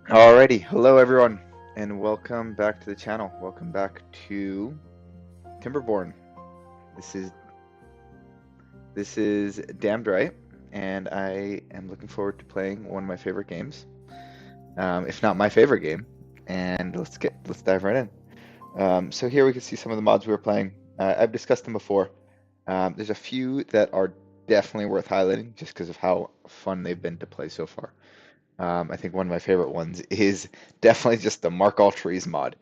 Alrighty, hello everyone, and welcome back to the channel. Welcome back to Timberborn. This is damned right, and I am looking forward to playing one of my favorite games, if not my favorite game. And let's dive right in. So here we can see some of the mods we were playing. I've discussed them before. There's a few that are definitely worth highlighting just because of how fun they've been to play so far. I think one of my favorite ones is definitely just the Mark All Trees mod.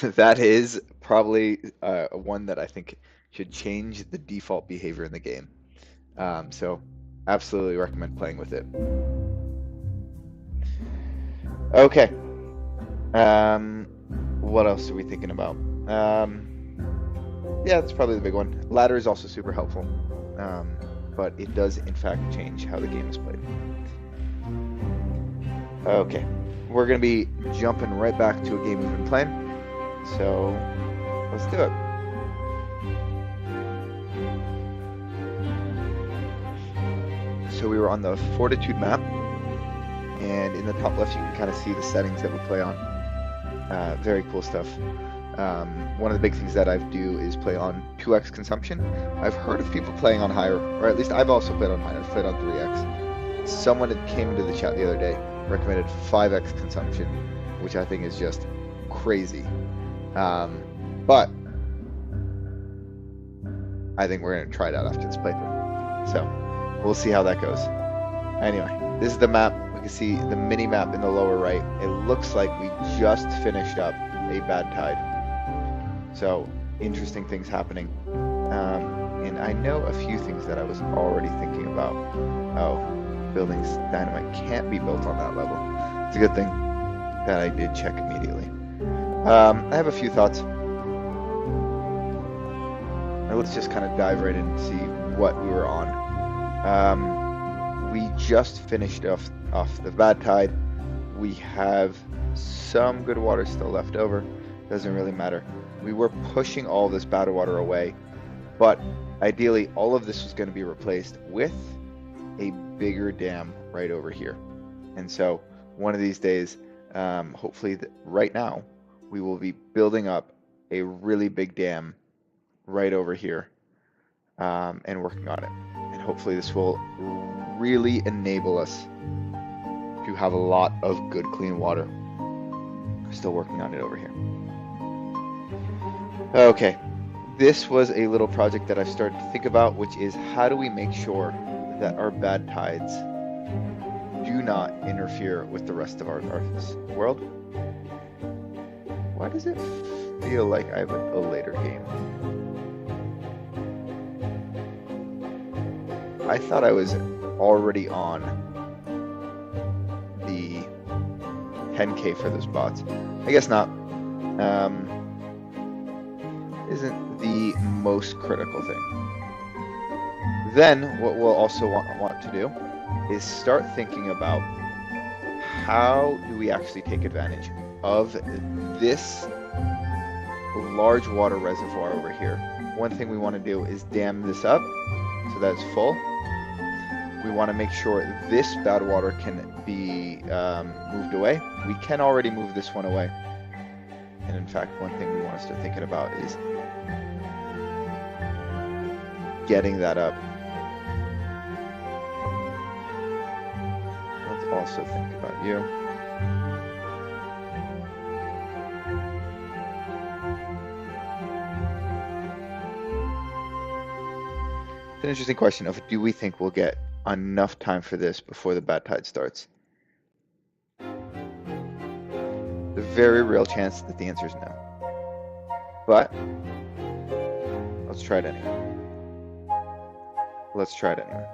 That is probably one that I think should change the default behavior in the game. So absolutely recommend playing with it. Okay. What else are we thinking about? Yeah, that's probably the big one. Ladder is also super helpful, but it does in fact change how the game is played. Okay, we're gonna be jumping right back to a game we've been playing, so let's do it. So we were on the Fortitude map, and in the top left you can kind of see the settings that we play on. Very cool stuff. One of the big things that I do is play on 2x consumption. I've heard of people playing on higher, or at least I've also played on higher. I've played on 3x. Someone that came into the chat the other day recommended 5x consumption, which I think is just crazy. But I think we're going to try it out after this playthrough. So we'll see how that goes. Anyway, this is the map. We can see the mini map in the lower right. It looks like we just finished up a bad tide. So interesting things happening. And I know a few things that I was already thinking about. Oh, buildings dynamite can't be built on that level. It's a good thing that I did check immediately. I have a few thoughts. Now let's just kind of dive right in and see what we were on. We just finished off the bad tide. We have some good water still left over. Doesn't really matter. We were pushing all this bad water away, but ideally all of this was going to be replaced with a bigger dam right over here. And so one of these days, hopefully right now, we will be building up a really big dam right over here and working on it. And hopefully this will really enable us to have a lot of good clean water. We're still working on it over here. Okay, this was a little project that I've started to think about, which is how do we make sure that our bad tides do not interfere with the rest of our world. Why does it feel like I have a later game? I thought I was already on the 10K for those bots. I guess not. Isn't the most critical thing. Then what we'll also want to do is start thinking about how do we actually take advantage of this large water reservoir over here. One thing we want to do is dam this up so that it's full. We want to make sure this bad water can be moved away. We can already move this one away. And in fact, one thing we want to start thinking about is getting that up. Let's also think about you. It's an interesting question of do we think we'll get enough time for this before the bad tide starts? The very real chance that the answer is no. But let's try it anyway. Let's try it anyway.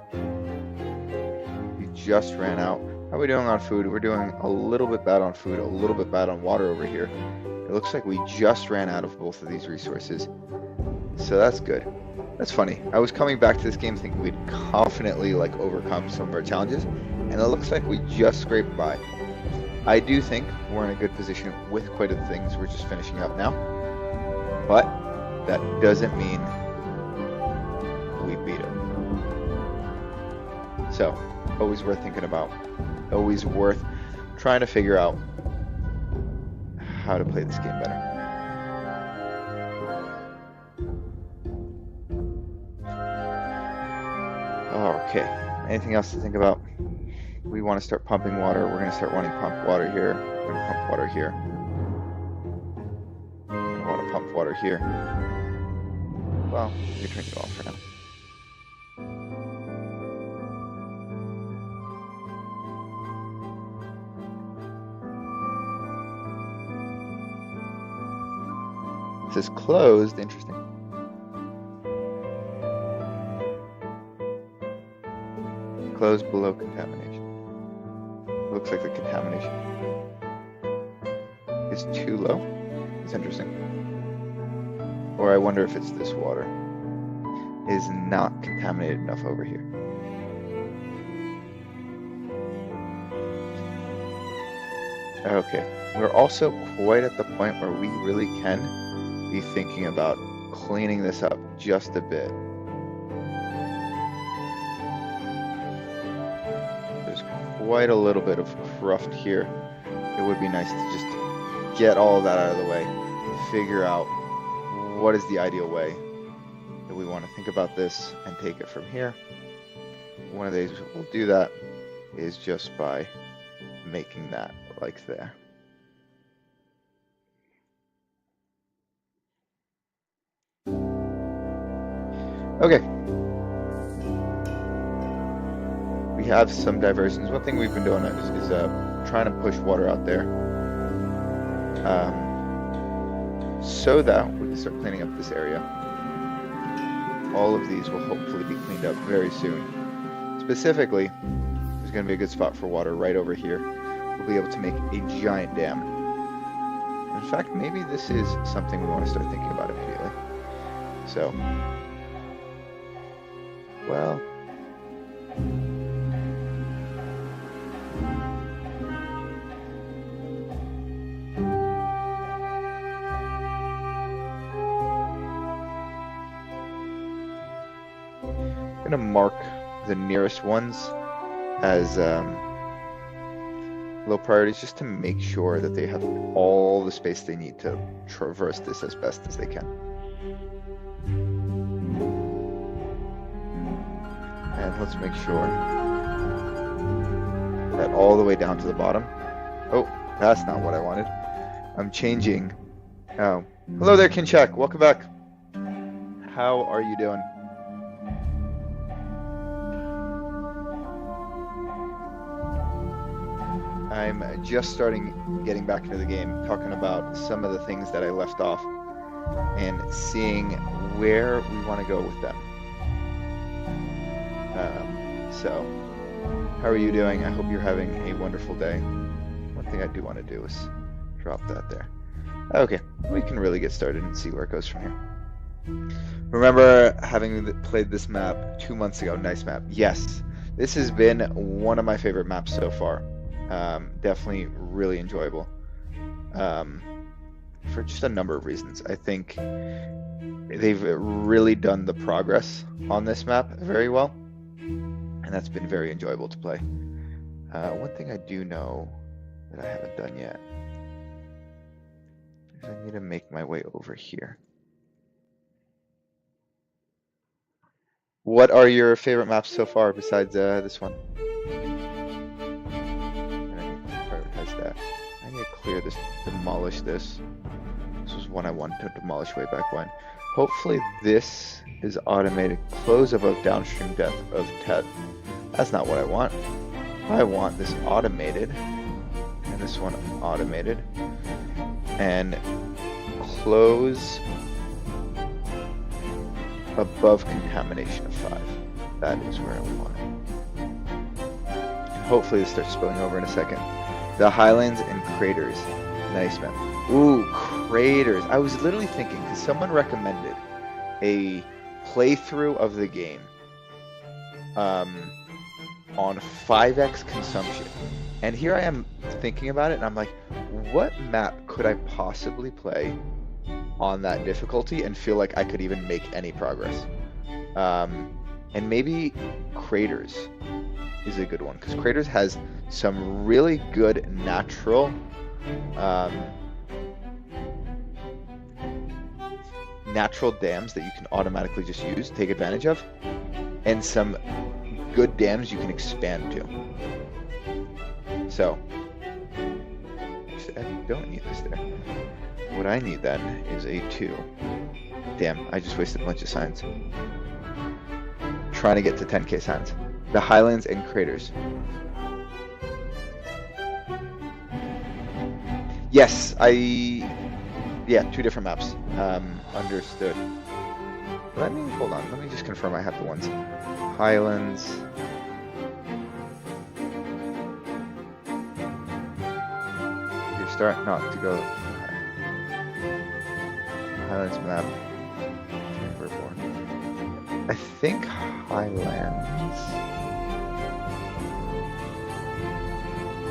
We just ran out. How are we doing on food? We're doing a little bit bad on food, a little bit bad on water over here. It looks like we just ran out of both of these resources. So that's good. That's funny. I was coming back to this game thinking we'd confidently overcome some of our challenges, and it looks like we just scraped by. I do think we're in a good position with quite a few things we're just finishing up now, but that doesn't mean we beat them. So, always worth thinking about. Always worth trying to figure out how to play this game better. Okay, anything else to think about? We want to start pumping water. We're going to start wanting to pump water here. We're going to pump water here. I want to pump water here. Well, we can turn you off for now. This is closed. Interesting. Closed below contamination. Looks like the contamination is too low. It's interesting. Or I wonder if it's this water is not contaminated enough over here. Okay, we're also quite at the point where we really can be thinking about cleaning this up just a bit. There's quite a little bit of cruft here. It would be nice to just get all of that out of the way, figure out what is the ideal way that we want to think about this and take it from here. One of the ways we'll do that is just by making that like there. Okay. We have some diversions. One thing we've been doing is trying to push water out there so that we can start cleaning up this area. All of these will hopefully be cleaned up very soon. Specifically, there's going to be a good spot for water right over here. We'll be able to make a giant dam. In fact, maybe this is something we want to start thinking about immediately. So, well, I'm going to mark the nearest ones as low priorities just to make sure that they have all the space they need to traverse this as best as they can. And let's make sure that all the way down to the bottom. Oh, that's not what I wanted. I'm changing. Oh, hello there, Kinchak. Welcome back. How are you doing? I'm just getting back into the game, talking about some of the things that I left off and seeing where we want to go with them. So, how are you doing? I hope you're having a wonderful day. One thing I do want to do is drop that there. Okay, we can really get started and see where it goes from here. Remember having played this map 2 months ago. Nice map. Yes, this has been one of my favorite maps so far. Definitely really enjoyable for just a number of reasons. I think they've really done the progress on this map very well, and that's been very enjoyable to play. One thing I do know that I haven't done yet is I need to make my way over here. What are your favorite maps so far besides this one? That. I need to clear this, demolish this. This was one I wanted to demolish way back when. Hopefully this is automated. Close above downstream depth of TED. That's not what I want. I want this automated, and this one automated, and close above contamination of 5. That is where I want it. And hopefully this starts spilling over in a second. The Highlands and Craters. Nice map. Ooh, Craters. I was literally thinking, because someone recommended a playthrough of the game on 5x consumption. And here I am thinking about it, and I'm like, what map could I possibly play on that difficulty and feel like I could even make any progress? And maybe Craters is a good one, because Craters has some really good natural natural dams that you can automatically just use, take advantage of, and some good dams you can expand to. So, I don't need this there. What I need then is a 2. Damn, I just wasted a bunch of signs. Trying to get to 10k signs. The Highlands and Craters. Yes, yeah, 2 different maps. Understood. Hold on, let me just confirm I have the ones. Highlands. You're starting not to go. Highlands map. Timberborn. I think Highlands.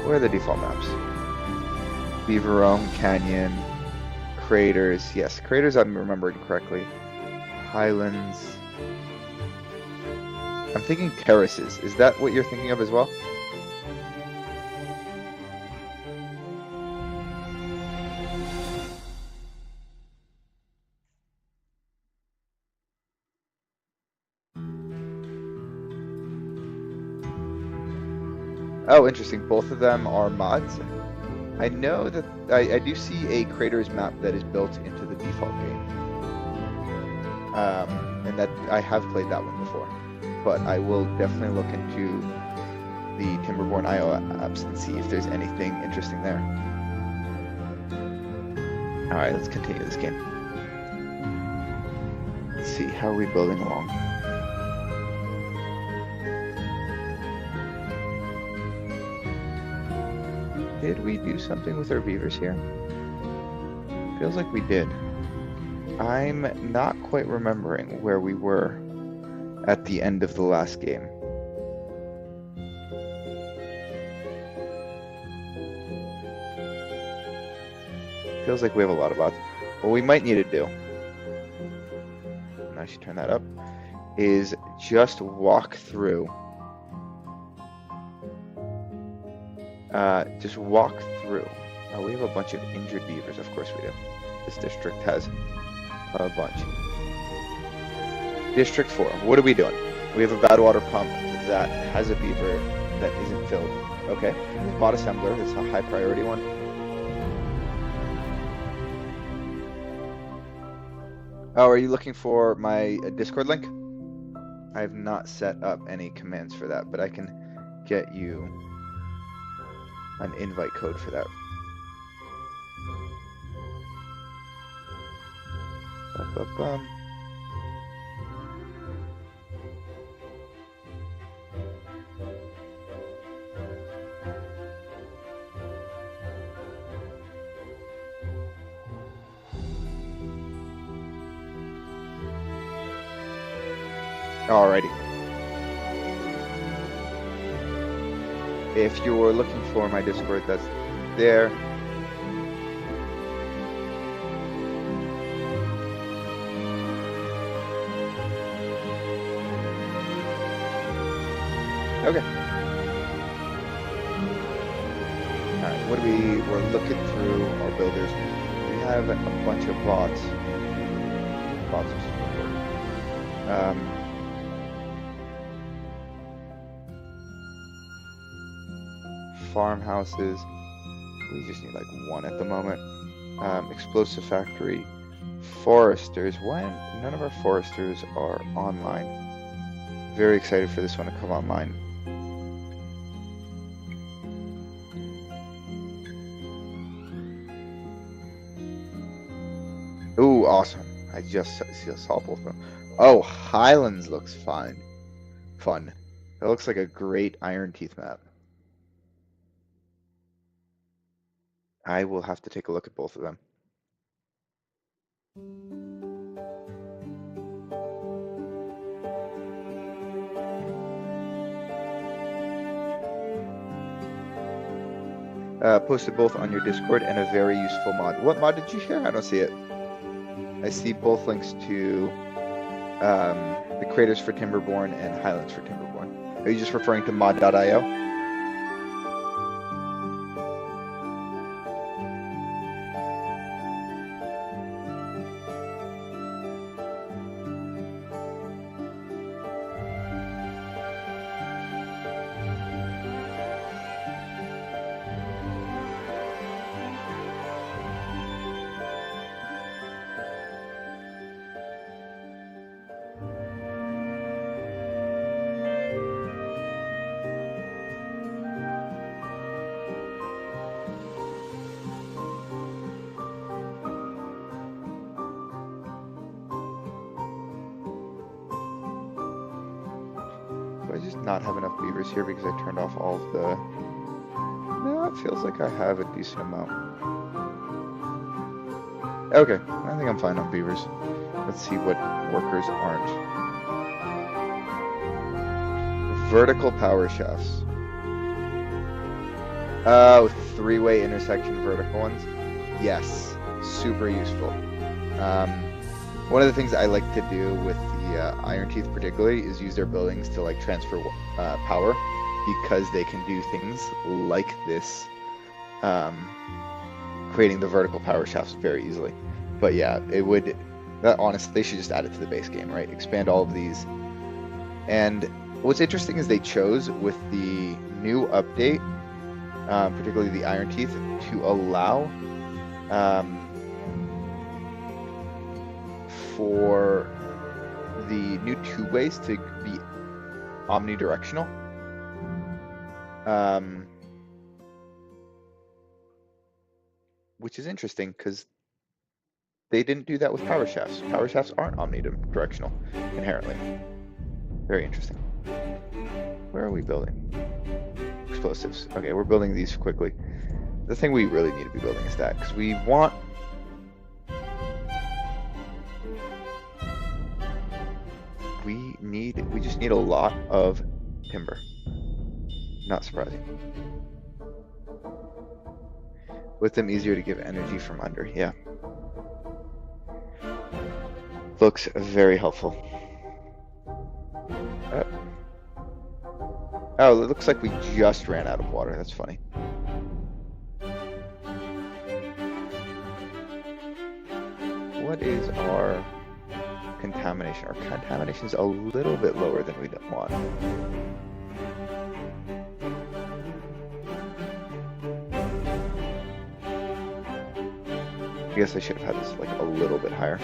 Where are the default maps? Beaverome, Canyon, Craters. Yes, Craters I'm remembering correctly. Highlands. I'm thinking terraces. Is that what you're thinking of as well? Oh, interesting. Both of them are mods. I know that I do see a Craters map that is built into the default game. And that I have played that one before. But I will definitely look into the Timberborn IO apps and see if there's anything interesting there. Alright, let's continue this game. Let's see, how are we building along? Did we do something with our beavers here? Feels like we did. I'm not quite remembering where we were at the end of the last game. Feels like we have a lot of bots. What we might need to do, and I should turn that up, is just walk through. Just walk through. Oh, we have a bunch of injured beavers. Of course we do. This district has a bunch. District 4. What are we doing? We have a bad water pump that has a beaver that isn't filled. Okay. Bot assembler. That's a high priority one. Oh, are you looking for my Discord link? I have not set up any commands for that, but I can get you an invite code for that. Ba-ba-bum. Alrighty. If you're looking for my Discord, that's there. Okay. Alright, what do we're looking through our builders. We have a bunch of bots. Bots are super important. Farmhouses. We just need like 1 at the moment. Explosive factory. Foresters. Why none of our foresters are online? Very excited for this one to come online. Ooh, awesome. I just saw both of them. Oh, Highlands looks fun. That looks like a great Iron Teeth map. I will have to take a look at both of them. Posted both on your Discord and a very useful mod. What mod did you share? I don't see it. I see both links to the Craters for Timberborn and Highlands for Timberborn. Are you just referring to mod.io? I just not have enough beavers here because I turned off all of the... No, it feels like I have a decent amount. Okay, I think I'm fine on beavers. Let's see what workers aren't. Vertical power shafts. Oh, three-way intersection vertical ones. Yes, super useful. One of the things I like to do with the Iron Teeth particularly is use their buildings to like transfer power, because they can do things like this, creating the vertical power shafts very easily. But yeah, it would, honestly, they should just add it to the base game, right? Expand all of these. And what's interesting is they chose with the new update, particularly the Iron Teeth, to allow for the new two-ways to be omnidirectional. Which is interesting because they didn't do that with power shafts. Power shafts aren't omnidirectional inherently. Very interesting. Where are we building? Explosives. Okay, we're building these quickly. The thing we really need to be building is that, because we just need a lot of timber. Not surprising. With them easier to give energy from under, yeah. Looks very helpful. Oh, it looks like we just ran out of water. That's funny. What is our contamination? Our contamination is a little bit lower than we want. I guess I should have had this like a little bit higher.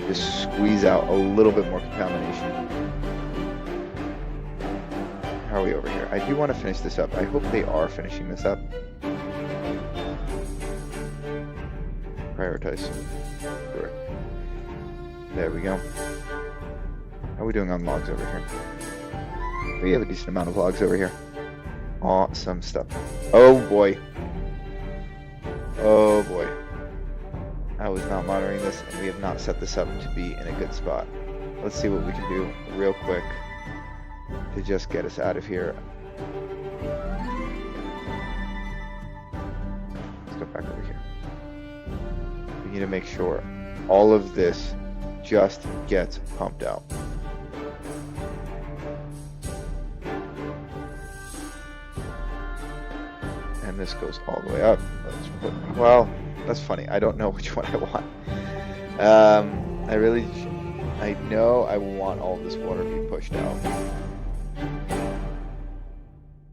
Just squeeze out a little bit more contamination. How are we over here? I do want to finish this up. I hope they are finishing this up. Prioritize. Correct. There we go. How are we doing on logs over here? We have a decent amount of logs over here. Awesome stuff. Oh boy. Oh boy. I was not monitoring this, and we have not set this up to be in a good spot. Let's see what we can do real quick to just get us out of here. Let's go back over here. We need to make sure all of this just gets pumped out. And this goes all the way up. Well, that's funny. I don't know which one I want. I know I want all this water to be pushed out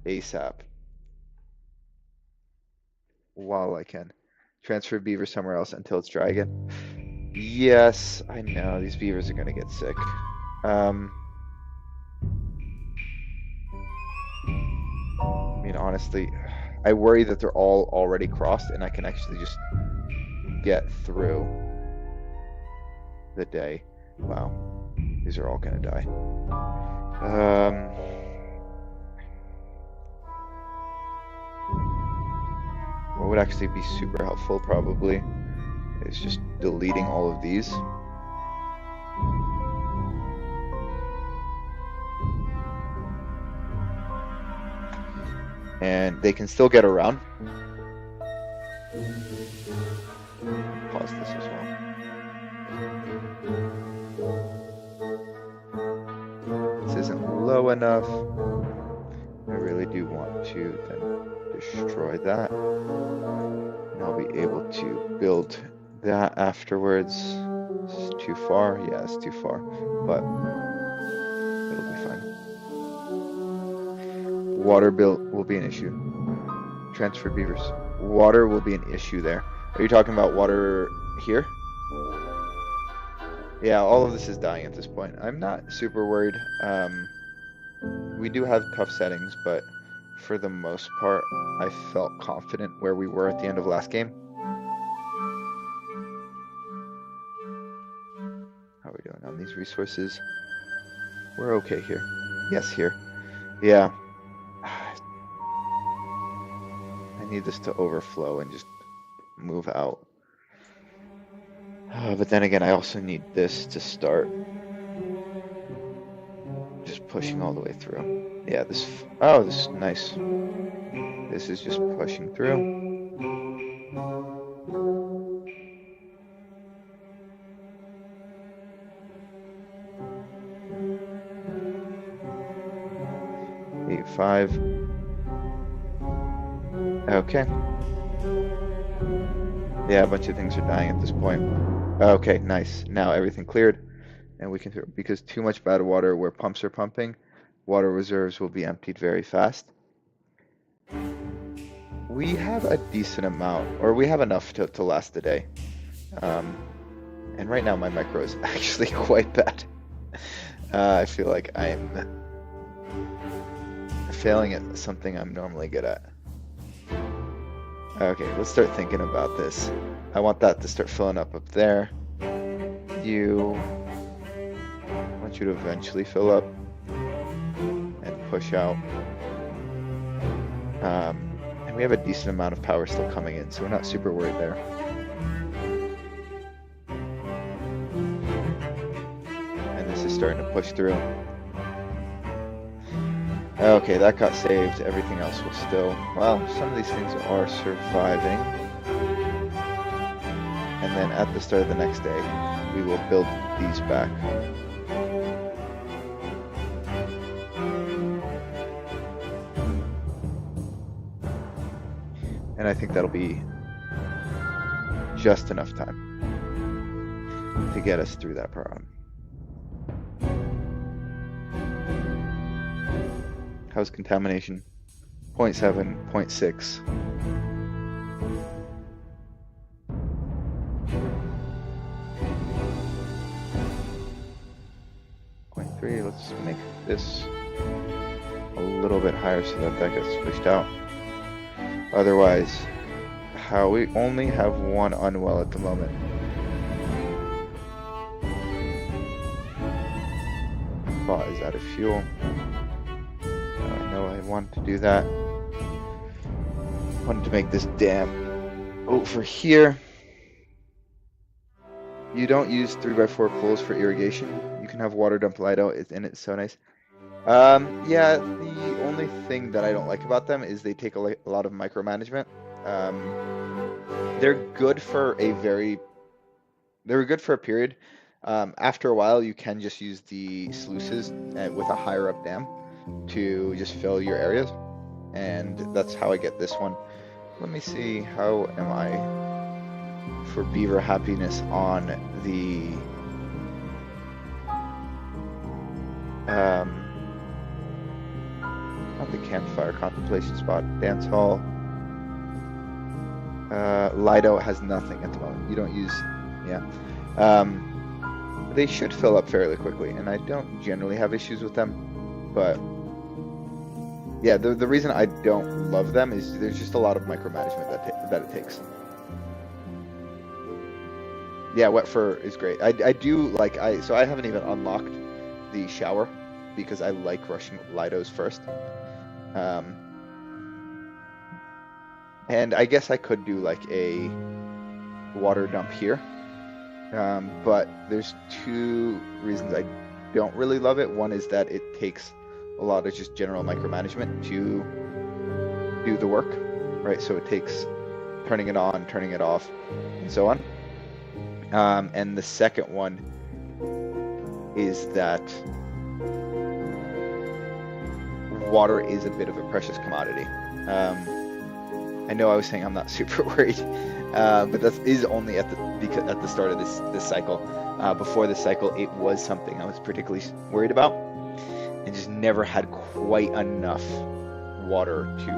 ASAP while I can. Transfer beaver somewhere else until it's dry again. Yes, I know. These beavers are going to get sick. I mean, honestly, I worry that they're all already crossed and I can actually just get through the day. Wow. These are all going to die. What would actually be super helpful probably is just deleting all of these. And they can still get around. Pause this as well. This isn't low enough. I really do want to then destroy that. And I'll be able to build that afterwards. This is too far. Yeah, it's too far. But it'll be fine. Water bill will be an issue. Transfer beavers. Water will be an issue there. Are you talking about water here? Yeah, all of this is dying at this point. I'm not super worried. We do have tough settings, but for the most part, I felt confident where we were at the end of last game. How are we doing on these resources? We're okay here. Yes, here. Yeah. I need this to overflow and just move out. But then again, I also need this to start just pushing all the way through. Yeah, this, oh, this is nice. This is just pushing through. 8, 5. Okay. Yeah, a bunch of things are dying at this point. Okay, nice. Now everything cleared, and we can, because too much bad water where pumps are pumping, water reserves will be emptied very fast. We have a decent amount, or we have enough to last the day. And right now my micro is actually quite bad. I feel like I'm failing at something I'm normally good at. Okay, let's start thinking about this. I want that to start filling up there. I want you to eventually fill up and push out. And we have a decent amount of power still coming in, so we're not super worried there. And this is starting to push through. Okay, that got saved. Everything else was still... Well, some of these things are surviving. And then at the start of the next day, we will build these back. And I think that'll be just enough time to get us through that problem. How's contamination? 0.7, 0.6. 0.3. Let's make this a little bit higher so that gets pushed out. Otherwise, we only have one unwell at the moment. Bot is out of fuel. I know I want to do that. Wanted to make this dam over here. You don't use 3x4 poles for irrigation. You can have water dump light out, and it's so nice. Yeah, the only thing that I don't like about them is they take a lot of micromanagement. They're good for a period. After a while, you can just use the sluices with a higher up dam to just fill your areas, and that's how I get this one. Let me see, how am I for beaver happiness on the campfire contemplation spot, dance hall. Lido has nothing at the moment. You don't use, yeah. They should fill up fairly quickly, and I don't generally have issues with them, but yeah, the reason I don't love them is there's just a lot of micromanagement that it takes. Yeah, wet fur is great. I do like, so I haven't even unlocked the shower because I like rushing Lidos first. And I guess I could do like a water dump here. But there's two reasons I don't really love it. One is that it takes a lot of just general micromanagement to do the work, right? So it takes turning it on, turning it off, and so on. And the second one is that water is a bit of a precious commodity. I know I was saying I'm not super worried, but that is only at the start of this cycle. Before this cycle, it was something I was particularly worried about, and just never had quite enough water to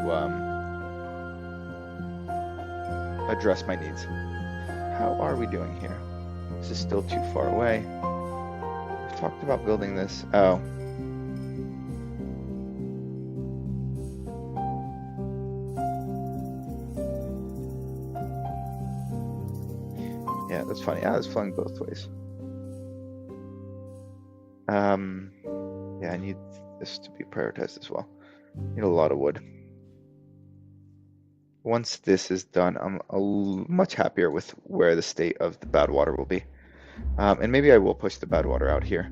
address my needs. How are we doing here? This is still too far away. We've talked about building this. Oh. Yeah, that's funny. I was flowing both ways. Yeah, I need this to be prioritized as well. Need a lot of wood. Once this is done, I'm much happier with where the state of the bad water will be. And maybe I will push the bad water out here.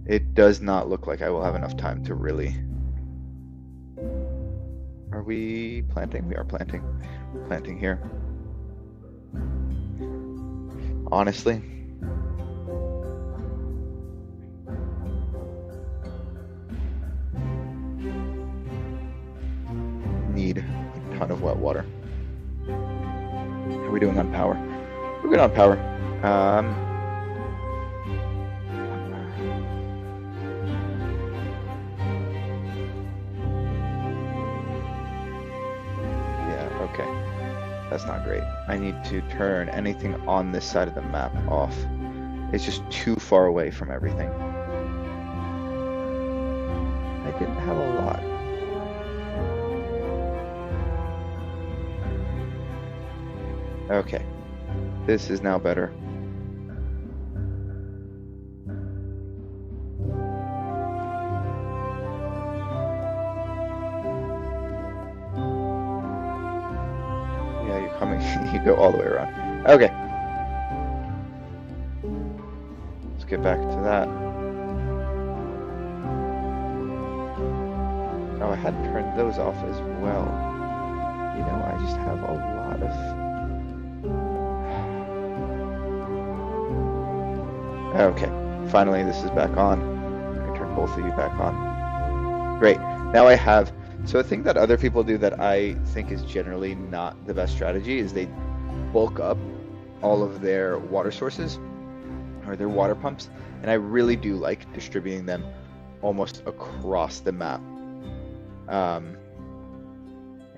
It does not look like I will have enough time to really... Are we planting? We are planting. Planting here. Honestly, need a ton of wet water. How are we doing on power? We're good on power. Yeah, okay. That's not great. I need to turn anything on this side of the map off. It's just too far away from everything. I didn't have a lot. Okay, this is now better. Yeah, you're coming. You go all the way around. Okay. Let's get back to that. Oh, I hadn't turned those off as well. You know, I just have a lot of... Okay, finally this is back on. I turn both of you back on. Great. Now I have... So a thing that other people do that I think is generally not the best strategy is they bulk up all of their water sources or their water pumps. And I really do like distributing them almost across the map. And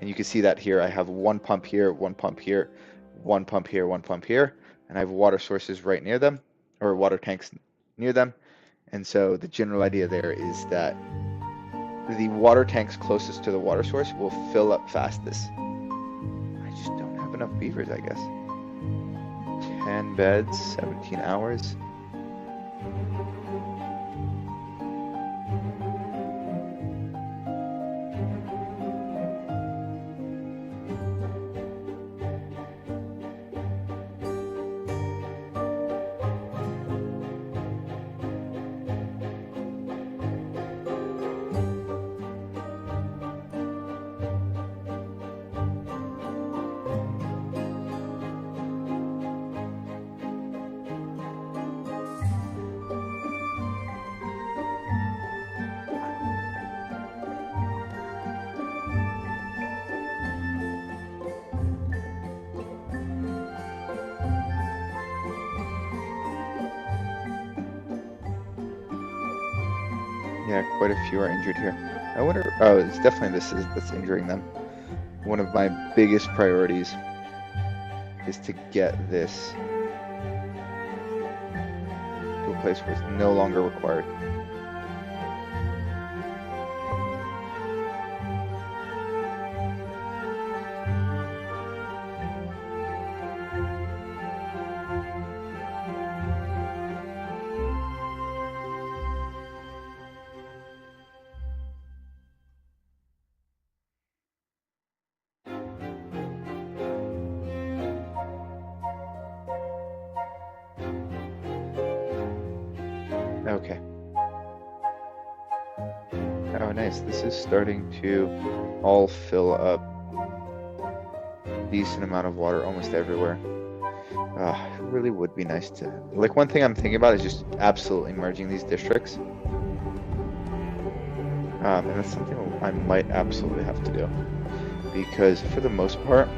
you can see that here. I have one pump here, one pump here, one pump here, one pump here. And I have water sources right near them, or water tanks near them. And so the general idea there is that the water tanks closest to the water source will fill up fastest. I just don't have enough beavers, I guess. 10 beds, 17 hours. Yeah, quite a few are injured here. I wonder... Oh, it's definitely this that's injuring them. One of my biggest priorities is to get this to a place where it's no longer required. Okay. Oh, nice. This is starting to all fill up. Decent amount of water almost everywhere. It really would be nice to... Like, one thing I'm thinking about is just absolutely merging these districts. And that's something I might absolutely have to do. Because for the most part,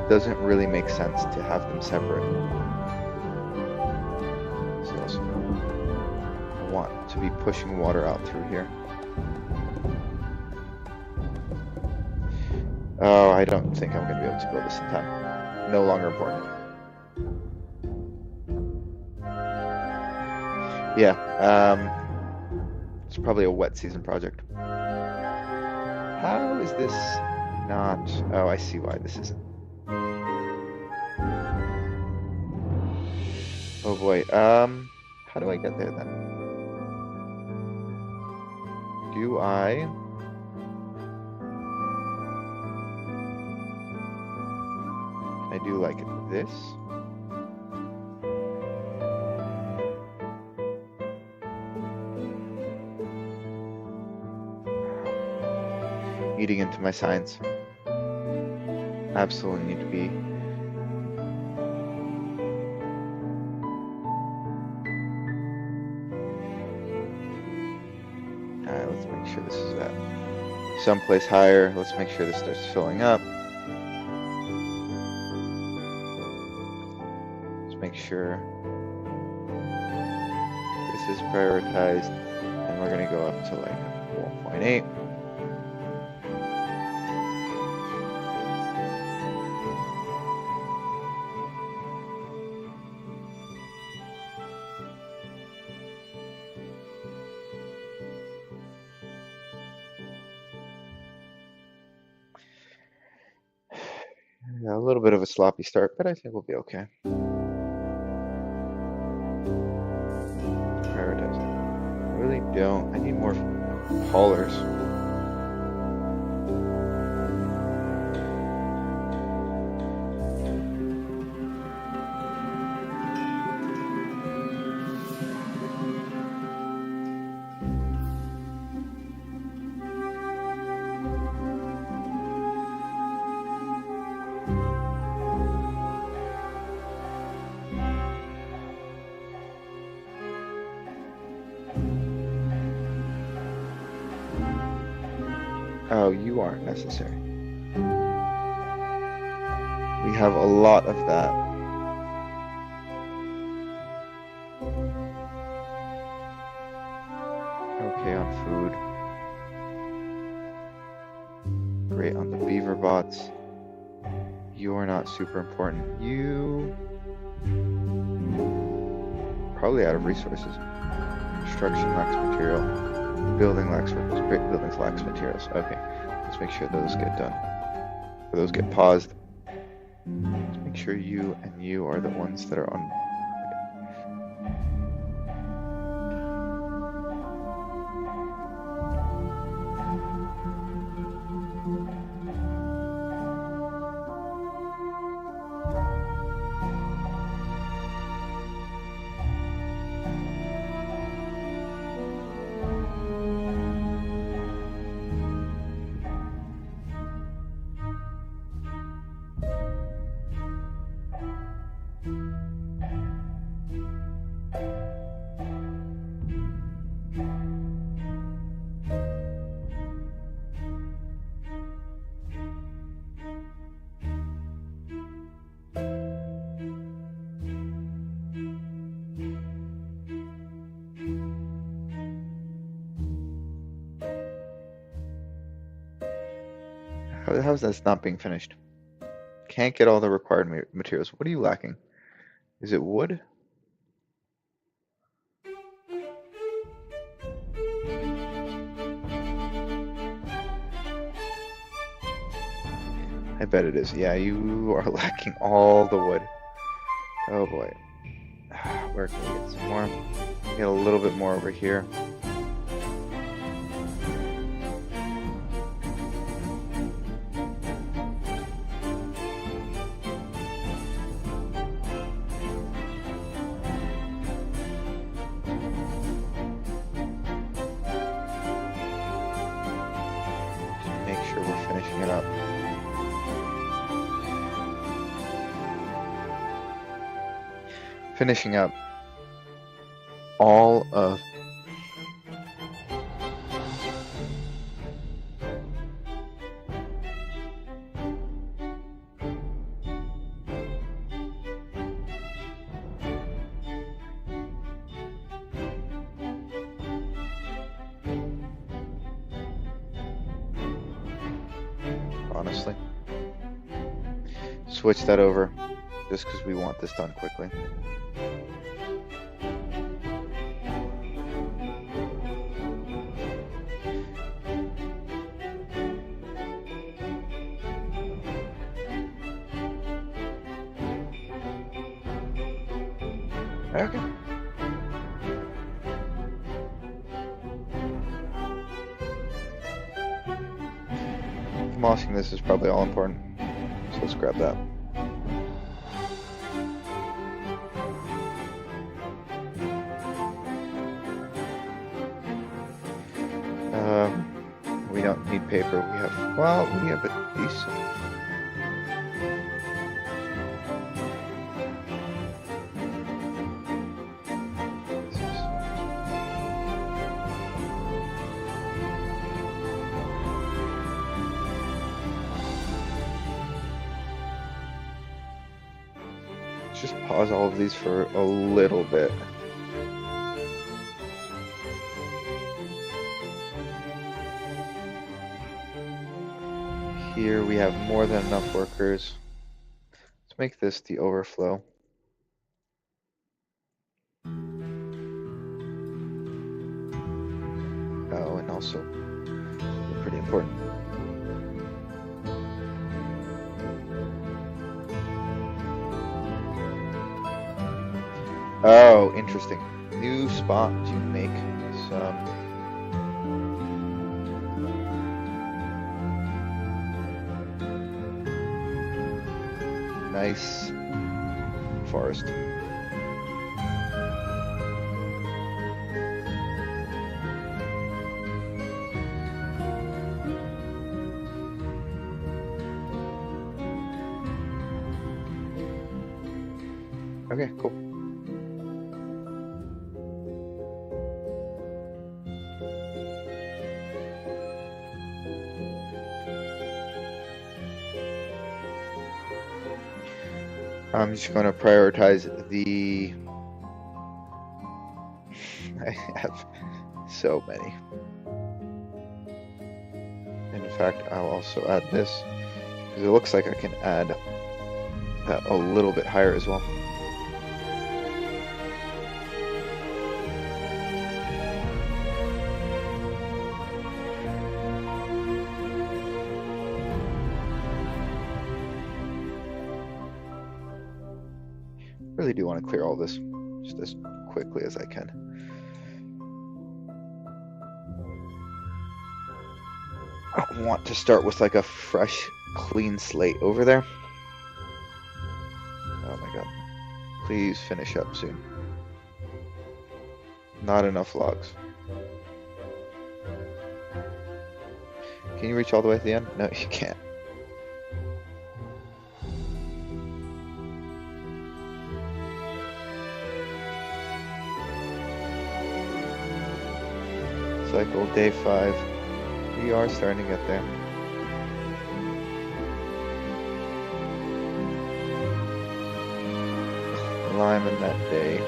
it doesn't really make sense to have them separate. So I want to be pushing water out through here. Oh, I don't think I'm going to be able to build this in time. No longer important. Yeah, it's probably a wet season project. How is this not... Oh, I see why this isn't. Oh boy, how How do I get there then? Do I... Can I do like this? Eating into my science. Absolutely need to be. Alright, let's make sure this is at someplace higher. Let's make sure this starts filling up. Let's make sure this is prioritized, and we're gonna go up to like 1.8. Yeah, a little bit of a sloppy start, but I think we'll be okay. Prioritize. I really don't. I need more haulers. Oh, you aren't necessary. We have a lot of that. Okay on food. Great on the beaver bots. You are not super important. You... probably out of resources. Construction lacks material. Building lacks workers. Buildings lacks materials. Okay, let's make sure those get done. Or those get paused. Let's make sure you and you are the ones that are on. How's that not being finished? Can't get all the required materials. What are you lacking? Is it wood? I bet it is. Yeah, you are lacking all the wood. Oh boy. Where can we get some more? Get a little bit more over here. It up. Finishing up all of honestly. Switch that over just because we want this done quickly. Okay. Demossing this is probably all important. So let's grab that. We don't need paper. We have a decent. Let's just pause all of these for a little bit. Here we have more than enough workers. Let's make this the overflow. Oh, and also pretty important. Oh, interesting. New spot to make some. Nice forest. Okay, cool. I'm just going to prioritize the. I have so many. In fact, I'll also add this because it looks like I can add that a little bit higher as well. Really do want to clear all this just as quickly as I can. I want to start with like a fresh, clean slate over there. Oh my god. Please finish up soon. Not enough logs. Can you reach all the way to the end? No, you can't. Cycle day 5. We are starting to get there. Lime in that day.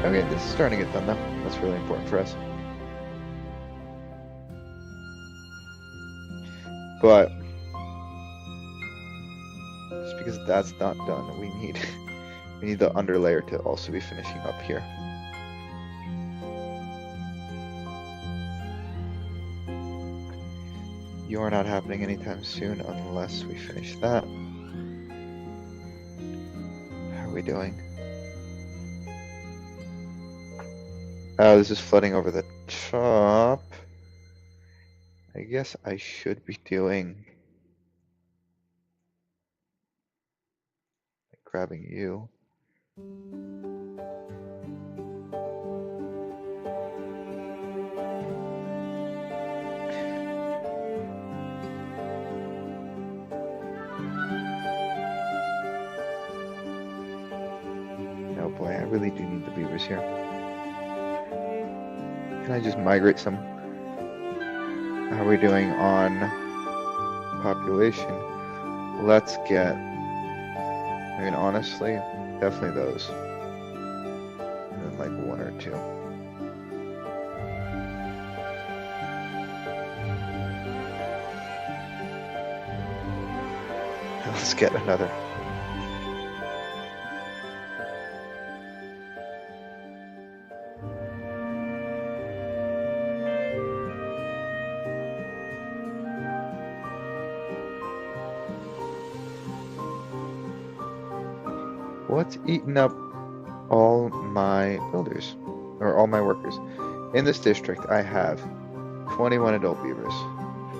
Okay, this is starting to get done though. That's really important for us. But just because that's not done, we need the underlayer to also be finishing up here. You are not happening anytime soon unless we finish that. How are we doing? Oh, this is flooding over the top. I guess I should be doing like grabbing you. Oh boy, I really do need the beavers here. Can I just migrate some? How are we doing on population? Let's get, I mean, honestly, definitely those. And then like 1 or 2. Let's get another. What's eaten up all my builders, or all my workers? In this district, I have 21 adult beavers.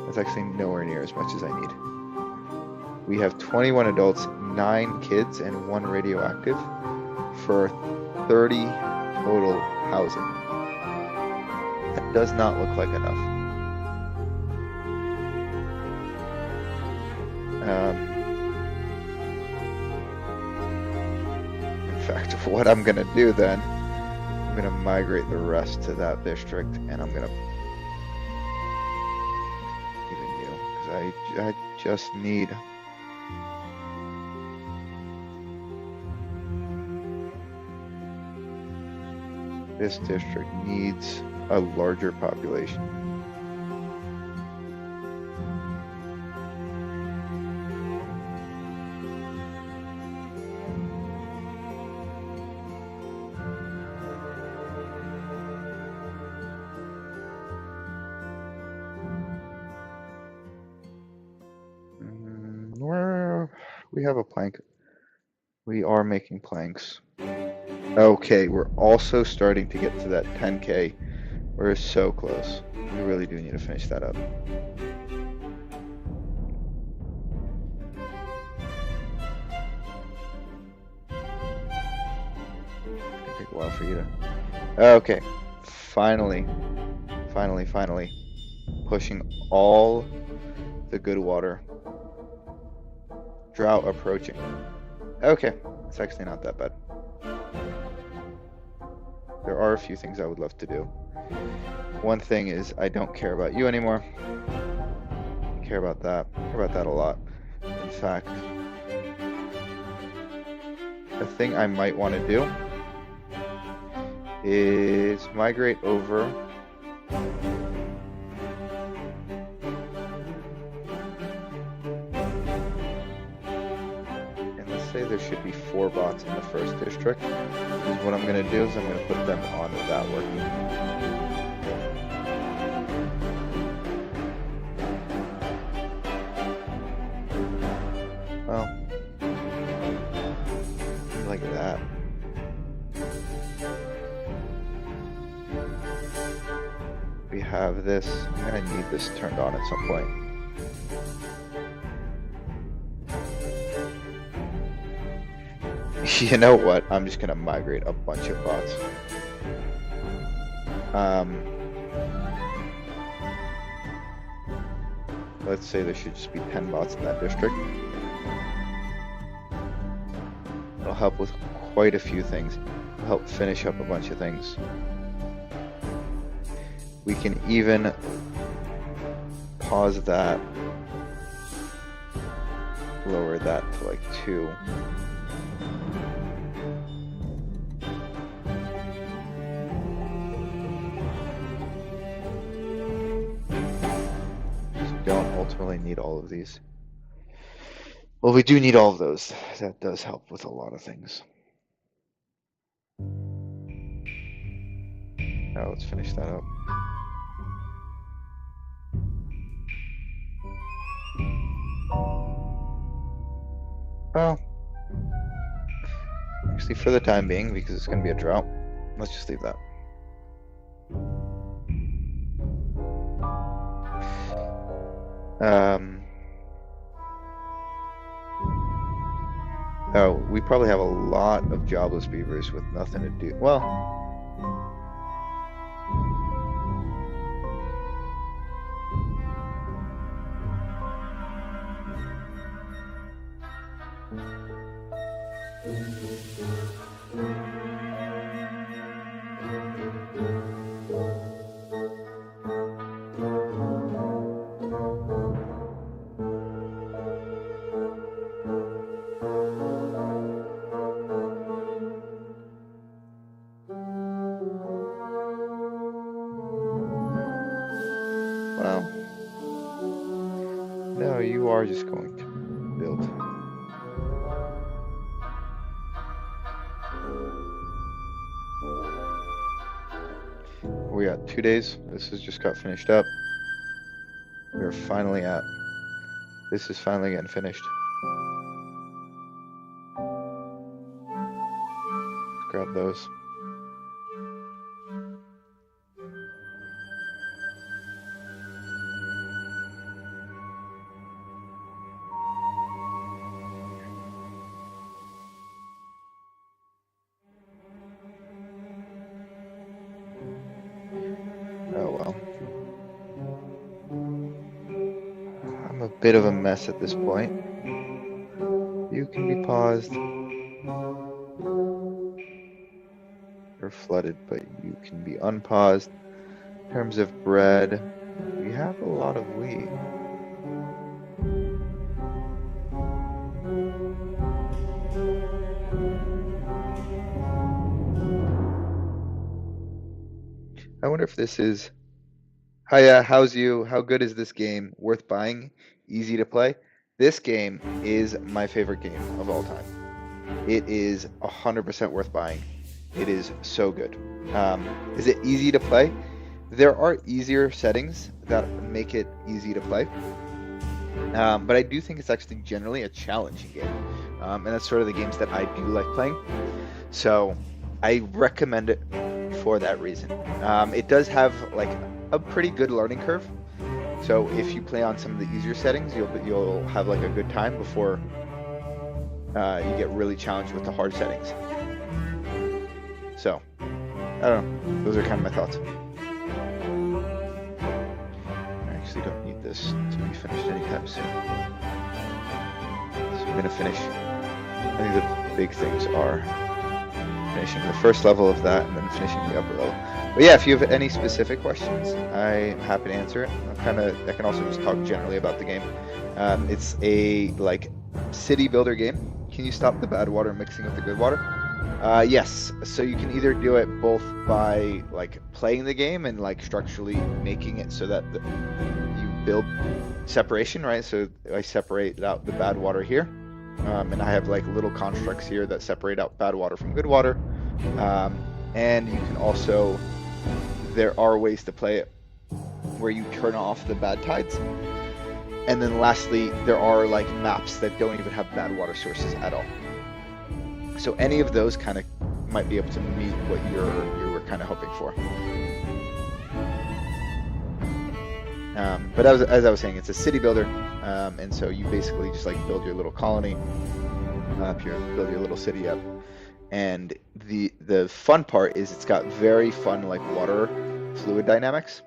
That's actually nowhere near as much as I need. We have 21 adults, 9 kids, and 1 radioactive for 30 total housing. That does not look like enough. In fact, what I'm gonna do then, I'm gonna migrate the rest to that district, and I'm gonna even you, because I just need. This district needs a larger population. We have a plank. We are making planks. Okay, we're also starting to get to that 10K. We're so close. We really do need to finish that up. It's gonna take a while for you to... Okay, finally. Pushing all the good water. Drought approaching. Okay, it's actually not that bad. There are a few things I would love to do. One thing is I don't care about you anymore. I care about that. I care about that a lot. In fact, the thing I might want to do is migrate over and let's say there should be 4 bots in the first district. Because what I'm going to do is I'm going to put them on that working. Well, like that. We have this. I'm gonna need this turned on at some point. You know what? I'm just gonna migrate a bunch of bots. Let's say there should just be 10 bots in that district. It'll help with quite a few things. It'll help finish up a bunch of things. We can even pause that, lower that to like 2. Don't ultimately need all of these. Well, we do need all of those. That does help with a lot of things. Now let's finish that up. Well, actually for the time being, because it's going to be a drought, let's just leave that. Oh, we probably have a lot of jobless beavers with nothing to do. Well, no, you are just going to build. We got 2 days. This has just got finished up. We're finally at. This is finally getting finished. love those. Oh well. I'm a bit of a mess at this point. You can be paused or flooded, but you can be unpaused. In terms of bread, we have a lot of wheat. I wonder if this is. Hiya, how's you? How good is this game? Worth buying? Easy to play? This game is my favorite game of all time. It is 100% worth buying. It is so good. Is it easy to play? There are easier settings that make it easy to play. But I do think it's actually generally a challenging game. And that's sort of the games that I do like playing. So I recommend it for that reason. It does have like a pretty good learning curve. So if you play on some of the easier settings, you'll have like a good time before you get really challenged with the hard settings. So I don't know. Those are kind of my thoughts. I actually don't need this to be finished anytime soon. So I'm gonna finish. I think the big things are finishing the first level of that and then finishing the upper level. But yeah, if you have any specific questions, I'm happy to answer it. I can also just talk generally about the game. It's a like city builder game. Can you stop the bad water mixing with the good water? Yes. So you can either do it both by like playing the game and like structurally making it so that you build separation, right? So I separate out the bad water here. And I have like little constructs here that separate out bad water from good water. And you can also, there are ways to play it where you turn off the bad tides. And then lastly, there are like maps that don't even have bad water sources at all. So any of those kind of might be able to meet what you were kind of hoping for. But as I was saying, it's a city builder, and so you basically just like build your little colony up here, build your little city up. And the fun part is it's got very fun like water fluid dynamics.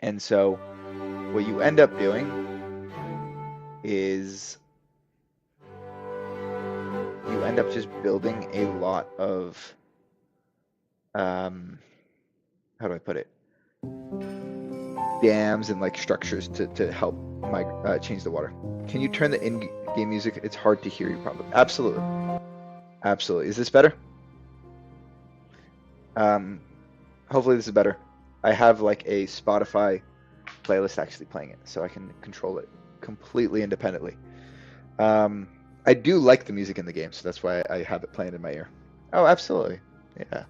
And so what you end up doing is you end up just building a lot of how do I put it? Dams and like structures to help change the water. Can you turn the in-game music? It's hard to hear you probably. Absolutely. Absolutely. Is this better? Hopefully this is better. I have like a Spotify playlist actually playing it, so I can control it completely independently. I do like the music in the game, so that's why I have it playing in my ear. Oh, absolutely. Yeah.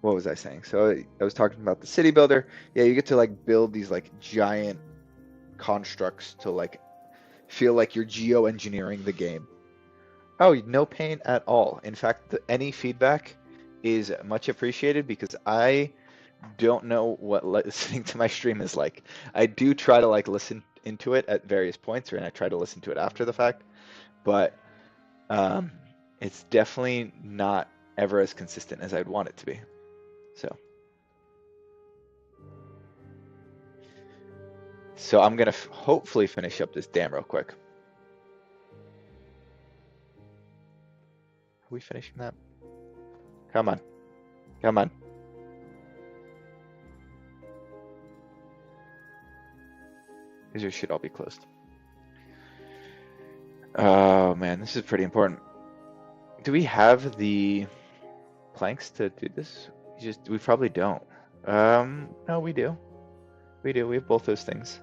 What was I saying? So I was talking about the city builder. Yeah, you get to like build these like giant constructs to like feel like you're geoengineering the game. Oh, no pain at all. In fact, any feedback is much appreciated because I don't know what listening to my stream is like. I do try to like listen into it at various points, and I try to listen to it after the fact, but it's definitely not ever as consistent as I'd want it to be. So I'm gonna hopefully finish up this dam real quick. Are we finishing that? Come on. Come on. These should all be closed. Oh man, this is pretty important. Do we have the planks to do this? We probably don't. No, we do. We do. We have both those things.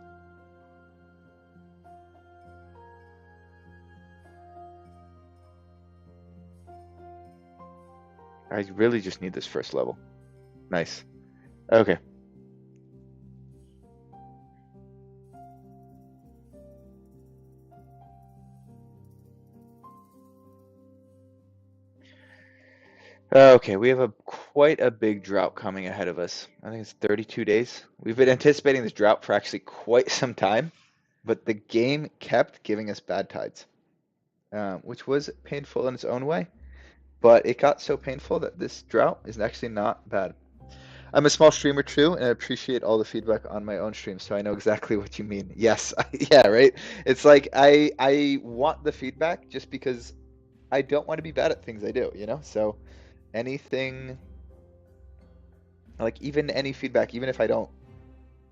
I really just need this first level. Nice. Okay. Okay, we have quite a big drought coming ahead of us. I think it's 32 days. We've been anticipating this drought for actually quite some time, but the game kept giving us bad tides, which was painful in its own way. But it got so painful that this drought is actually not bad. I'm a small streamer too, and I appreciate all the feedback on my own stream, so I know exactly what you mean. Yes, yeah, right. It's like I want the feedback just because I don't want to be bad at things I do, you know? So anything, like even any feedback, even if I don't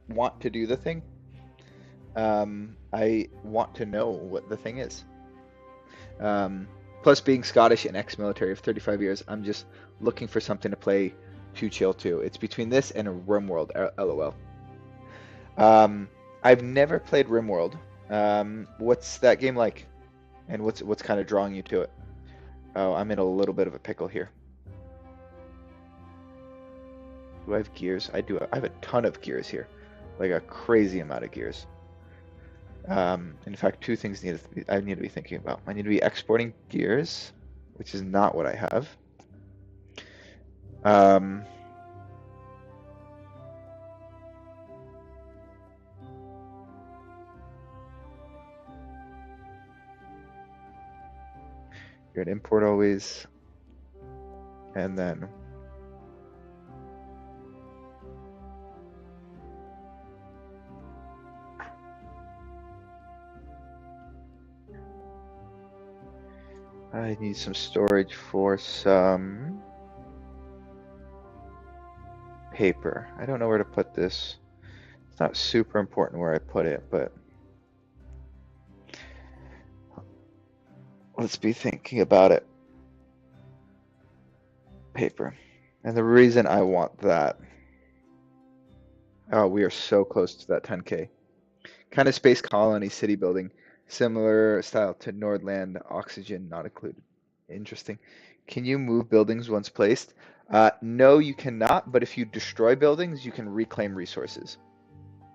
want to do the thing, I want to know what the thing is. Um, Plus, being Scottish and ex-military of 35 years, I'm just looking for something to play to chill to. It's between this and a RimWorld, LOL. Um, I've never played RimWorld. What's that game like? And what's kind of drawing you to it? Oh, I'm in a little bit of a pickle here. Do I have gears? I do. I have a ton of gears here, like a crazy amount of gears. In fact, two things I need to be thinking about. I need to be exporting gears, which is not what I have. Um, you're an import always, and then I need some storage for some paper. I don't know where to put this. It's not super important where I put it, but let's be thinking about it. Paper. And the reason I want that, oh, we are so close to that 10K. Kind of space colony city building, similar style to Nordland, oxygen not included. Interesting. Can you move buildings once placed? No, you cannot, but if you destroy buildings, you can reclaim resources.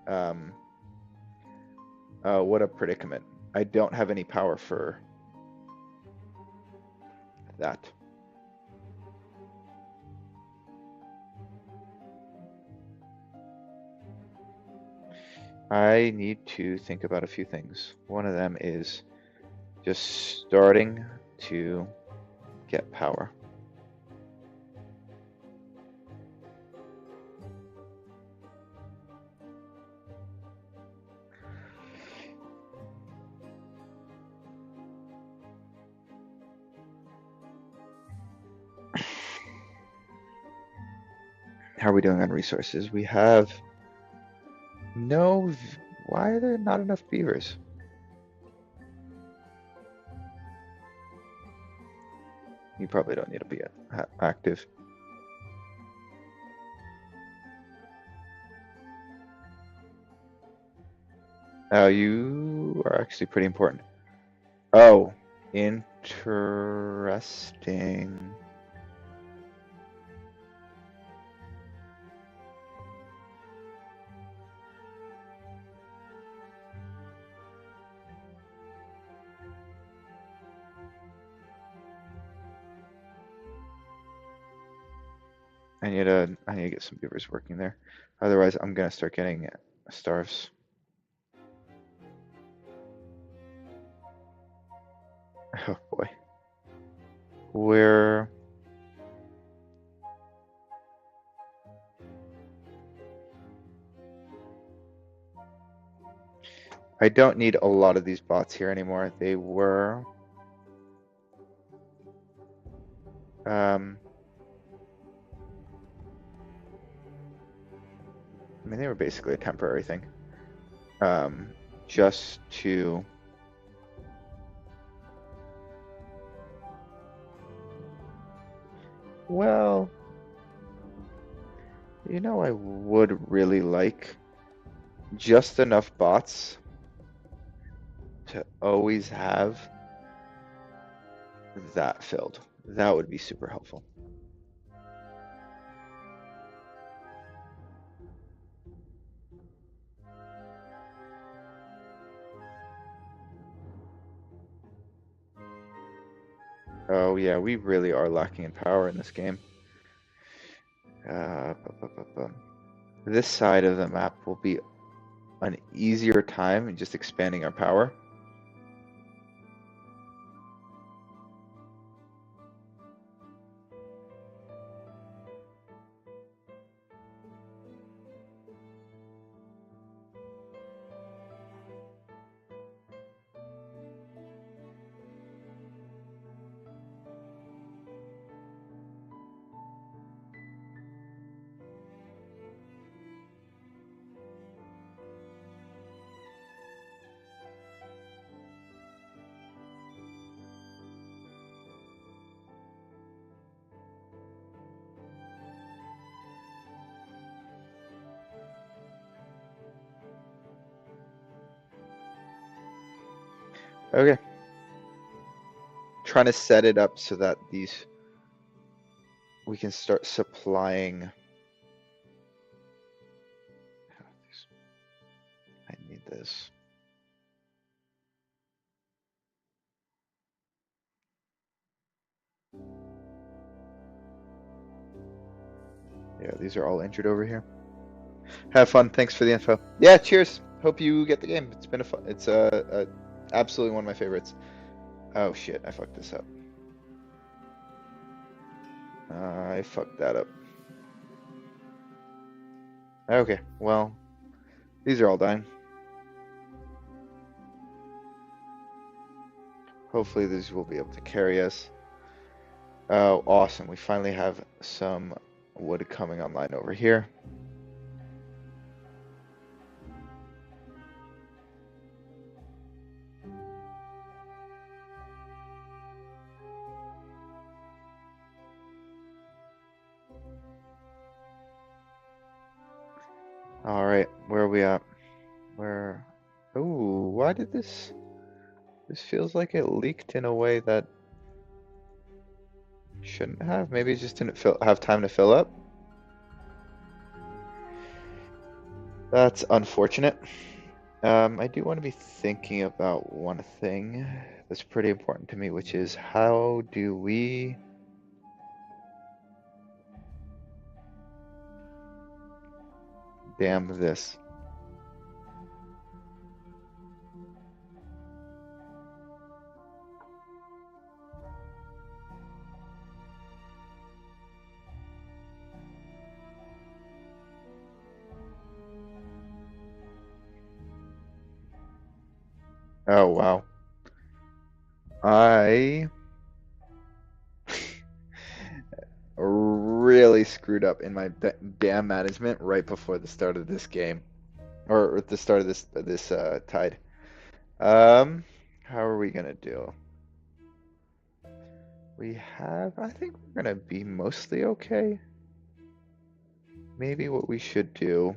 Um, what a predicament. I don't have any power for that. I need to think about a few things. One of them is just starting to get power. How are we doing on resources? We have no. Why are there not enough beavers? You probably don't need to be active. Oh, you are actually pretty important. Oh, interesting. I need to get some beavers working there. Otherwise, I'm gonna start getting starves. Oh boy. Where? I don't need a lot of these bots here anymore. They were. I mean, they were basically a temporary thing. Just to. Well, you know, I would really like just enough bots to always have that filled. That would be super helpful. Oh yeah, we really are lacking in power in this game. This side of the map will be an easier time in just expanding our power. Okay. Trying to set it up so that we can start supplying. I need this. Yeah, these are all injured over here. Have fun. Thanks for the info. Yeah, cheers. Hope you get the game. It's been it's absolutely one of my favorites. Oh shit, I fucked this up. I fucked that up. Okay, well, these are all dying. Hopefully these will be able to carry us. Oh, awesome. We finally have some wood coming online over here. All right, where are we at? Where? Oh, why did this? This feels like it leaked in a way that shouldn't have. Maybe it just didn't have time to fill up. That's unfortunate. I do want to be thinking about one thing that's pretty important to me, which is how do we dam this? Oh, wow. I really screwed up in my dam management right before the start of this game, or at the start of this tide. How are we gonna do? I think we're gonna be mostly okay. Maybe what we should do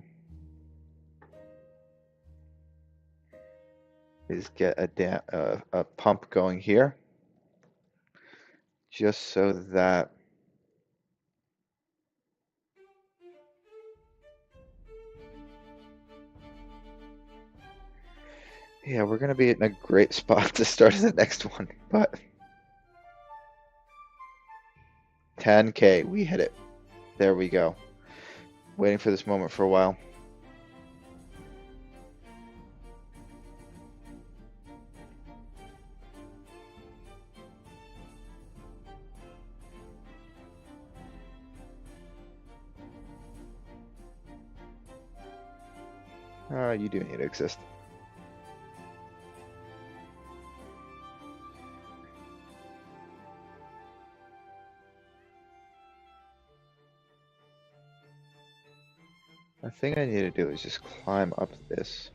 is get a pump going here, just so that yeah, we're gonna be in a great spot to start the next one, but 10K, we hit it. There we go. Waiting for this moment for a while. You do need to exist. The thing I need to do is just climb up this.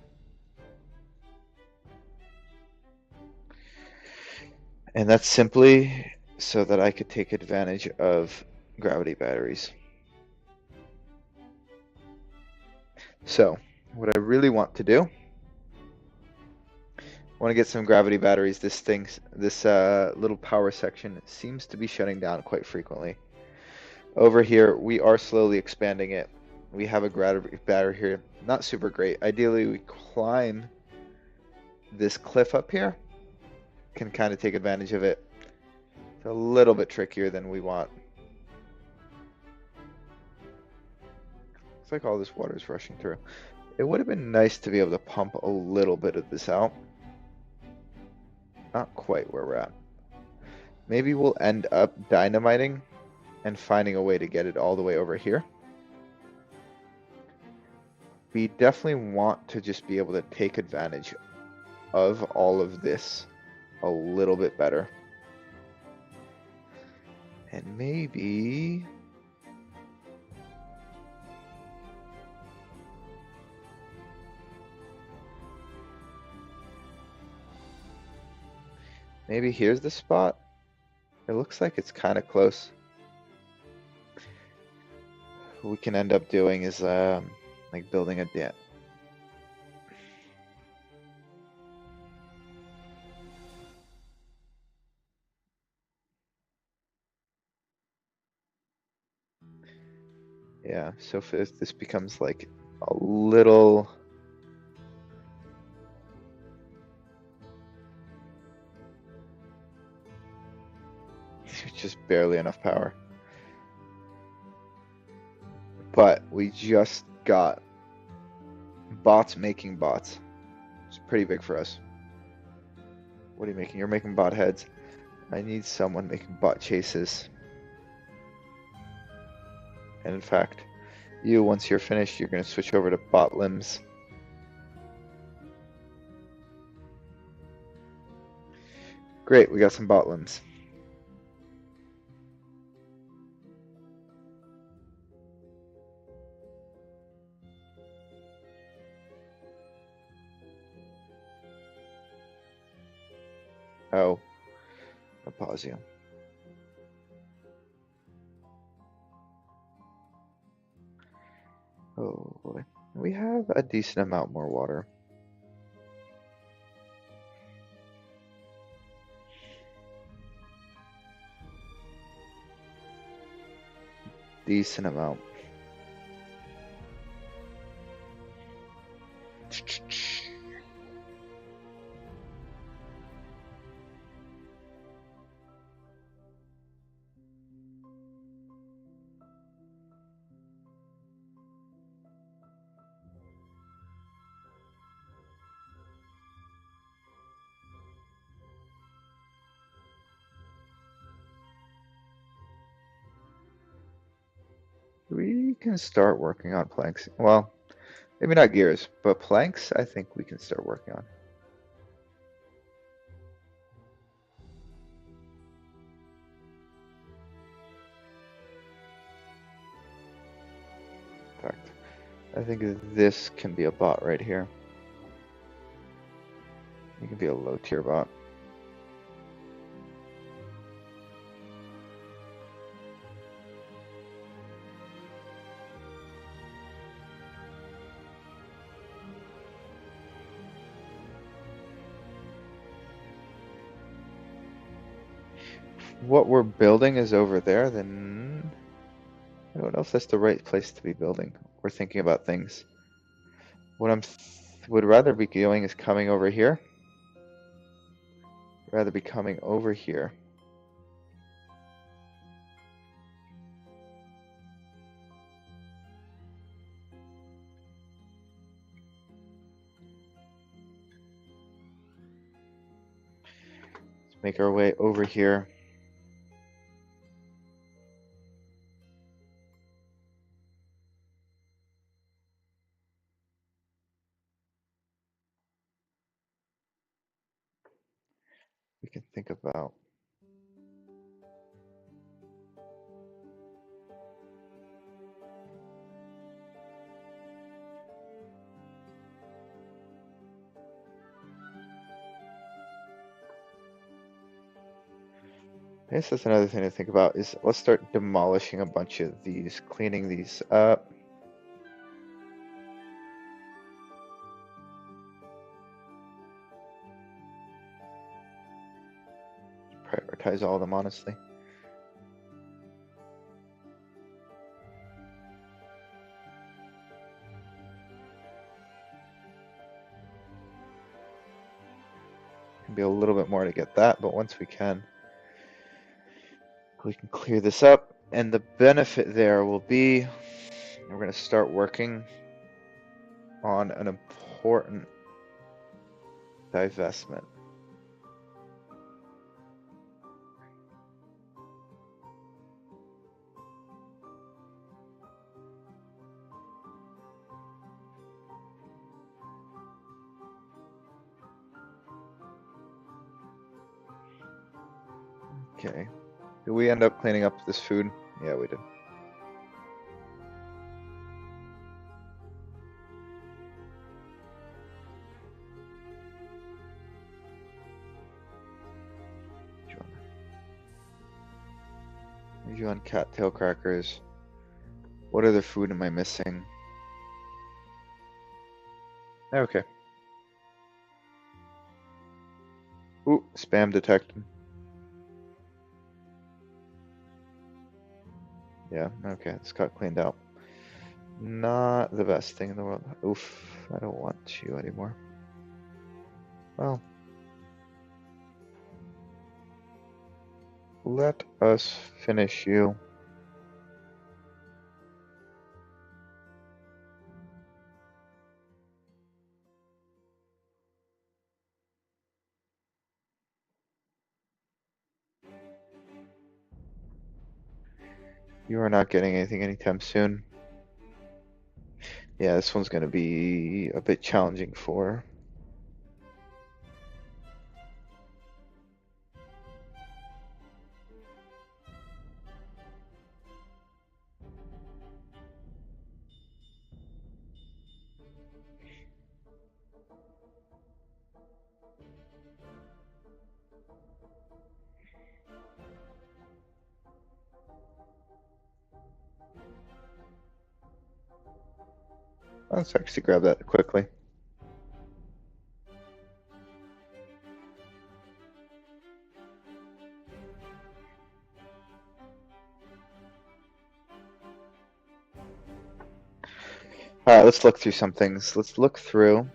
And that's simply so that I could take advantage of gravity batteries. So, what I really want to do, I want to get some gravity batteries. This little power section seems to be shutting down quite frequently. Over here, we are slowly expanding it. We have a gravity battery here. Not super great. Ideally, we climb this cliff up here. Can kind of take advantage of it. a little bit trickier than we want. Looks like all this water is rushing through. It would have been nice to be able to pump a little bit of this out. Not quite where we're at. Maybe we'll end up dynamiting and finding a way to get it all the way over here. We definitely want to just be able to take advantage of all of this a little bit better. And maybe here's the spot. It looks like it's kind of close. What we can end up doing is like building a dam. Yeah, so if this becomes like a little just barely enough power. But we just got bots making bots. It's pretty big for us. What are you making? You're making bot heads. I need someone making bot chases. And in fact, you, once you're finished, you're going to switch over to bot limbs. Great, we got some bot limbs. Oh, I'll pause you. Oh boy, we have a decent amount more water. Decent amount. We can start working on planks. Well, maybe not gears, but planks I think we can start working on. In fact, I think this can be a bot right here. It can be a low tier bot. What we're building is over there, then I don't know if that's the right place to be building. We're thinking about things. What I'm would rather be doing is coming over here. Rather be coming over here. Let's make our way over here. We can think about I guess that's another thing to think about is let's start demolishing a bunch of these, cleaning these up. Prioritize all of them, honestly. Can be a little bit more to get that, but once we can. We can clear this up, and the benefit there will be we're going to start working on an important divestment. Okay. Did we end up cleaning up this food? Yeah, we did. You on cattail crackers. What other food am I missing? Okay. Ooh, spam detected. Yeah, okay, it's got cleaned out. Not the best thing in the world. Oof, I don't want you anymore. Well, let us finish you. You are not getting anything anytime soon. Yeah, this one's going to be a bit challenging for. Let's actually grab that quickly. Alright, let's look through some things. Let's look through.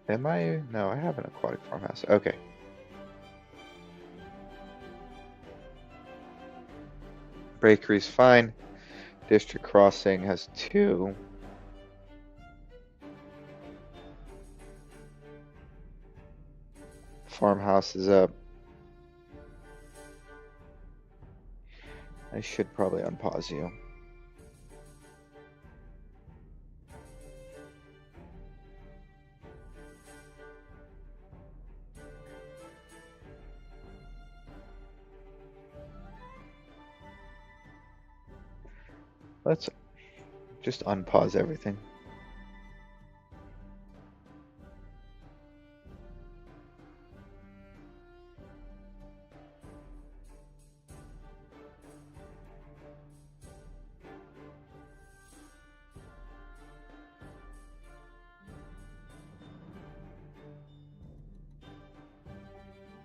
Am I? No, I have an aquatic farmhouse. Okay. Bakery's fine. District Crossing has 2. Farmhouse is up. I should probably unpause you. Let's just unpause everything.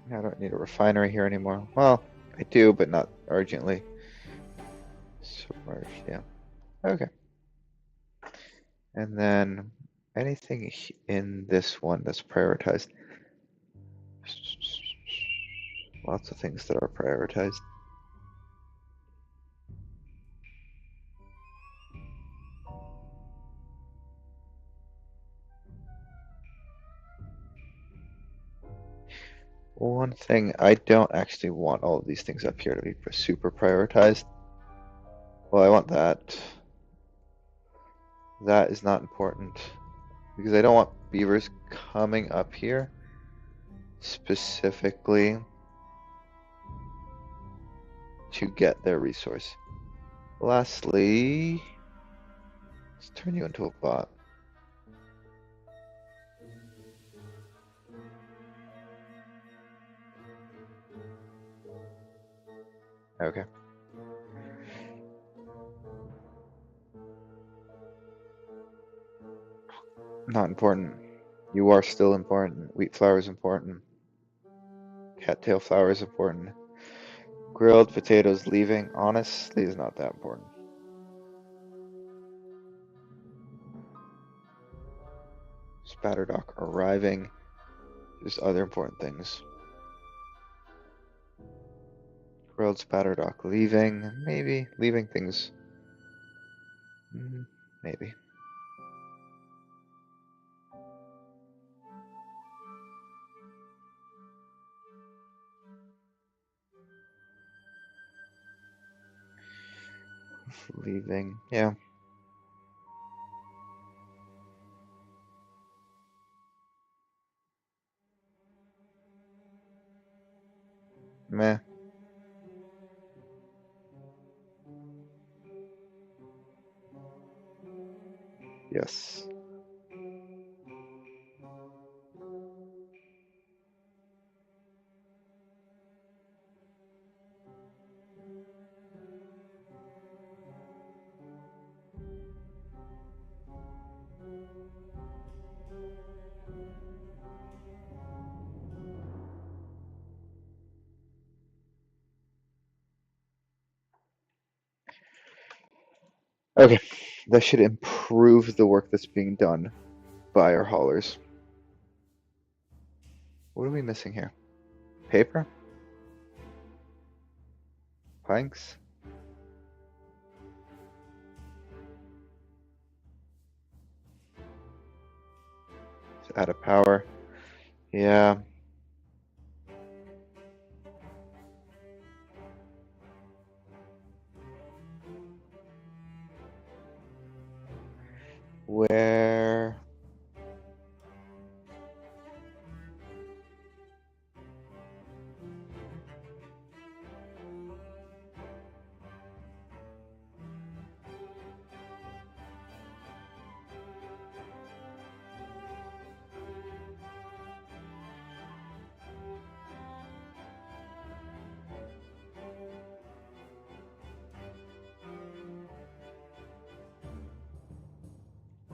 I don't need a refinery here anymore. Well, I do, but not urgently. Submerged, yeah. Okay. And then anything in this one that's prioritized. Lots of things that are prioritized. One thing, I don't actually want all of these things up here to be super prioritized. Well, I want that. That is not important because I don't want beavers coming up here specifically to get their resource. Lastly, let's turn you into a bot. Okay. Not important. You are still important. Wheat flour is important. Cattail flour is important. Grilled potatoes leaving, honestly, is not that important. Spatterdock arriving. There's other important things. Grilled spatter dock leaving. Maybe. Leaving things. Maybe. Leaving. Yeah. Meh. Yes. Okay. That should improve the work that's being done by our haulers. What are we missing here? Paper? Planks? It's out of power. Yeah. Where?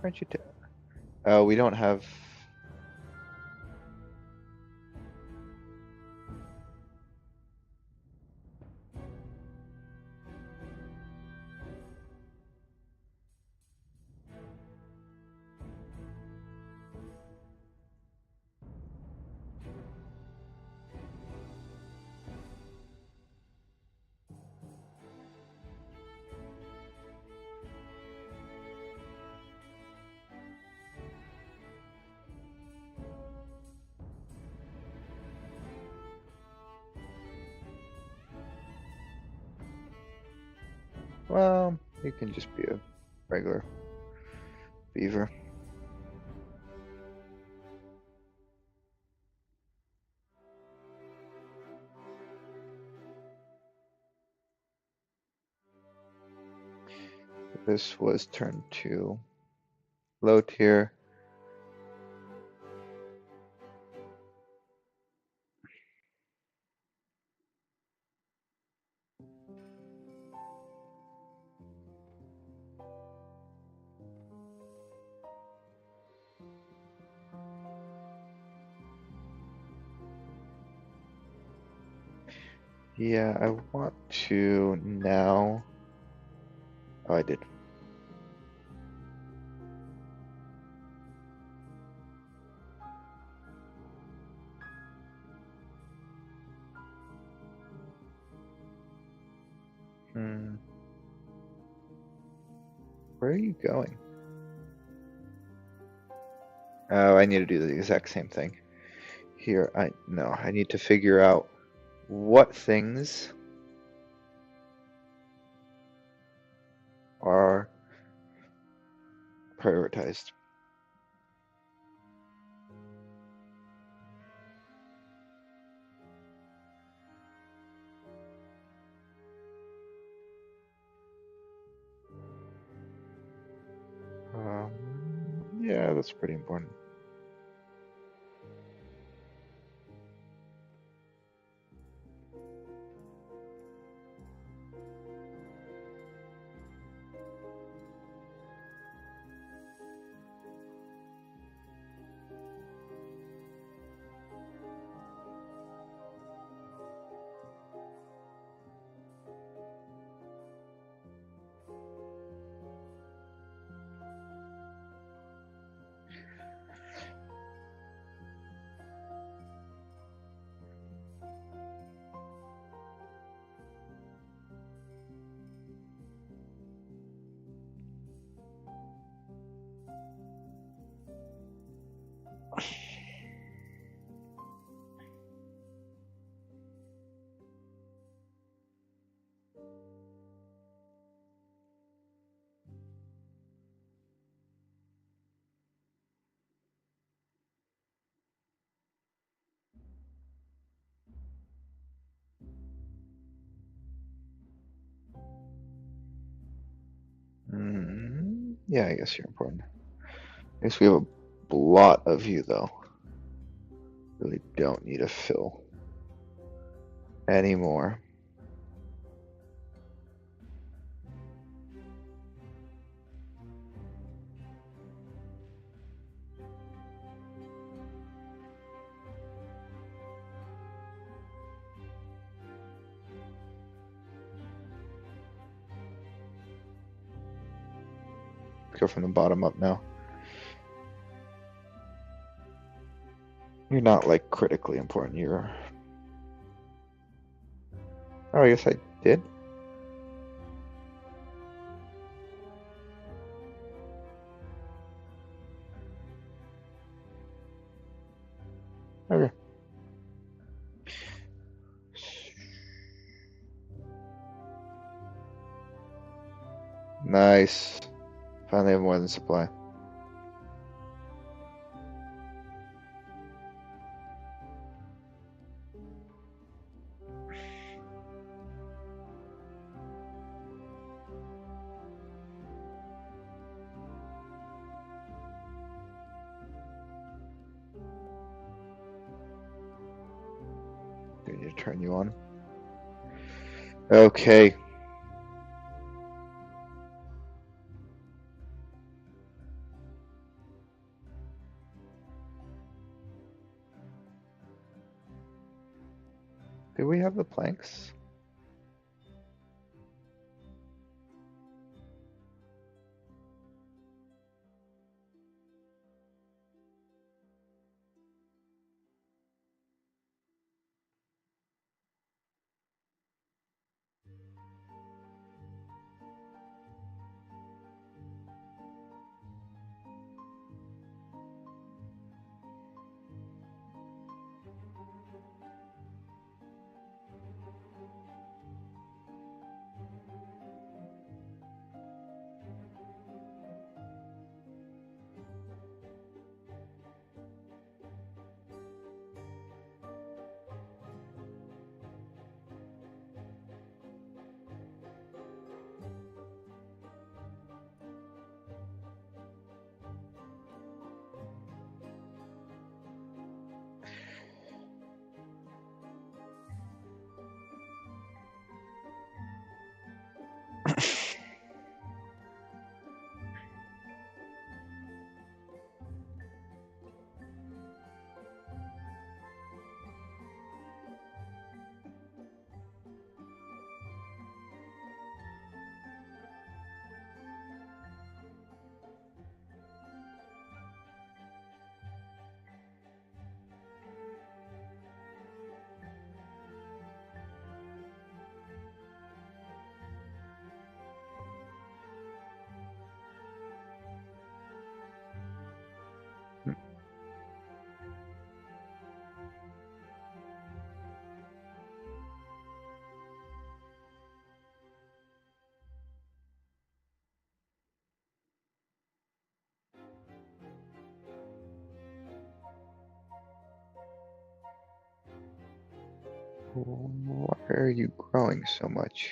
Where'd you take? Oh, we don't have. Well, you can just be a regular beaver. This was turned to low tier. Yeah, I want to now. Oh, I did. Where are you going? Oh, I need to do the exact same thing. Here, I need to figure out what things are prioritized. Yeah, that's pretty important. Yeah, I guess you're important. I guess we have a lot of you, though. Really don't need to fill anymore. Go from the bottom up now. You're not like critically important. You're. Oh, I guess I did. Okay. Nice. Finally have more than supply. Do I need to turn you on? Okay. Do we have the planks? Why are you growing so much?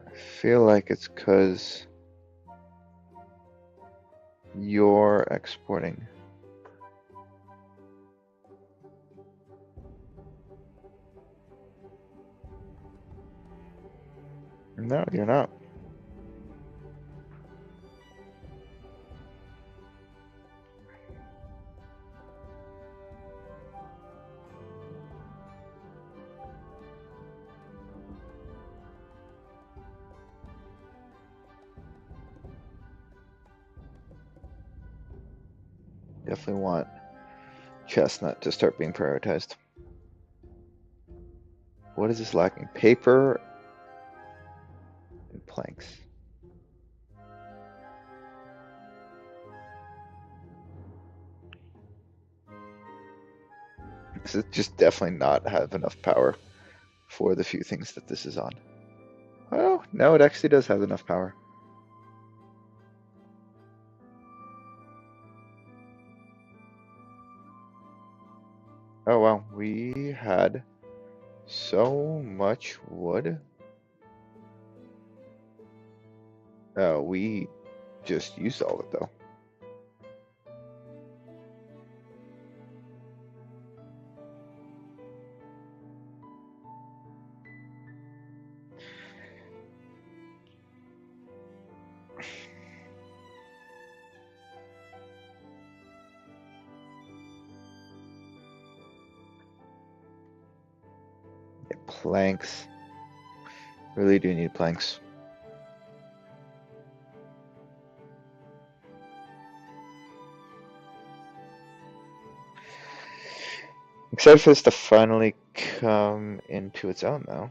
I feel like it's because you're exporting. No, you're not. Definitely want chestnut to start being prioritized. What is this lacking? Paper and planks. This is just definitely not have enough power for the few things that this is on. Oh, no, it actually does have enough power. Oh, wow. We had so much wood. We just used all of it though. Yeah, planks. Really do need planks. Excited for this to finally come into its own, though.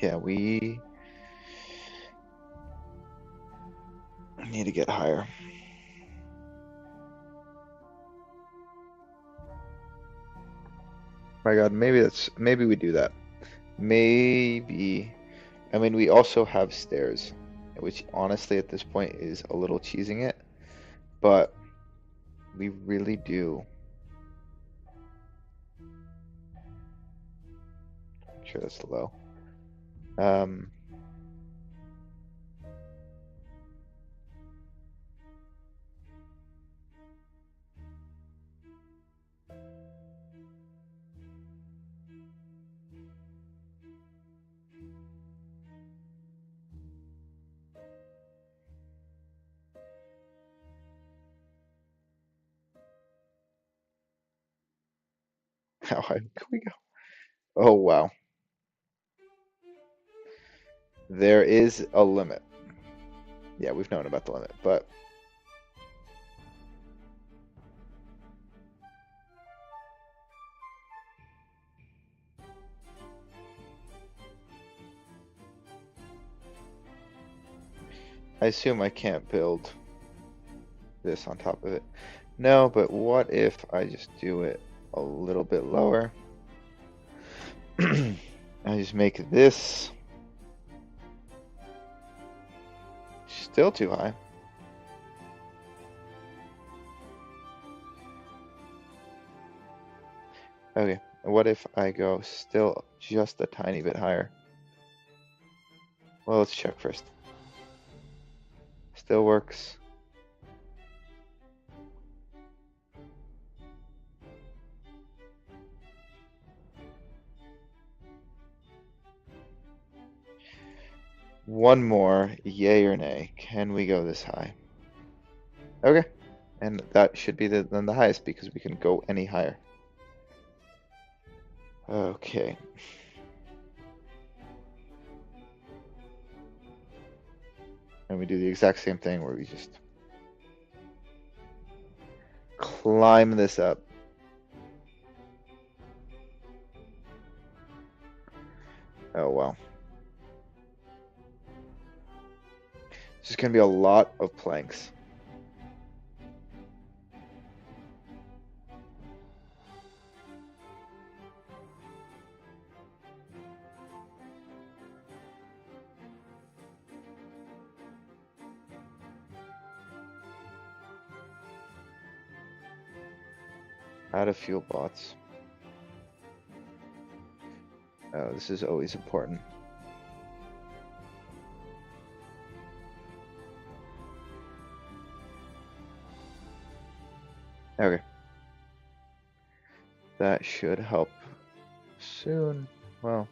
Yeah, we need to get higher. My God, maybe we do that. Maybe. I mean, we also have stairs, which honestly at this point is a little cheesing it, but we really do. I'm sure that's low. Um, how high can we go? Oh wow, there is a limit. Yeah, we've known about the limit, but I assume I can't build this on top of it. No, but what if I just do it a little bit lower? I just make this still too high. Okay, what if I go still just a tiny bit higher? Well, let's check first. Still works. One more, yay or nay. Can we go this high? Okay, and that should be then the highest because we can go any higher. Okay. And we do the exact same thing where we just climb this up. Oh wow. This is gonna be a lot of planks. Out of fuel bots. Oh, this is always important. Okay. That should help soon. Well.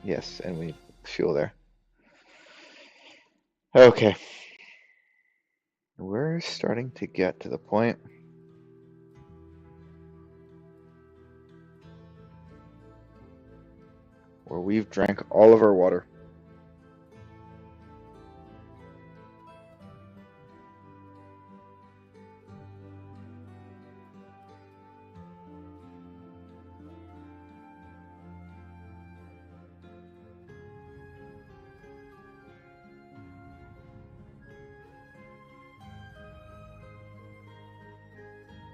Yes, and we need fuel there. Okay. We're starting to get to the point where we've drank all of our water.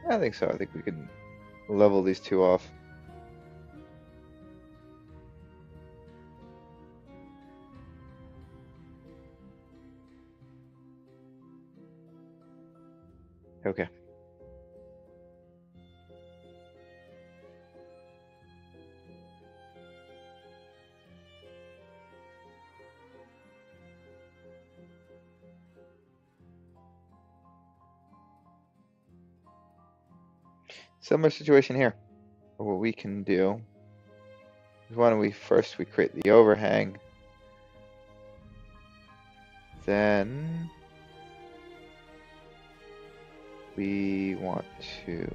I think so. I think we can level these two off. Okay. Similar situation here. What we can do is why don't we first create the overhang, then we want to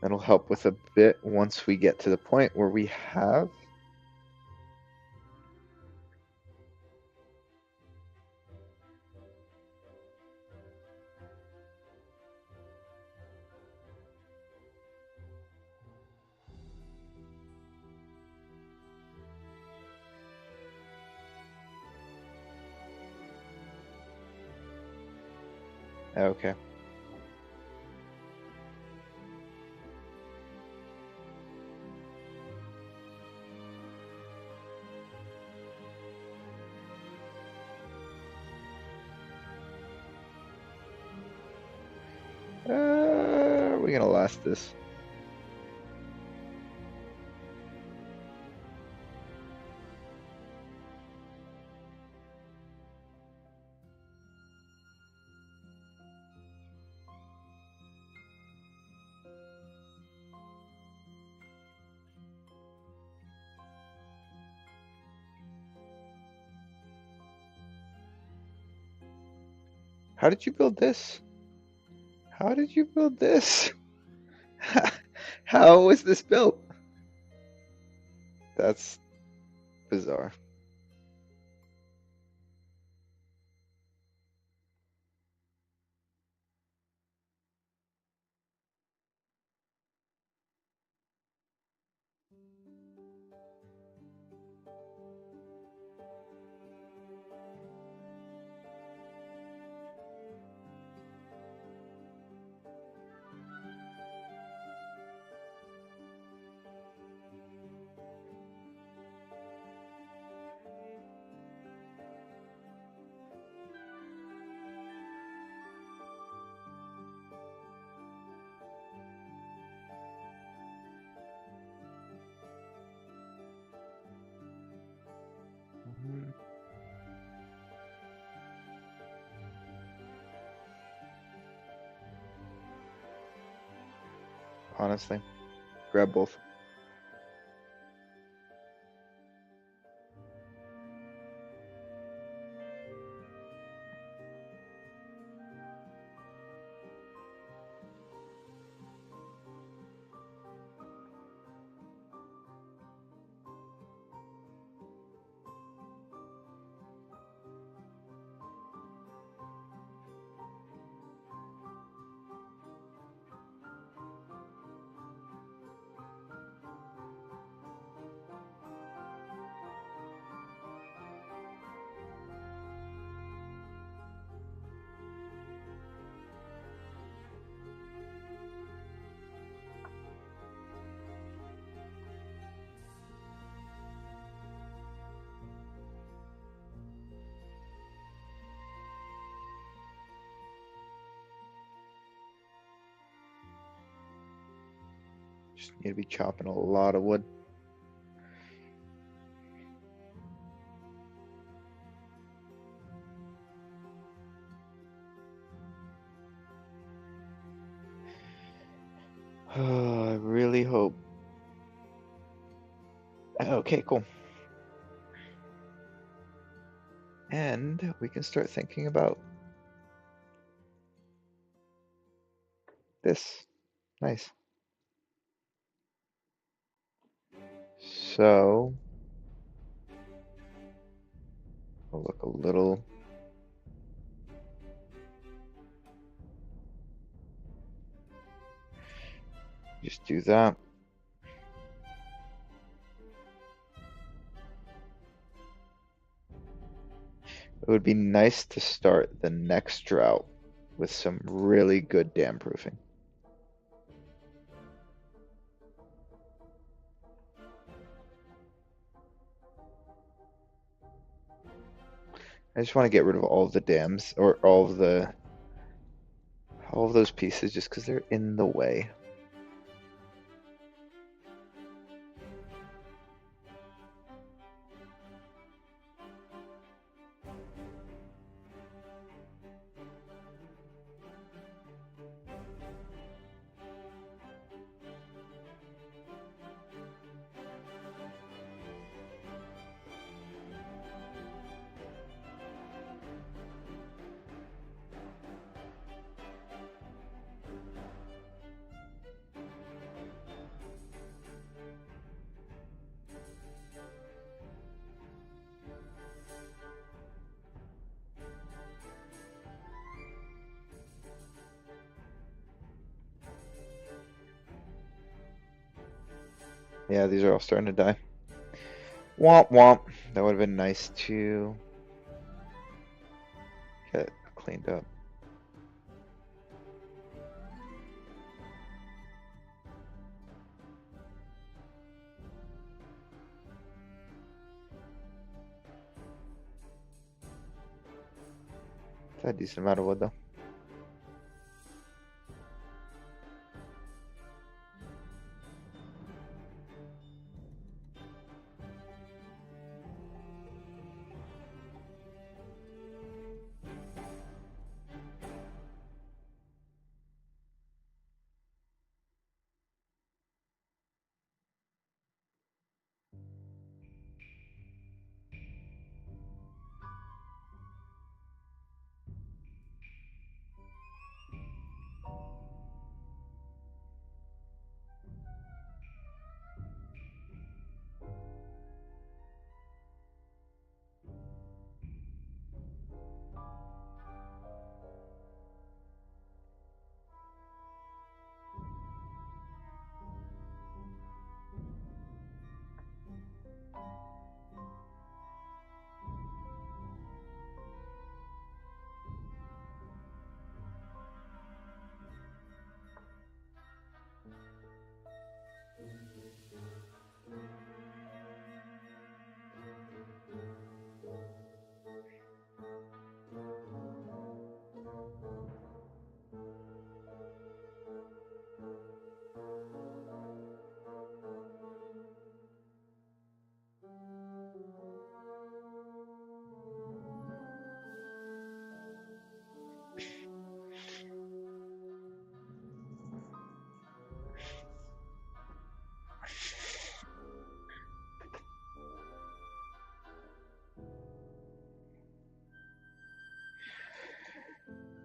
that'll help with a bit once we get to the point where we have okay. Are we gonna last this? How did you build this? How did you build this? How was this built? That's bizarre. Honestly, grab both. Just need to be chopping a lot of wood. I really hope. Okay, cool. And we can start thinking about this. Nice. So, I'll look a little. Just do that. It would be nice to start the next drought with some really good dam proofing. I just want to get rid of all of the dams or all of those pieces just because they're in the way. Yeah, these are all starting to die. Womp womp. That would have been nice to get cleaned up. That's a decent amount of wood though.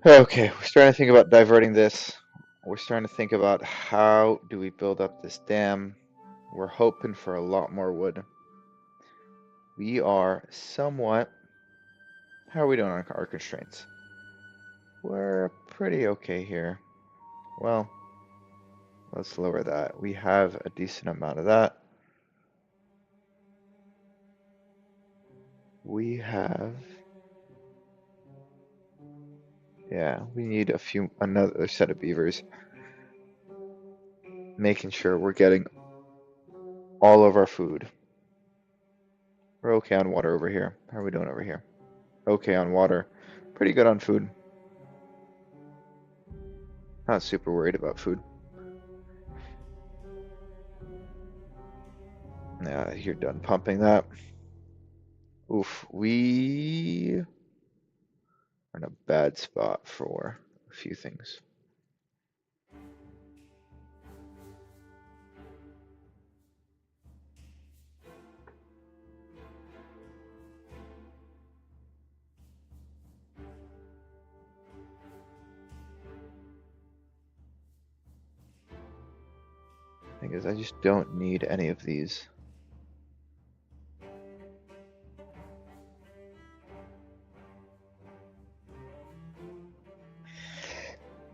Okay, we're starting to think about diverting this. We're starting to think about how do we build up this dam. We're hoping for a lot more wood. We are somewhat. How are we doing on our constraints? We're pretty okay here. Well, let's lower that. We have a decent amount of that. We have. Yeah, we need another set of beavers. Making sure we're getting all of our food. We're okay on water over here. How are we doing over here? Okay on water. Pretty good on food. Not super worried about food. Yeah, you're done pumping that. Oof, we are in a bad spot for a few things. Thing is, I just don't need any of these.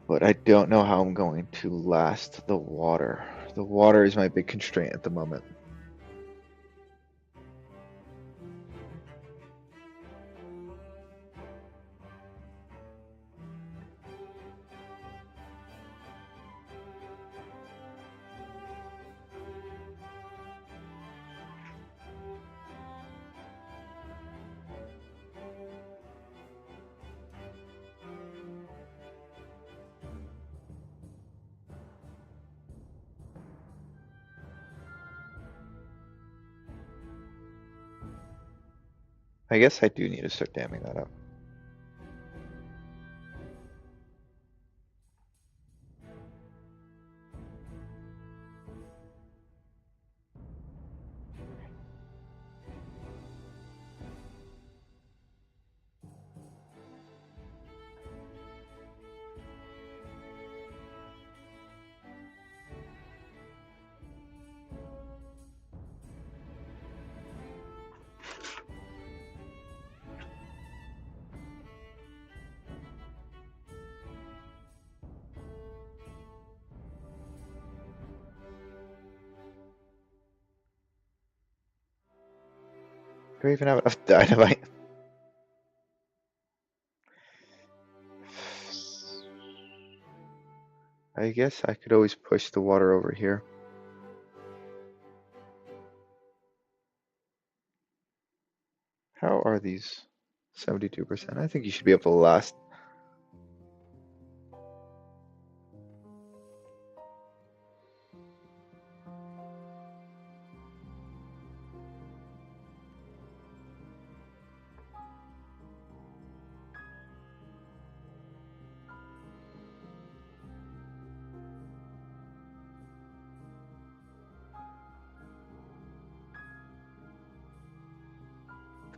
But I don't know how I'm going to last the water. The water is my big constraint at the moment. I guess I do need to start damming that up. Do I even have enough dynamite? I guess I could always push the water over here. How are these? 72%. I think you should be able to last.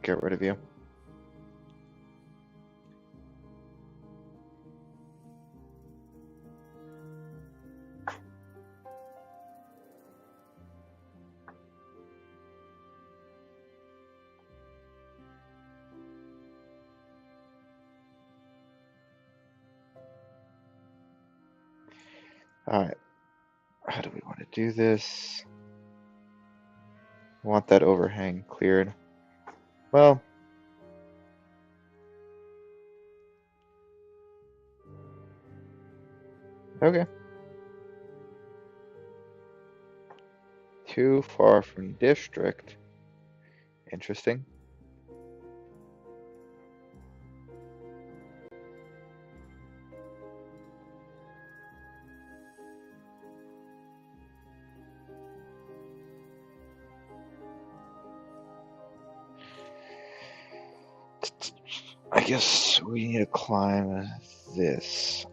Get rid of you. Alright. How do we want to do this? I want that overhang cleared. Well, okay. Too far from district. Interesting. I guess we need to climb this.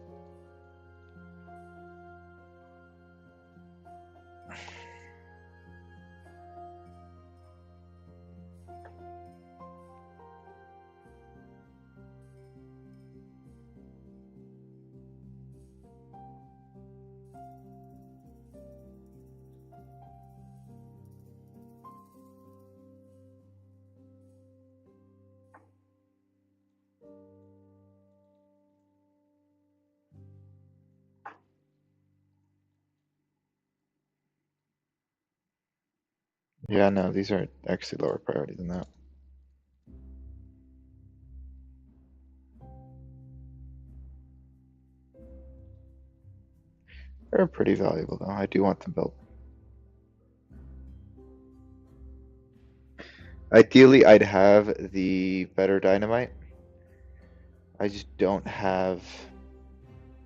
Yeah, no, these are actually lower priority than that. They're pretty valuable though. I do want them built. Ideally, I'd have the better dynamite. I just don't have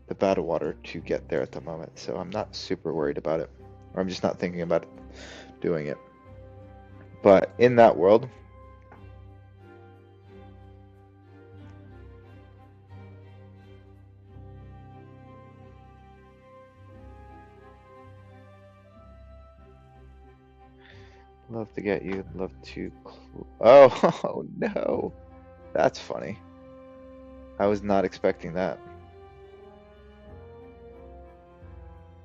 the battle water to get there at the moment, so I'm not super worried about it. Or I'm just not thinking about doing it. But in that world, love to get you, love to. Oh, oh no, that's funny. I was not expecting that.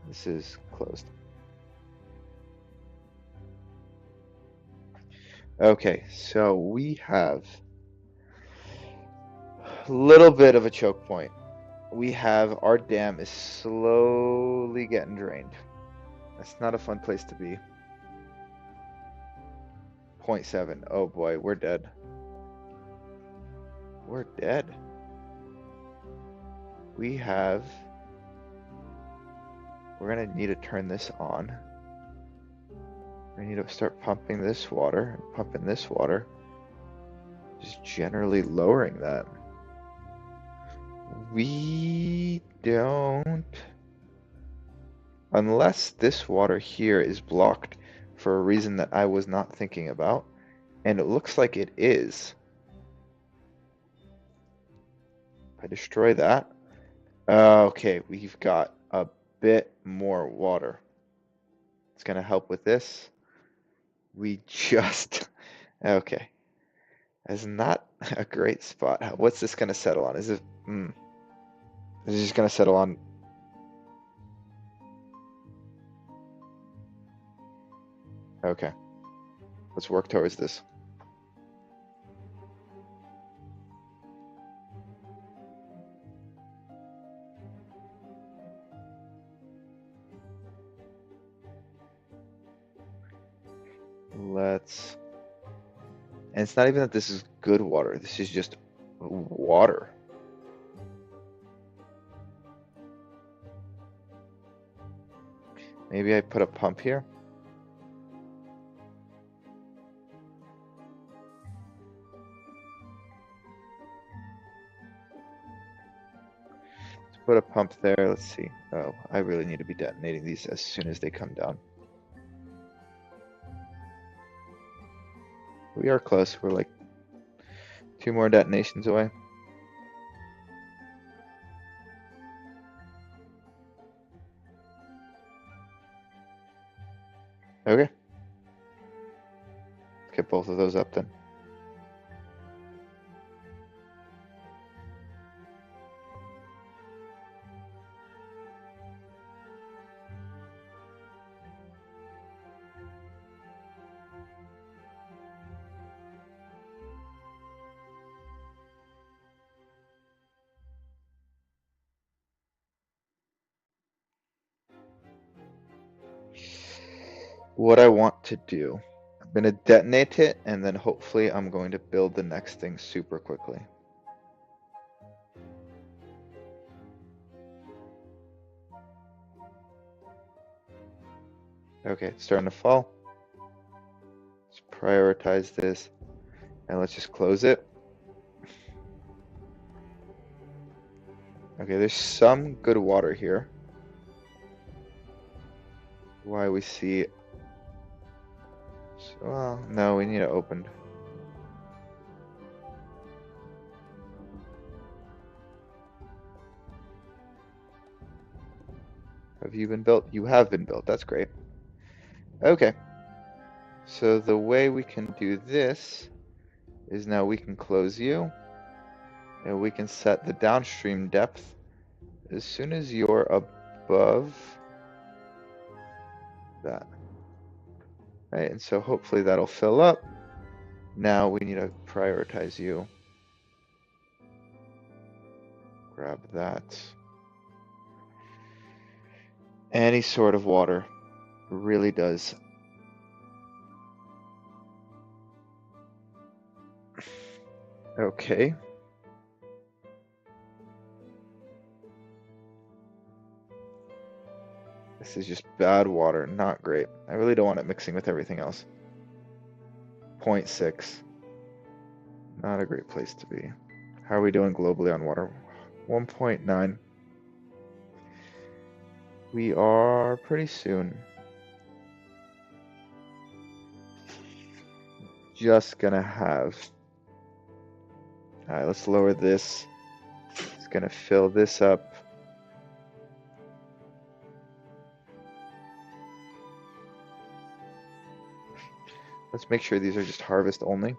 This is closed. Okay, so we have a little bit of a choke point. We have our dam is slowly getting drained. That's not a fun place to be. 0.7. Oh boy, we're dead. We're dead. We're gonna need to turn this on. We need to start pumping this water, pumping this water. Just generally lowering that. We don't, unless this water here is blocked for a reason that I was not thinking about, and it looks like it is. If I destroy that, okay, we've got a bit more water. It's gonna help with this. We just, okay. That's not a great spot. What's this gonna settle on? Is it, is it just gonna settle on? Okay, let's work towards this. Let's, and it's not even that this is good water. This is just water. Maybe I put a pump here. Let's put a pump there. Let's see. Oh, I really need to be detonating these as soon as they come down. We are close. We're like 2 more detonations away. Okay. Let's get both of those up then. What I want to do, I'm going to detonate it, and then hopefully I'm going to build the next thing super quickly. Okay, it's starting to fall. Let's prioritize this, and let's just close it. Okay, there's some good water here. Why we see, well, no, we need it opened. Have you been built? You have been built. That's great. Okay. So the way we can do this is now we can close you, and we can set the downstream depth as soon as you're above that. Right, and so hopefully that'll fill up. Now we need to prioritize you. Grab that. Any sort of water really does. Okay. This is just bad water, not great. I really don't want it mixing with everything else. 0.6. Not a great place to be. How are we doing globally on water? 1.9. We are pretty soon. just gonna have. All right, let's lower this. It's gonna fill this up. Let's make sure these are just harvest only.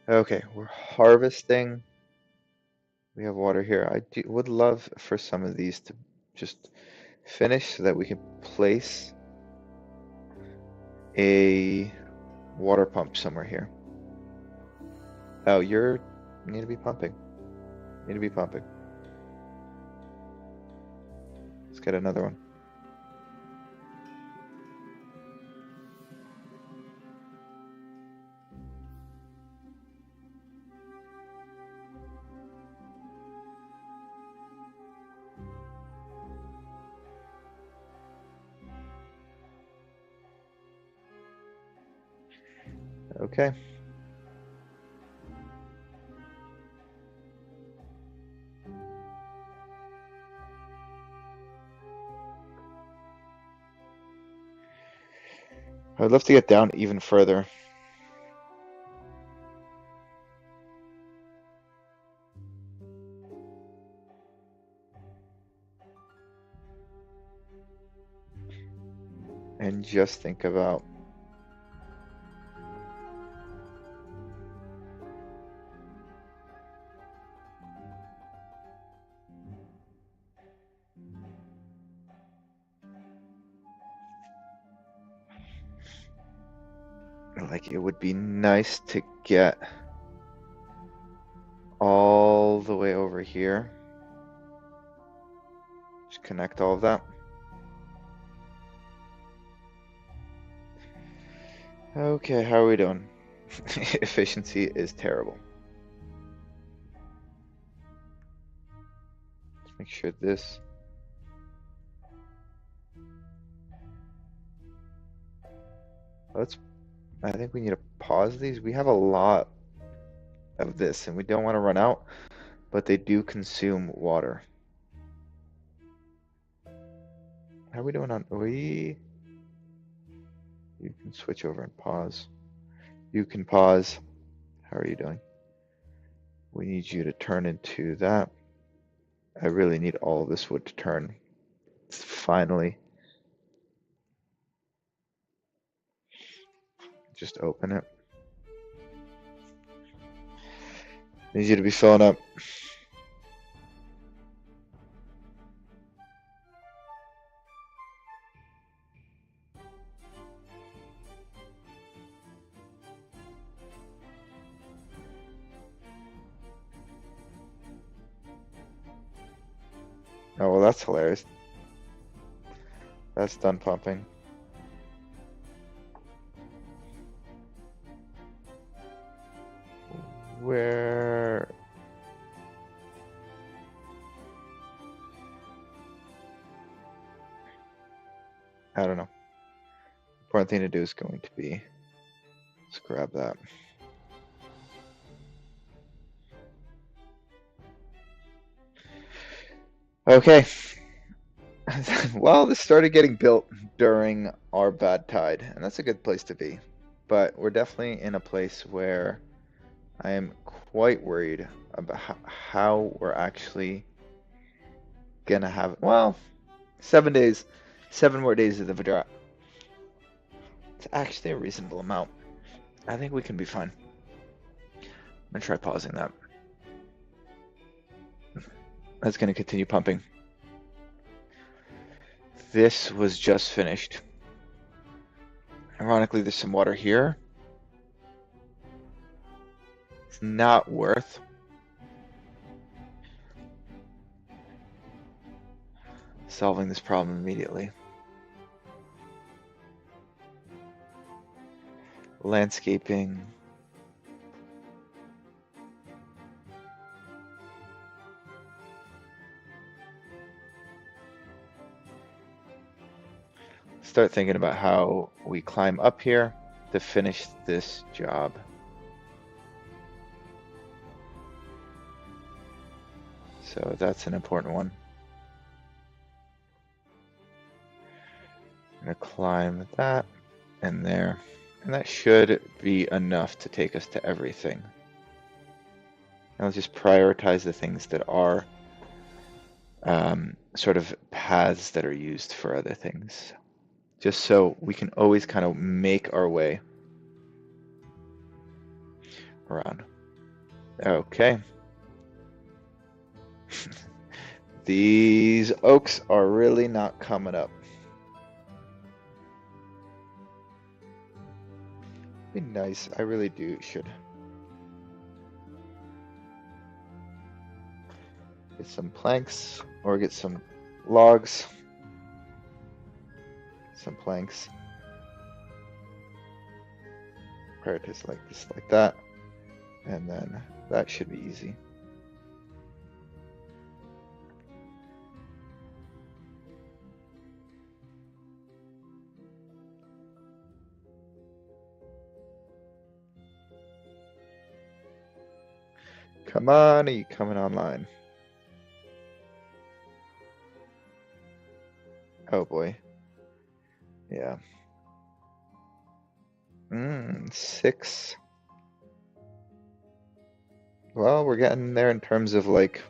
Okay, we're harvesting. We have water here. I would love for some of these to just finish so that we can place a water pump somewhere here. Oh, you need to be pumping. You need to be pumping. Let's get another one. Okay. I'd love to get down even further. And just think about like it would be nice to get all the way over here. Just connect all of that. Okay, how are we doing? Efficiency is terrible. Let's make sure this. I think we need to pause these. We have a lot of this and we don't want to run out, but they do consume water. How are we doing on You can switch over and pause. You can pause. How are you doing? We need you to turn into that. I really need all of this wood to turn. Finally. Just open it. Need you to be filling up. Oh, well, that's hilarious. That's done pumping. Where? I don't know. Important thing to do is going to be, let's grab that. Okay. Well, this started getting built during our bad tide, and that's a good place to be. But we're definitely in a place where I am quite worried about how we're actually gonna have, well, 7 days, 7 more days of the drought. It's actually a reasonable amount. I think we can be fine. I'm gonna try pausing that. That's gonna continue pumping. This was just finished. Ironically, there's some water here. It's not worth solving this problem immediately. Landscaping. Start thinking about how we climb up here to finish this job. So that's an important one. gonna climb that and there. And that should be enough to take us to everything. Now let's just prioritize the things that are sort of paths that are used for other things. Just so we can always kind of make our way around. Okay. These oaks are really not coming up. Be nice. I really should get some planks or get some logs. Some planks. Prioritize like this, like that. And then that should be easy. Come on, are you coming online? Oh boy. Yeah. 6. Well, we're getting there in terms of like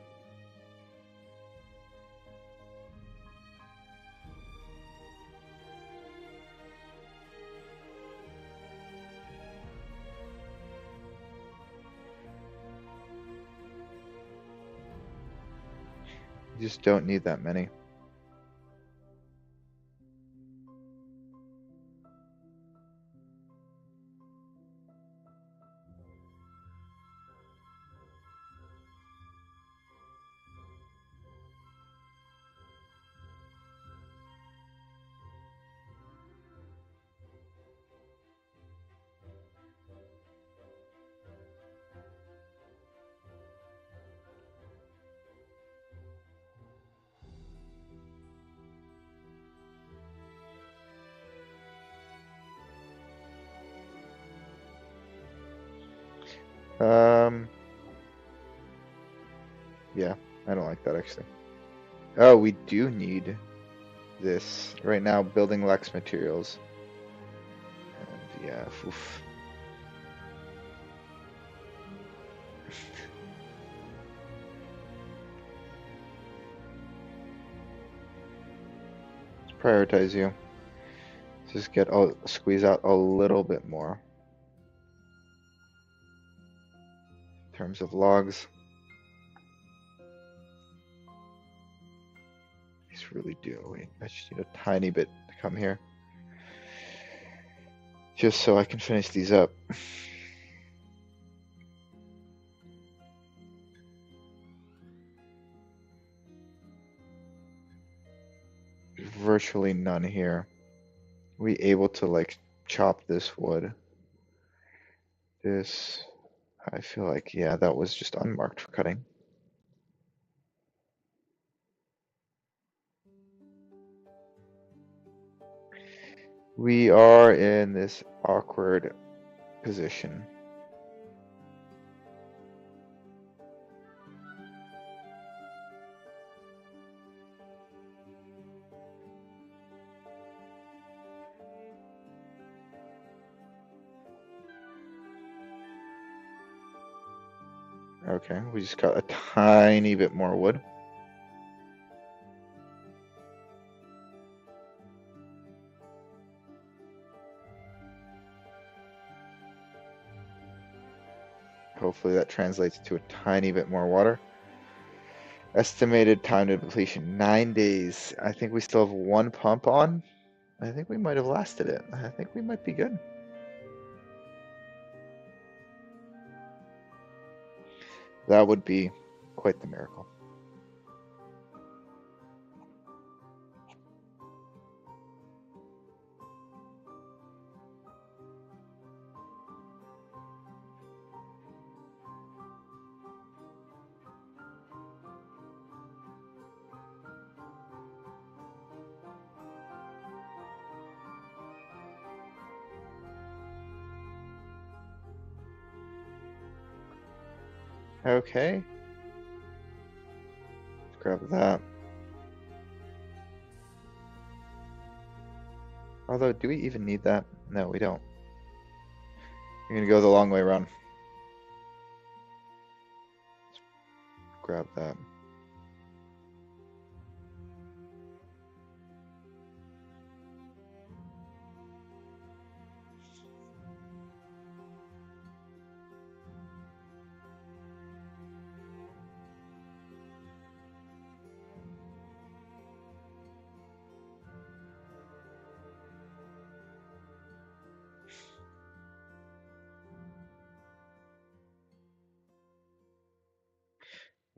you just don't need that many. Yeah, I don't like that actually. Oh, we do need this right now. Building lacks materials. And yeah, oof. Let's prioritize you. Just squeeze out a little bit more in terms of logs. These really do. Wait, I just need a tiny bit to come here. Just so I can finish these up. Virtually none here. We able to like chop this wood? This, I feel like, yeah, that was just unmarked for cutting. We are in this awkward position. Okay, we just got a tiny bit more wood. Hopefully that translates to a tiny bit more water. Estimated time to depletion, 9 days. I think we still have 1 pump on. I think we might have lasted it. I think we might be good. That would be quite the miracle. Okay. Let's grab that. Although, do we even need that? No, we don't. You're gonna go the long way around. Grab that.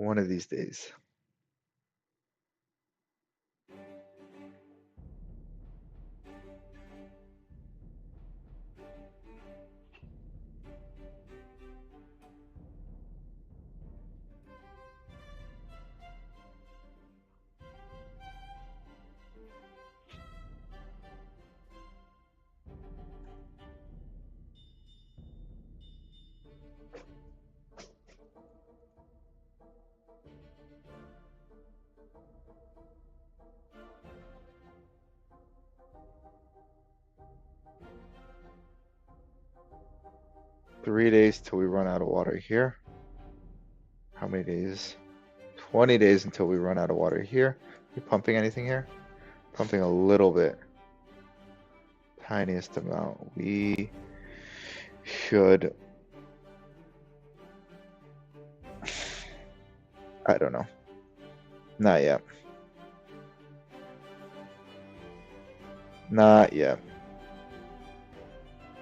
One of these days. Three days till we run out of water here. How many days? 20 days until we run out of water here. You pumping anything here? Pumping a little bit. Tiniest amount. We should. I don't know. Not yet. Not yet.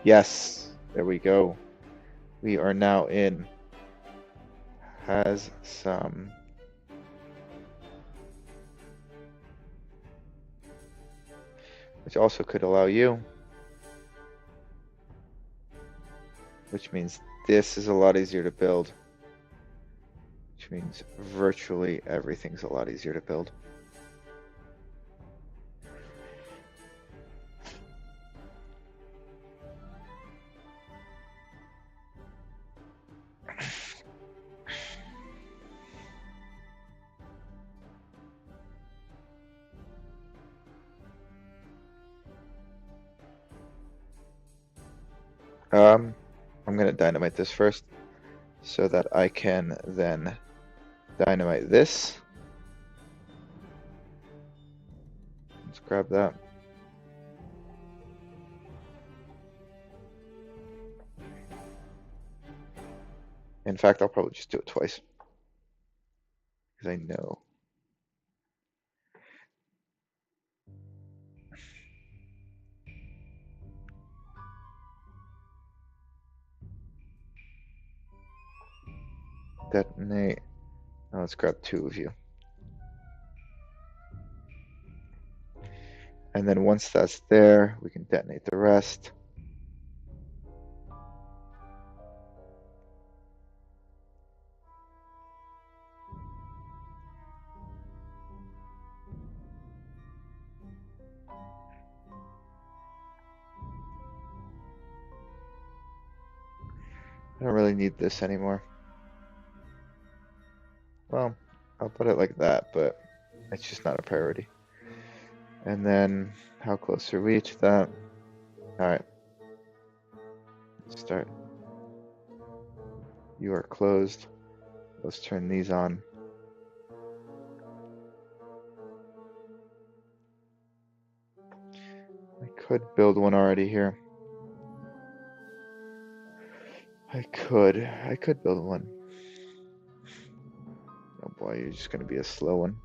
Yes, there we go. We are now in. Has some. Which also could allow you. Which means this is a lot easier to build. Which means virtually everything's a lot easier to build. I'm gonna dynamite this first so that I can then dynamite this. Let's grab that. In fact, I'll probably just do it twice because I know. Detonate. Now let's grab two of you. And then once that's there, we can detonate the rest. I don't really need this anymore. Well, I'll put it like that, but it's just not a priority. And then how close are we to that? All right. Let's start. You are closed. Let's turn these on. I could build one already here. I could build one. Oh boy, you're just gonna be a slow one.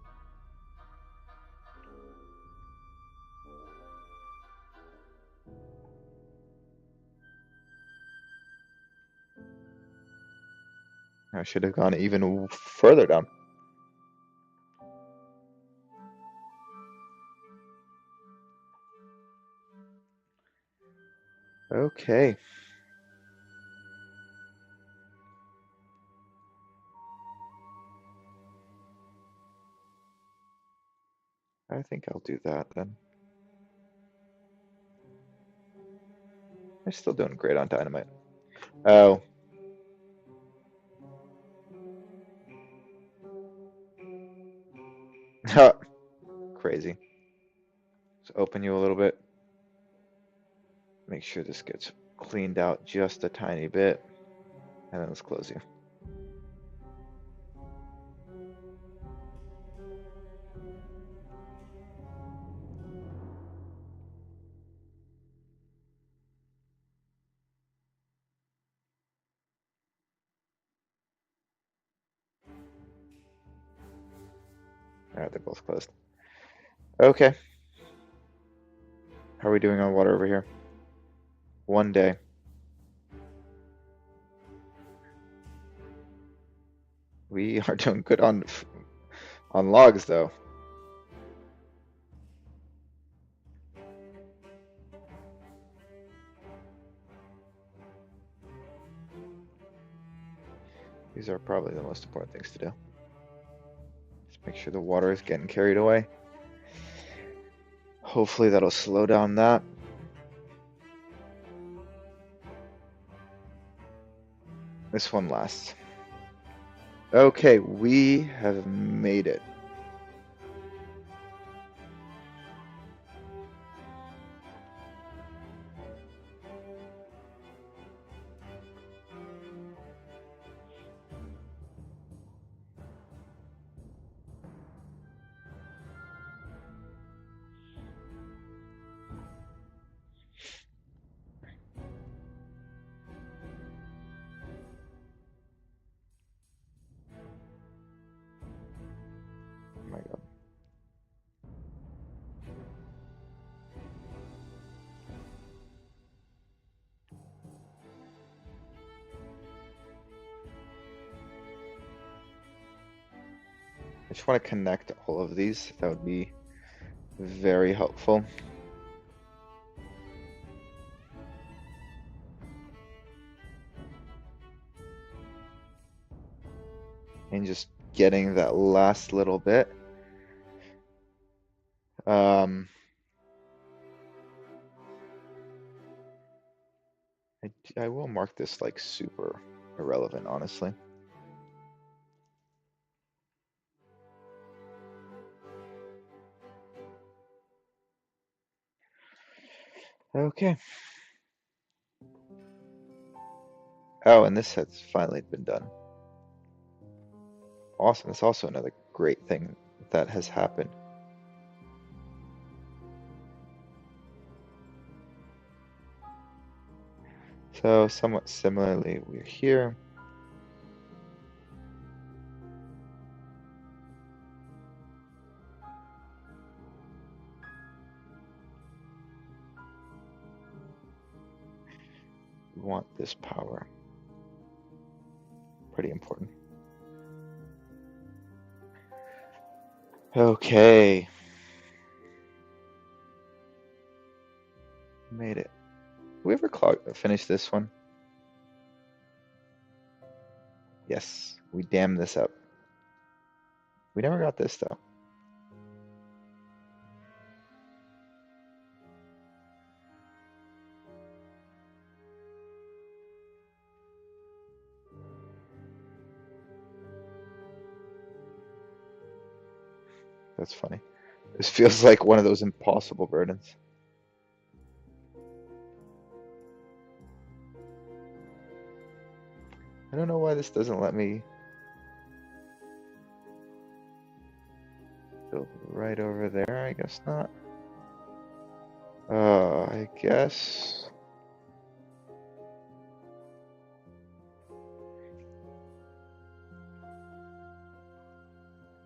I should have gone even further down. Okay. I think I'll do that then. I'm still doing great on dynamite. Oh. Crazy. Let's open you a little bit. Make sure this gets cleaned out just a tiny bit. And then let's close you. All right, they're both closed. Okay. How are we doing on water over here? 1 day. We are doing good on logs though. These are probably the most important things to do. Just make sure the water is getting carried away. Hopefully that'll slow down that. This one lasts. Okay, we have made it. Oh my God. I just want to connect all of these. That would be very helpful. And just getting that last little bit. I will mark this like super irrelevant, honestly. Okay. Oh, and this has finally been done. Awesome. That's also another great thing that has happened. So somewhat similarly, we're here. We want this power. Pretty important. Okay. Made it. Did we ever finish this one? Yes, we dammed this up. We never got this though. That's funny. This feels like one of those impossible burdens. I don't know why this doesn't let me build right over there. I guess not. I guess.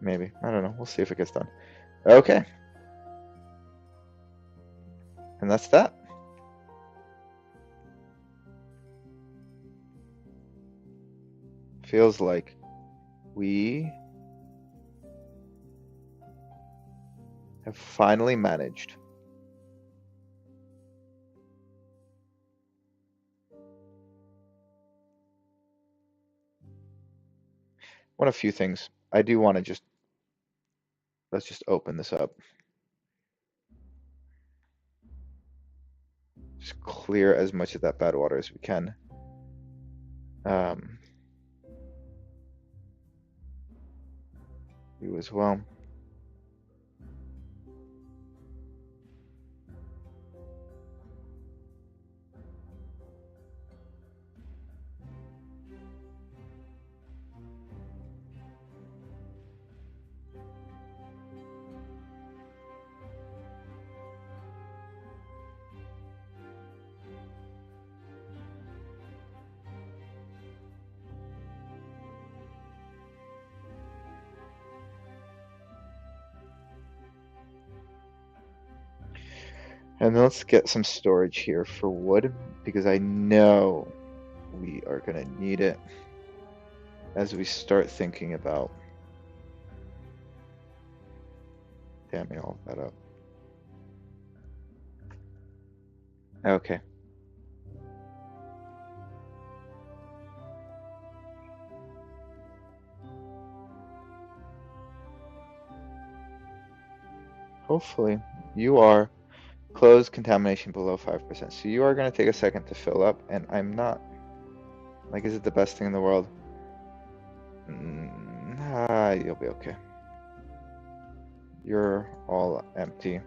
Maybe. I don't know. We'll see if it gets done. Okay. And that's that. Feels like we have finally managed. Want a few things. I do want to let's just open this up. Just clear as much of that bad water as we can. You as well. And let's get some storage here for wood, because I know we are going to need it as we start thinking about damming all that up. Okay. Hopefully you are closed contamination below 5%. So you are going to take a second to fill up, and I'm not. Like, is it the best thing in the world? You'll be okay. You're all empty.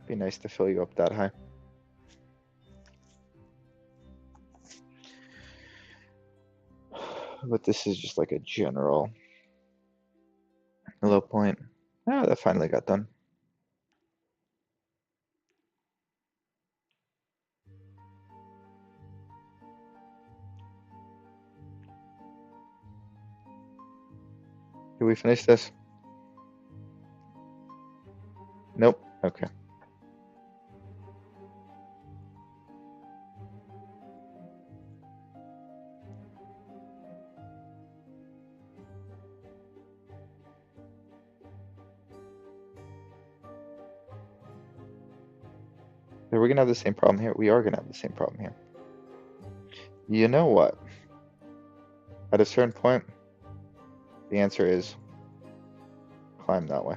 Be nice to fill you up that high. But this is just like a general low point. Ah, that finally got done. Did we finish this? Nope. Okay. Are we gonna have the same problem here? We are gonna have the same problem here. You know what? At a certain point, the answer is climb that way.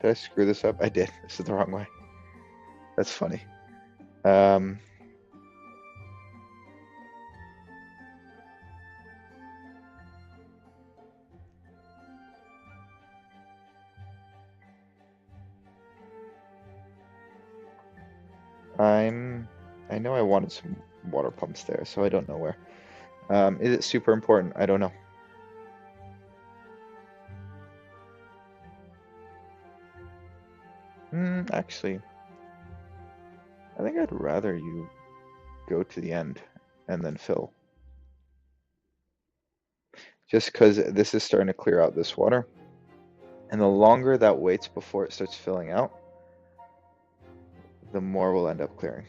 Did I screw this up? I did. This is the wrong way. That's funny. I know I wanted some water pumps there, so I don't know where. Is it super important? I don't know. Actually, I think I'd rather you go to the end and then fill. Just because this is starting to clear out this water. And the longer that waits before it starts filling out, the more we'll end up clearing.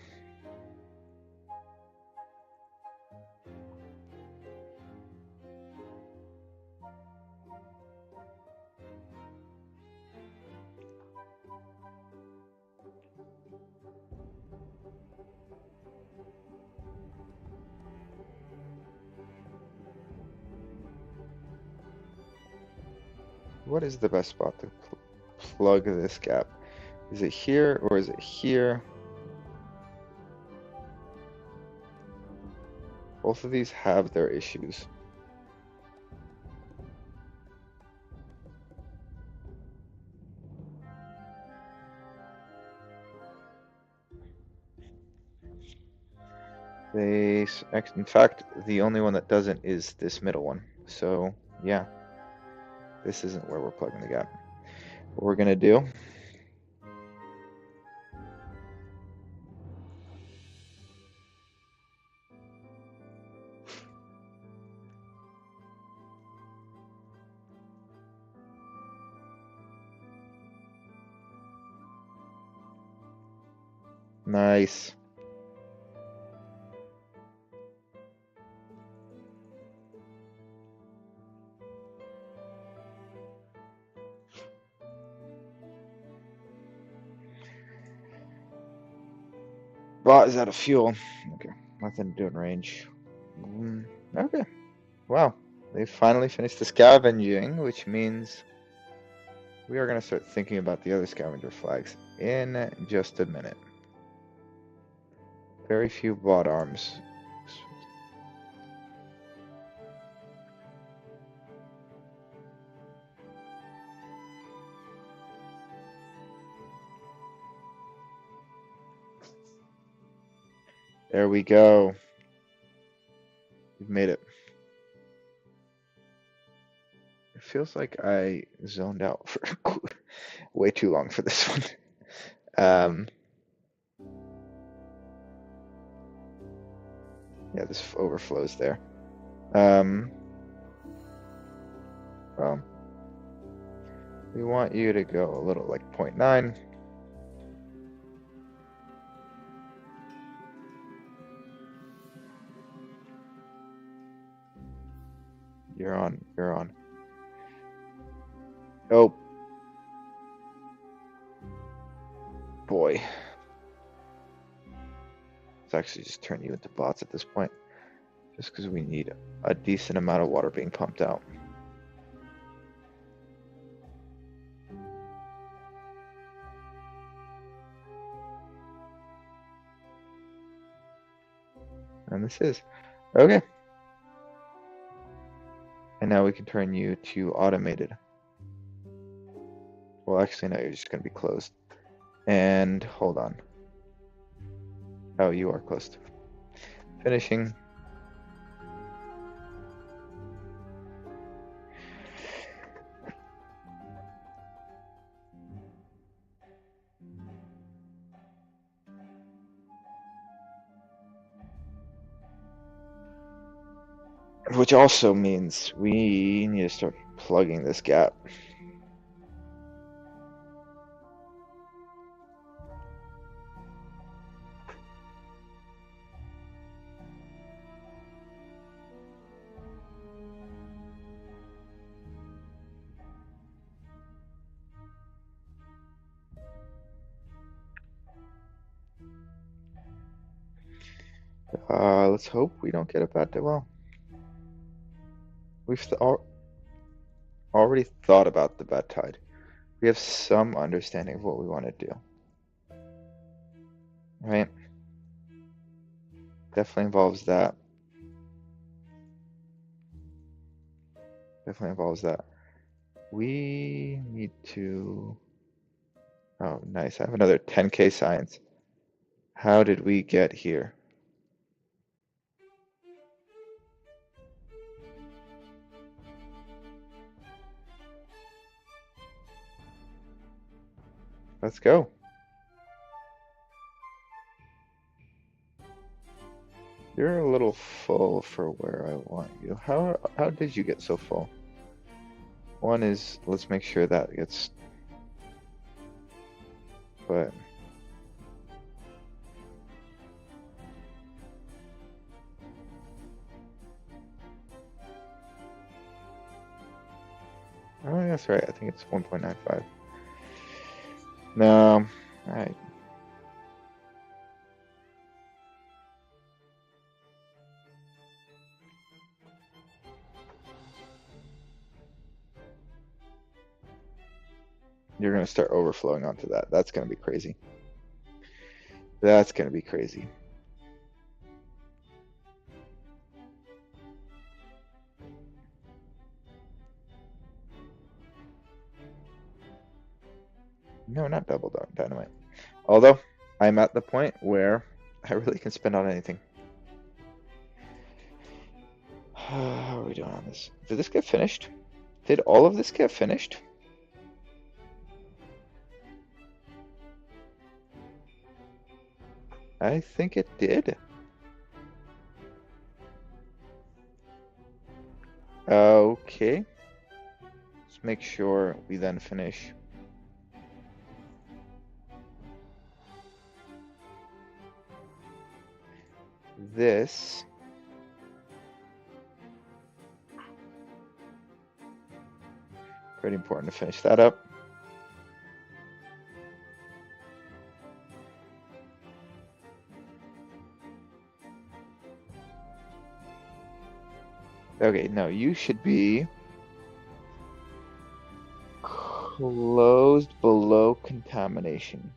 What is the best spot to plug this gap? Is it here or is it here? Both of these have their issues. In fact, the only one that doesn't is this middle one. So yeah, this isn't where we're plugging the gap. What we're gonna do Nice. Well, is that a fuel? Okay, nothing to do in range. Okay, wow. They finally finished the scavenging, which means we are going to start thinking about the other scavenger flags in just a minute. Very few bot arms. There we go. We've made it. It feels like I zoned out for way too long for this one. Yeah, this overflows there. Well, we want you to go a little like 0.9. You're on. Oh. Boy. Let's actually just turn you into bots at this point. Just because we need a decent amount of water being pumped out. And this is. Okay. And now we can turn you to automated. Well, actually, no, you're just going to be closed. And hold on. Oh, you are closed. Finishing. Which also means we need to start plugging this gap. Let's hope we don't get a bad day. Well, we've already thought about the bad tide. We have some understanding of what we want to do. Right? Definitely involves that. We need to... Oh, nice. I have another 10K science. How did we get here? Let's go. You're a little full for where I want you. How did you get so full? One is, let's make sure that gets... But... Oh, that's right. I think it's 1.95. No. Alright. You're going to start overflowing onto that. That's going to be crazy. That's going to be crazy. No, not double dynamite. Although, I'm at the point where I really can spend on anything. How are we doing on this? Did this get finished? Did all of this get finished? I think it did. Okay. Let's make sure we then finish. This. Pretty important to finish that up. Okay, no, you should be closed below contamination.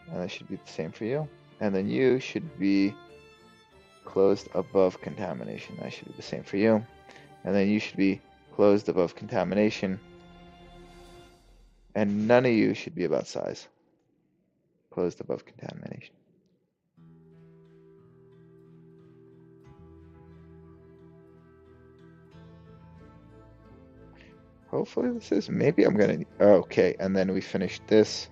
And that should be the same for you. And then you should be closed above contamination. That should be the same for you. And then you should be closed above contamination. And none of you should be about size. Closed above contamination. Hopefully this is. Maybe I'm gonna. Okay, and then we finish this.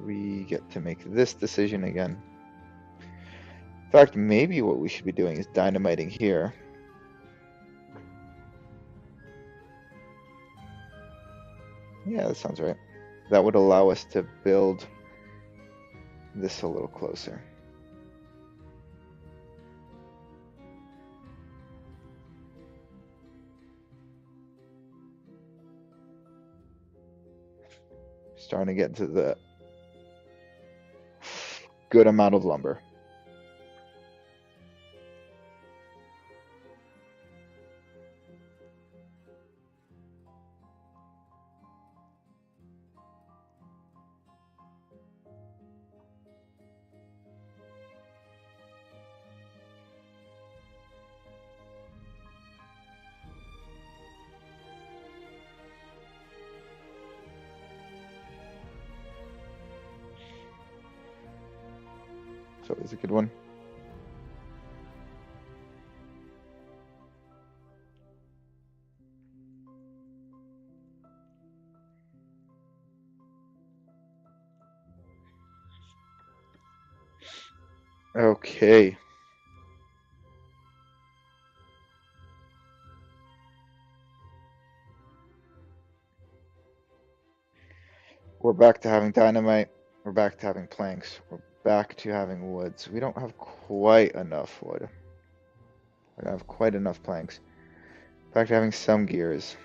We get to make this decision again. In fact, maybe what we should be doing is dynamiting here. Yeah, that sounds right. That would allow us to build this a little closer. Starting to get to the good amount of lumber. So it's a good one. Okay. We're back to having dynamite. We're back to having planks. We're back to having woods. We don't have quite enough wood. I don't have quite enough planks. Back to having some gears.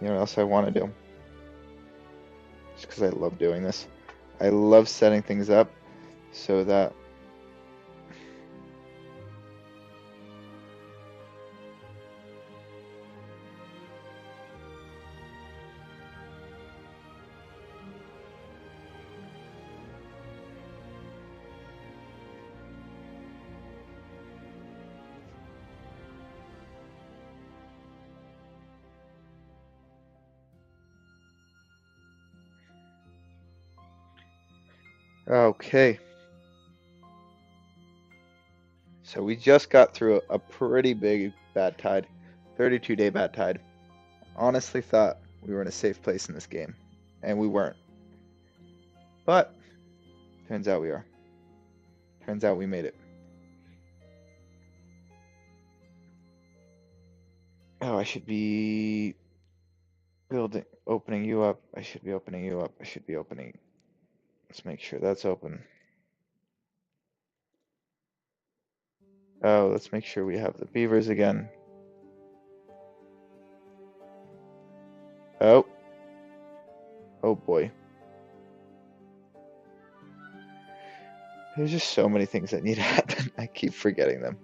You know what else I want to do? Just because I love doing this. I love setting things up so that okay. So we just got through a pretty big bad tide. 32-day bad tide. Honestly thought we were in a safe place in this game. And we weren't. But turns out we are. Turns out we made it. Oh, I should be opening you up. I should be opening you up. I should be opening. Let's make sure that's open. Oh, let's make sure we have the beavers again. Oh. Oh boy. There's just so many things that need to happen. I keep forgetting them.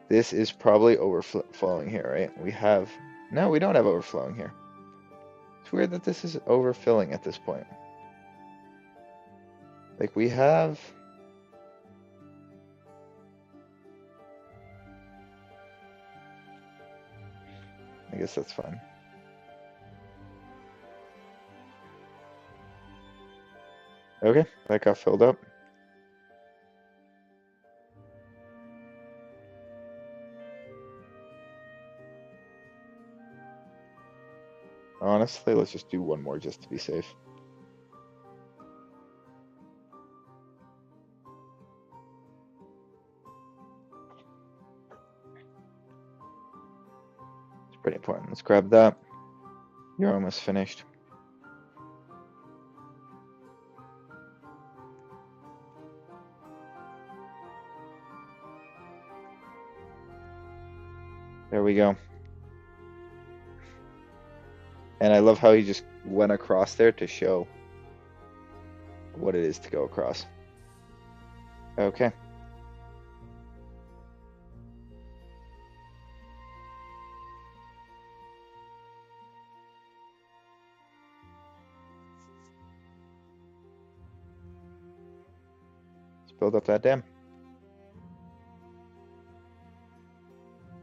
This is probably overflowing here, right? We have... No, we don't have overflowing here. It's weird that this is overfilling at this point. Like, we have... I guess that's fine. Okay, that got filled up. Honestly, let's just do one more just to be safe. It's pretty important. Let's grab that. You're almost finished. There we go. And I love how he just went across there to show what it is to go across. Okay. Let's build up that dam.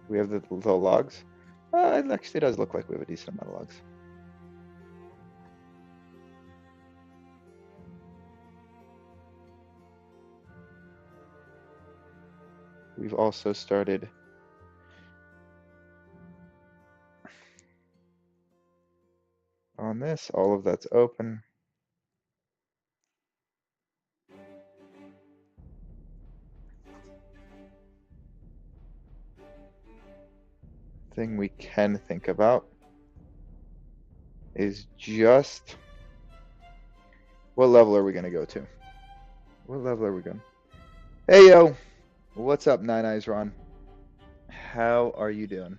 We have the logs. It actually does look like we have a decent amount of logs. We've also started on this. All of that's open. Thing we can think about is just what level are we going to go to? What level are we going? Hey, yo. What's up, Nine Eyes Ron? How are you doing?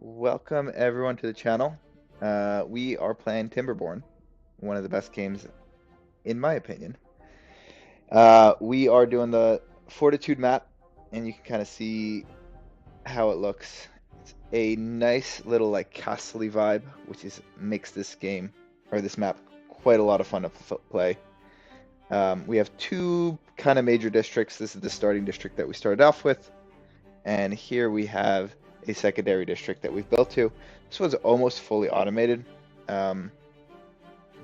Welcome, everyone, to the channel. We are playing Timberborn, one of the best games, in my opinion. We are doing the Fortitude map, and you can kind of see how it looks. It's a nice little like castle-y vibe, which makes this game or this map quite a lot of fun to play. We have two kind of major districts. This is the starting district that we started off with, and here we have a secondary district that we've built to. This one's almost fully automated. We've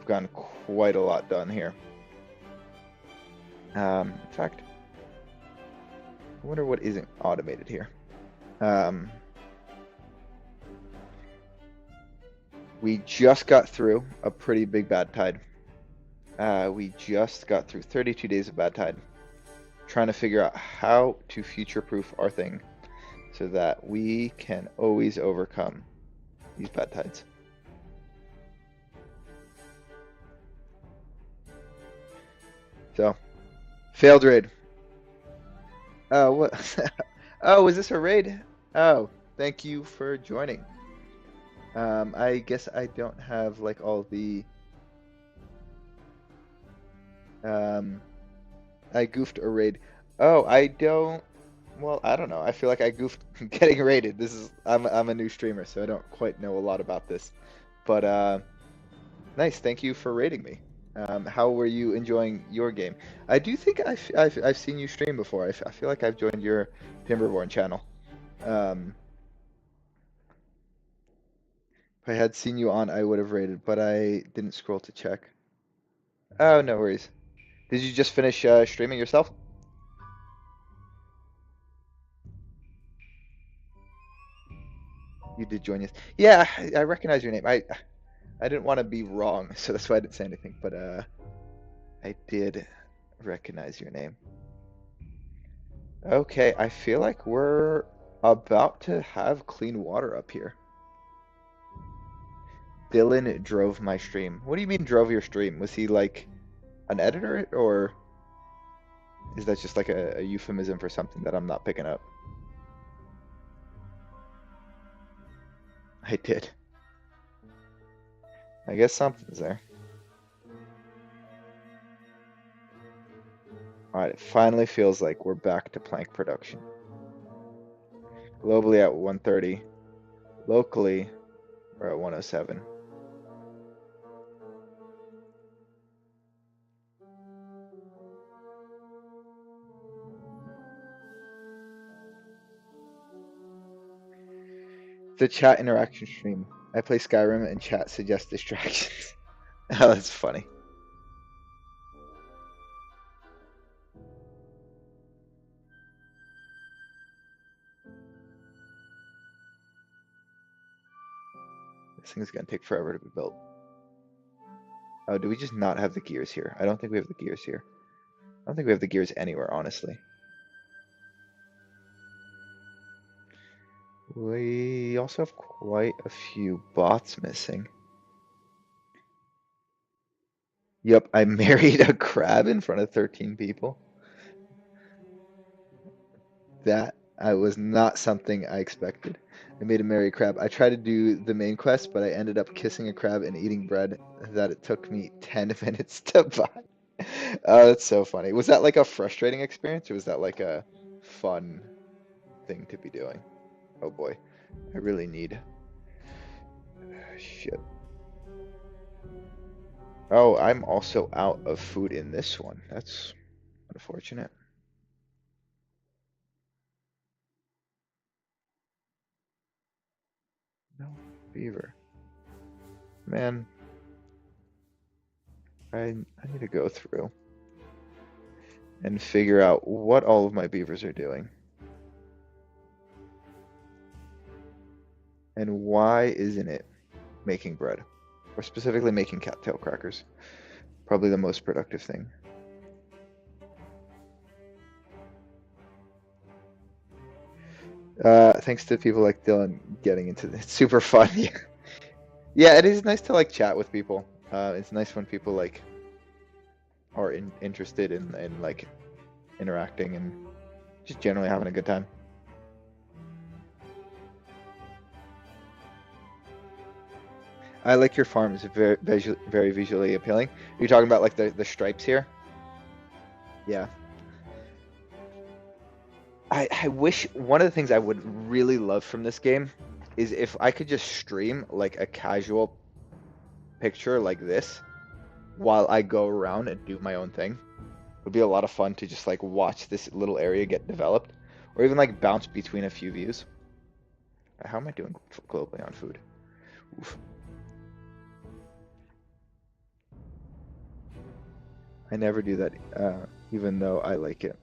gotten quite a lot done here. In fact, I wonder what isn't automated here. We just got through a pretty big bad tide. We just got through 32 days of bad tide, trying to figure out how to future-proof our thing so that we can always overcome these bad tides. So, failed raid. Oh, what? Oh, is this a raid? Oh, thank you for joining. I guess I don't have like all the I goofed a raid. Oh, I don't. Well, I don't know. I feel like I goofed getting raided. I'm a new streamer, so I don't quite know a lot about this. But nice. Thank you for raiding me. How were you enjoying your game? I do think I've seen you stream before. I feel like I've joined your Timberborn channel. If I had seen you on, I would have raided, but I didn't scroll to check. Oh, no worries. Did you just finish streaming yourself? You did join us. Yeah, I recognize your name. I didn't want to be wrong, so that's why I didn't say anything. But I did recognize your name. Okay, I feel like we're about to have clean water up here. Dylan drove my stream. What do you mean drove your stream? Was he like an editor, or is that just like a euphemism for something that I'm not picking up? I did. I guess something's there. Alright, it finally feels like we're back to plank production. Globally at 130. Locally, we're at 107. The chat interaction stream. I play Skyrim and chat suggests distractions. Oh, that's funny. This thing's gonna take forever to be built. Oh, do we just not have the gears here? I don't think we have the gears here. I don't think we have the gears anywhere, honestly. We also have quite a few bots missing. Yep, I married a crab in front of 13 people. That was not something I expected. I made a marry a crab. I tried to do the main quest, but I ended up kissing a crab and eating bread that it took me 10 minutes to buy. Oh, that's so funny. Was that like a frustrating experience, or was that like a fun thing to be doing? Oh boy, I really need... Shit. Oh, I'm also out of food in this one. That's unfortunate. No beaver. Man, I need to go through and figure out what all of my beavers are doing. And why isn't it making bread? Or specifically making cattail crackers. Probably the most productive thing. Thanks to people like Dylan getting into it. It's super fun. Yeah, it is nice to like chat with people. It's nice when people like are interested in like interacting and just generally having a good time. I like your farm. It's very visually appealing. You're talking about like the stripes here? Yeah. I wish one of the things I would really love from this game is if I could just stream like a casual picture like this while I go around and do my own thing. It would be a lot of fun to just like watch this little area get developed or even like bounce between a few views. How am I doing globally on food? Oof. I never do that, even though I like it.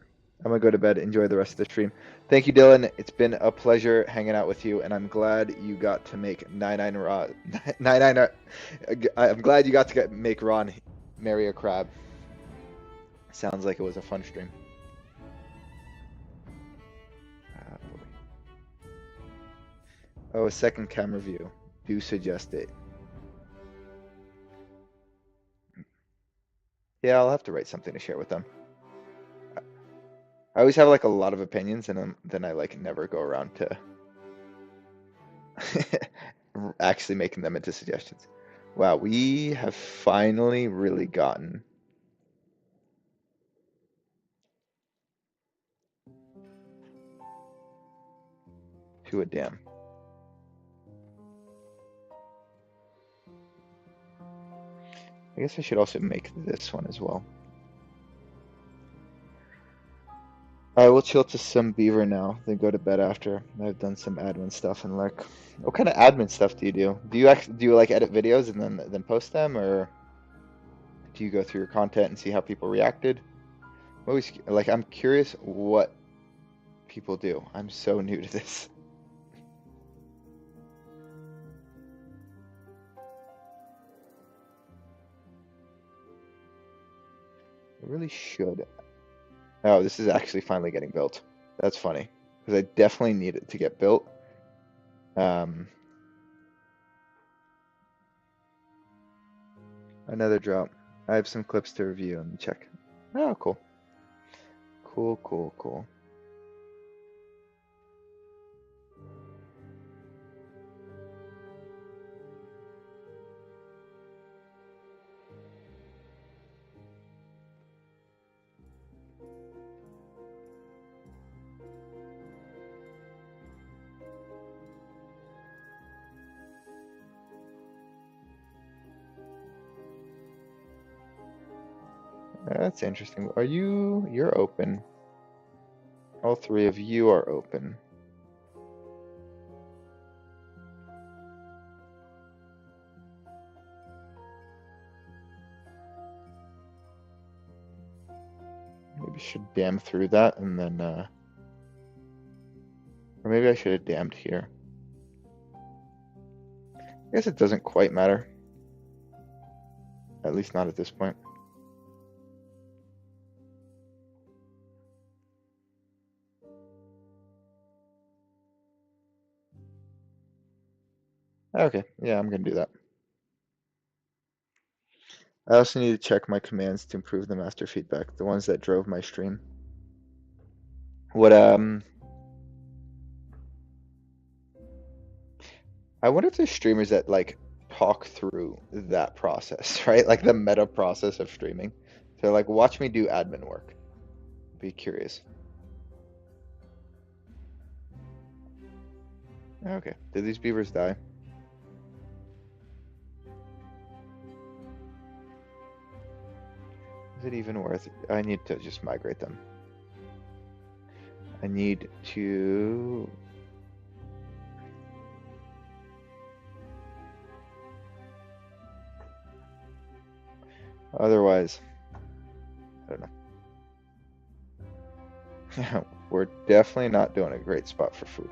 I'm gonna go to bed. Enjoy the rest of the stream. Thank you, Dylan. It's been a pleasure hanging out with you, and I'm glad you got to make 99 raw. 99. I'm glad you got to make Ron marry a crab. Sounds like it was a fun stream. Oh, a second camera view. Do suggest it. Yeah, I'll have to write something to share with them. I always have like a lot of opinions, and then I like never go around to actually making them into suggestions. Wow, we have finally really gotten to a dam. I guess I should also make this one as well. I will chill to some beaver now, then go to bed after. I've done some admin stuff and like, what kind of admin stuff do you do? Do you like edit videos and then post them, or do you go through your content and see how people reacted? Always like I'm curious what people do. I'm so new to this. I really should. Oh, this is actually finally getting built. That's funny because I definitely need it to get built. Another drop. I have some clips to review and check. Oh, cool. Cool. That's interesting. You're open. All three of you are open. Maybe I should dam through that and then, or maybe I should have dammed here. I guess it doesn't quite matter. At least not at this point. Okay, yeah, I'm gonna do that. I also need to check my commands to improve the master feedback, the ones that drove my stream. What, I wonder if there's streamers that like talk through that process, right? Like the meta process of streaming. So like, watch me do admin work. Be curious. Okay, did these beavers die? Is it even worth it? I need to just migrate them. I need to... Otherwise, I don't know. We're definitely not doing a great spot for food.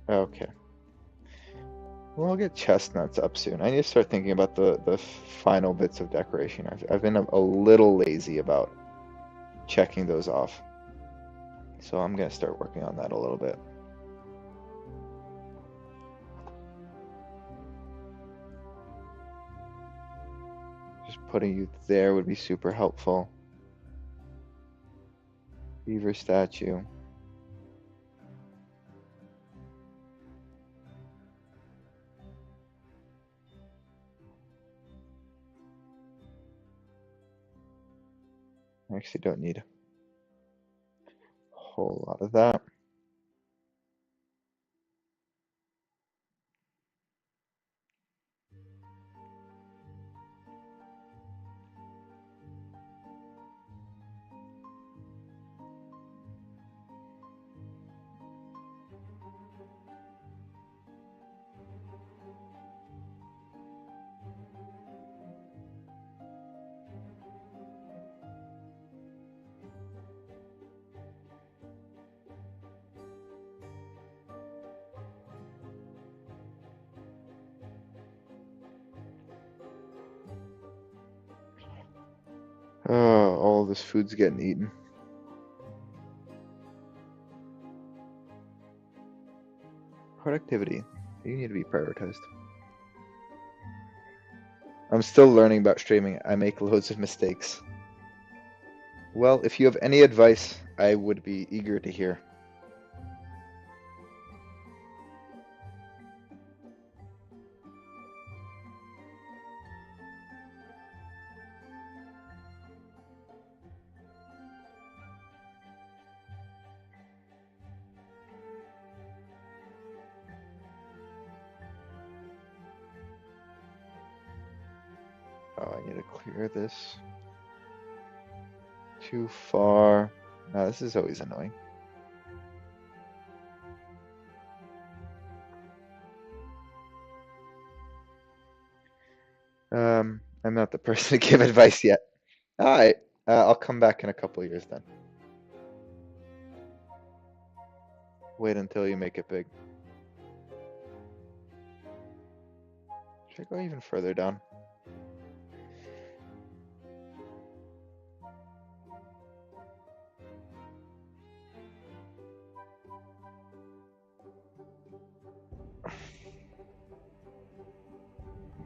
Okay. Well, I'll get chestnuts up soon. I need to start thinking about the final bits of decoration. I've been a little lazy about checking those off. So I'm gonna start working on that a little bit. Just putting you there would be super helpful. Beaver statue. I actually don't need a whole lot of that. Oh, all this food's getting eaten. Productivity. You need to be prioritized. I'm still learning about streaming. I make loads of mistakes. Well, if you have any advice, I would be eager to hear. Oh, I need to clear this. Too far. No, this is always annoying. I'm not the person to give advice yet. All right, I'll come back in a couple years then. Wait until you make it big. Should I go even further down?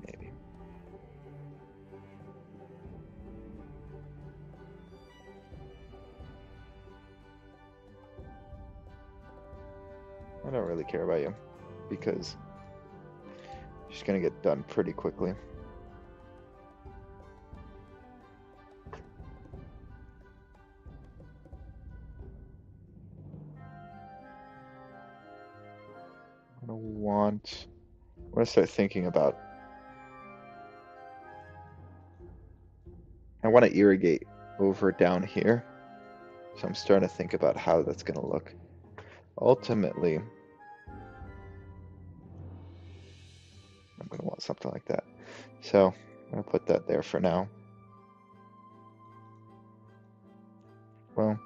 Maybe. I don't really care about you because she's gonna get done pretty quickly. I want to start thinking about. I want to irrigate over down here, so I'm starting to think about how that's gonna look. Ultimately, I'm gonna want something like that. So I'm gonna put that there for now. Well,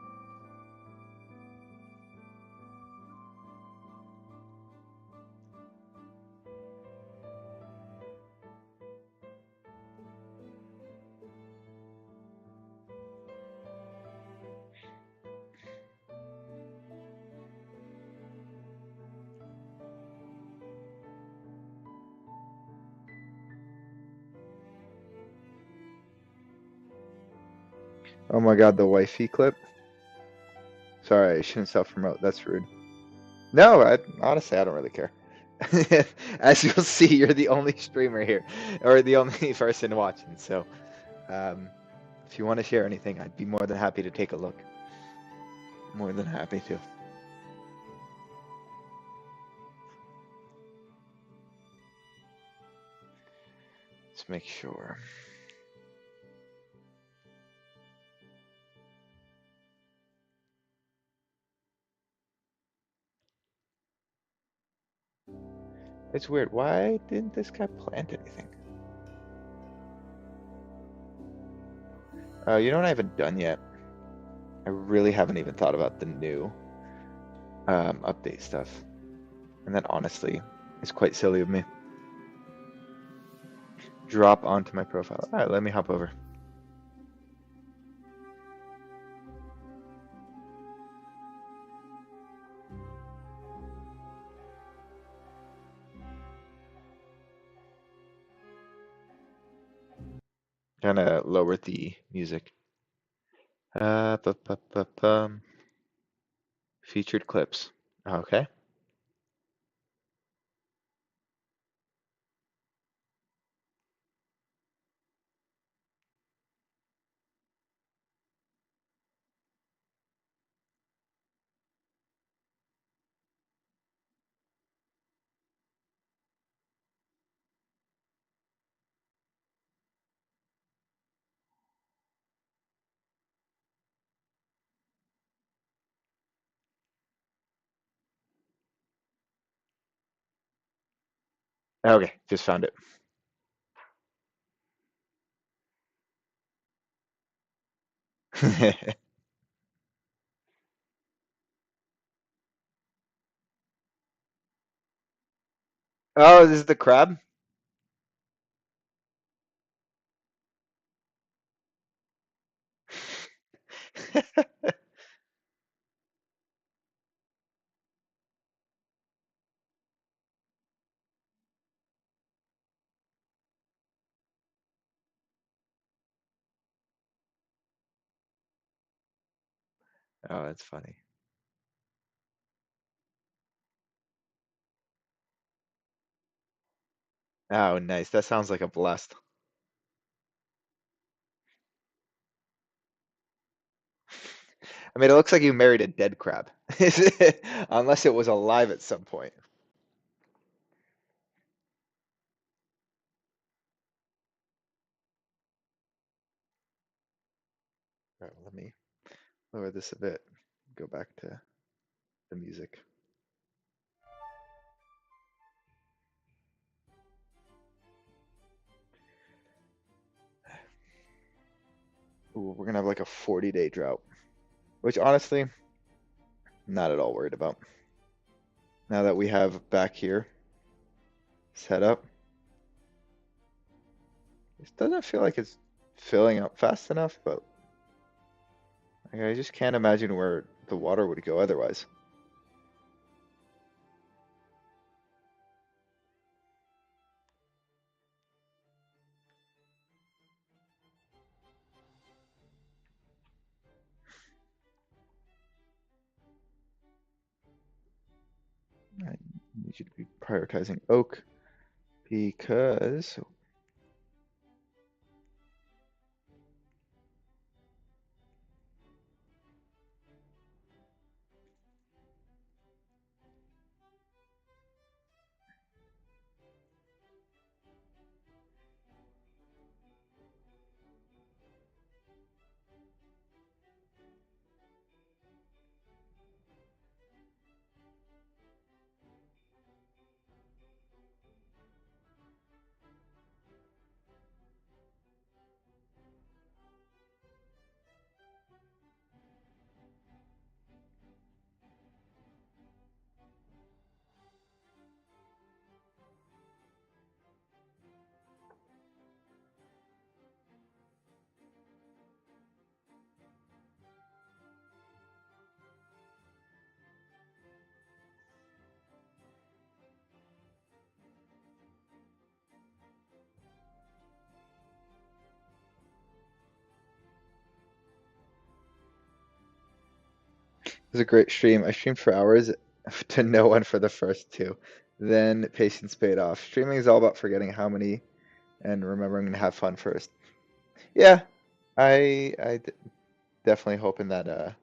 oh my God, the wifey clip. Sorry, I shouldn't self-promote. That's rude. No, honestly, I don't really care. As you'll see, you're the only streamer here, or the only person watching. So, if you want to share anything, I'd be more than happy to take a look. More than happy to. Let's make sure. It's weird. Why didn't this guy plant anything? You know what I haven't done yet? I really haven't even thought about the new update stuff. And that honestly is quite silly of me. Drop onto my profile. All right, let me hop over. Kind of lower the music. Featured clips. Okay. Okay, just found it. Oh, this is the crab? Oh, that's funny. Oh, nice. That sounds like a blast. I mean, it looks like you married a dead crab. Unless it was alive at some point. All right, let me lower this a bit. Go back to the music. Ooh, we're gonna have like a 40-day drought, which honestly, not at all worried about. Now that we have back here set up, this doesn't feel like it's filling up fast enough, but like, I just can't imagine where the water would go otherwise. I need you to be prioritizing oak because it was a great stream. I streamed for hours to no one for the first two. Then patience paid off. Streaming is all about forgetting how many and remembering to have fun first. Yeah, I definitely hoping that I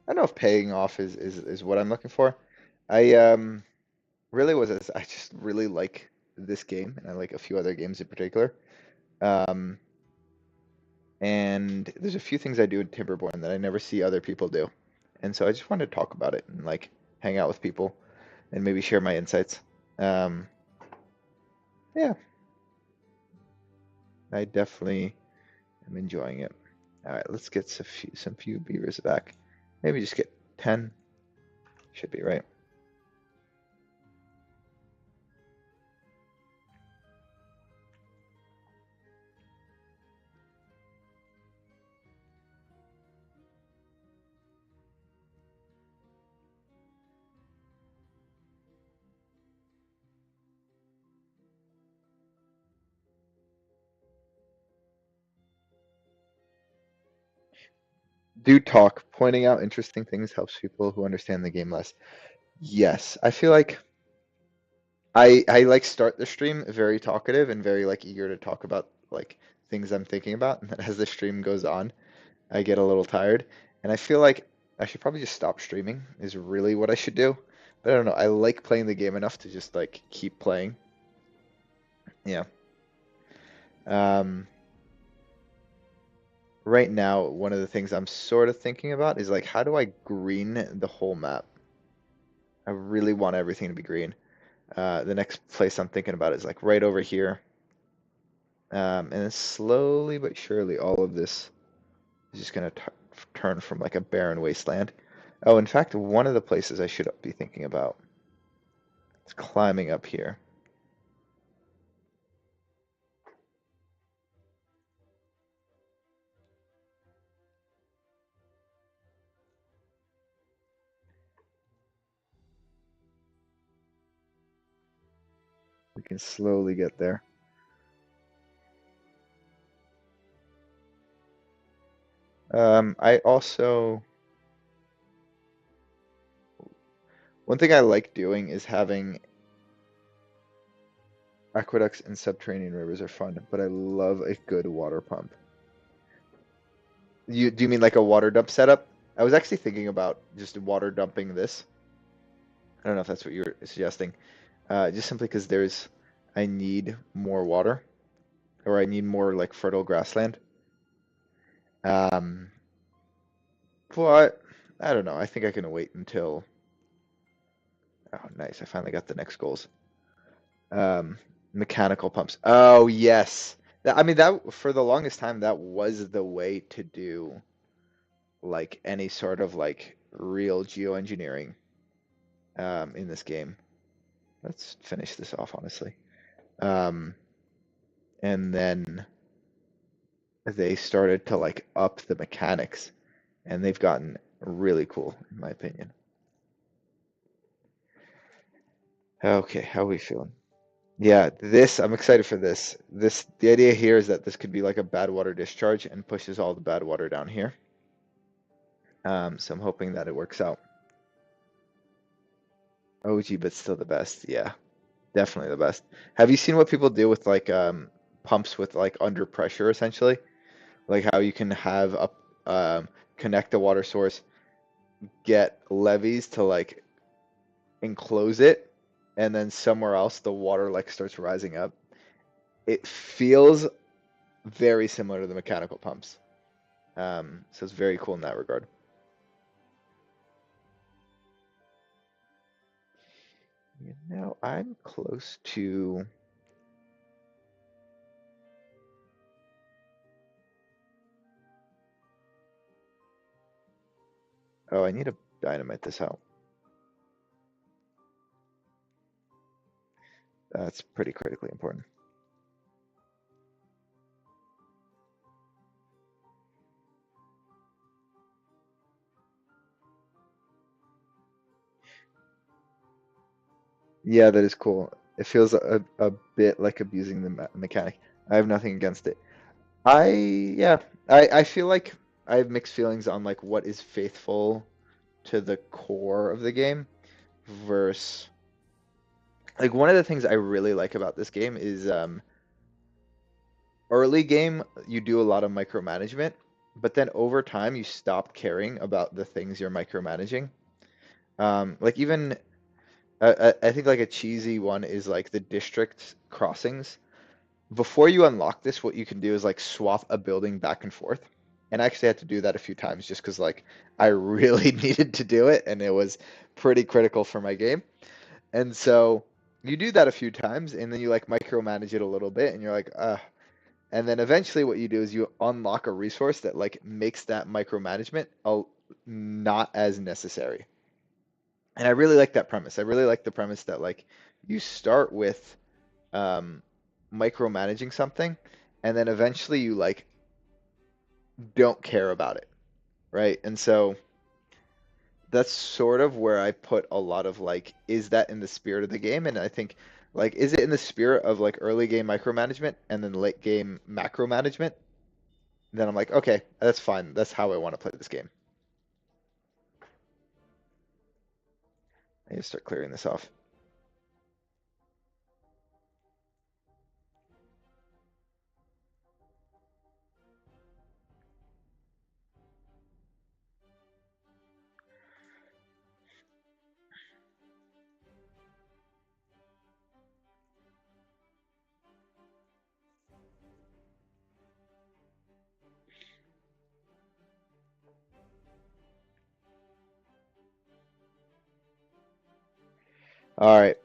don't know if paying off is what I'm looking for. I really was I just really like this game and I like a few other games in particular. Um, and there's a few things I do in Timberborn that I never see other people do. And so I just wanted to talk about it and like hang out with people and maybe share my insights. Um, yeah, I definitely am enjoying it. All right, let's get some few beavers back. Maybe just get 10. Should be right. Do talk. Pointing out interesting things helps people who understand the game less. Yes, I feel like I like start the stream very talkative and very like eager to talk about like things I'm thinking about, and then as the stream goes on, I get a little tired, and I feel like I should probably just stop streaming is really what I should do. But I don't know. I like playing the game enough to just like keep playing. Yeah. Um, right now, one of the things I'm sort of thinking about is like how do I green the whole map? I really want everything to be green. The next place I'm thinking about is like right over here. And then slowly but surely, all of this is just going to turn from like a barren wasteland. Oh, in fact, one of the places I should be thinking about is climbing up here. We can slowly get there. I also, one thing I like doing is having aqueducts and subterranean rivers are fun, but I love a good water pump. Do you mean like a water dump setup? I was actually thinking about just water dumping this. I don't know if that's what you were suggesting. Just simply because I need more water, or I need more like fertile grassland. Um, but I don't know. I think I can wait until. Oh, nice! I finally got the next goals. Um, Mechanical pumps. Oh yes. I mean that for the longest time that was the way to do like any sort of like real geoengineering in this game. Let's finish this off honestly. Um, and then they started to like up the mechanics, and they've gotten really cool in my opinion. Okay, how are we feeling? Yeah, this I'm excited for this. The idea here is that this could be like a bad water discharge and pushes all the bad water down here. So I'm hoping that it works out. OG, but still the best. Yeah, definitely the best. Have you seen what people do with like pumps with like under pressure essentially? Like how you can have a connect a water source, get levees to like enclose it, and then somewhere else the water like starts rising up. It feels very similar to the mechanical pumps. So it's very cool in that regard. You know, I'm close to. Oh, I need to dynamite this out. That's pretty critically important. Yeah, that is cool. It feels a bit like abusing the mechanic. I have nothing against it. Yeah, I feel like I have mixed feelings on like what is faithful to the core of the game versus like one of the things I really like about this game is early game you do a lot of micromanagement, but then over time you stop caring about the things you're micromanaging. Like even I think like a cheesy one is like the district crossings. before you unlock this, what you can do is like swap a building back and forth. And I actually had to do that a few times just because like I really needed to do it and it was pretty critical for my game. And so you do that a few times and then you like micromanage it a little bit and you're like, and then eventually what you do is you unlock a resource that like makes that micromanagement not as necessary. And I really like that premise. I really like the premise that like you start with um, micromanaging something, and then eventually you like don't care about it, right? And so that's sort of where I put a lot of like, is that in the spirit of the game? And I think like, is it in the spirit of like early game micromanagement and then late game macro management? Then I'm like, okay, that's fine. That's how I want to play this game. I need to start clearing this off. All right.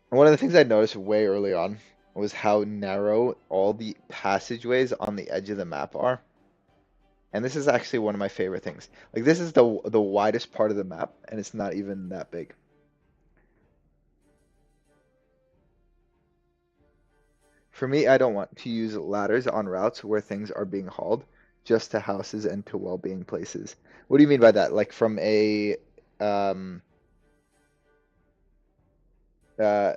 One of the things I noticed way early on was how narrow all the passageways on the edge of the map are. And this is actually one of my favorite things. Like this is the widest part of the map, and it's not even that big. For me, I don't want to use ladders on routes where things are being hauled, just to houses and to well-being places. What do you mean by that? Like from a um, uh,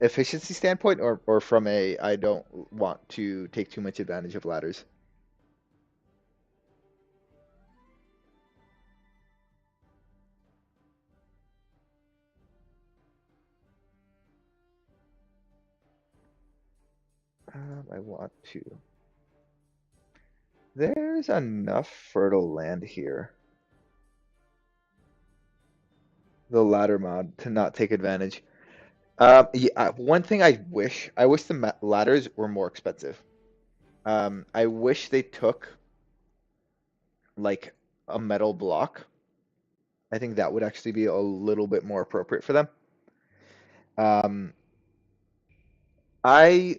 efficiency standpoint, or from a I don't want to take too much advantage of ladders? I want to. There's enough fertile land here, the ladder mod, to not take advantage. Yeah, one thing I wish the ladders were more expensive. I wish they took like a metal block. I think that would actually be a little bit more appropriate for them. Um, I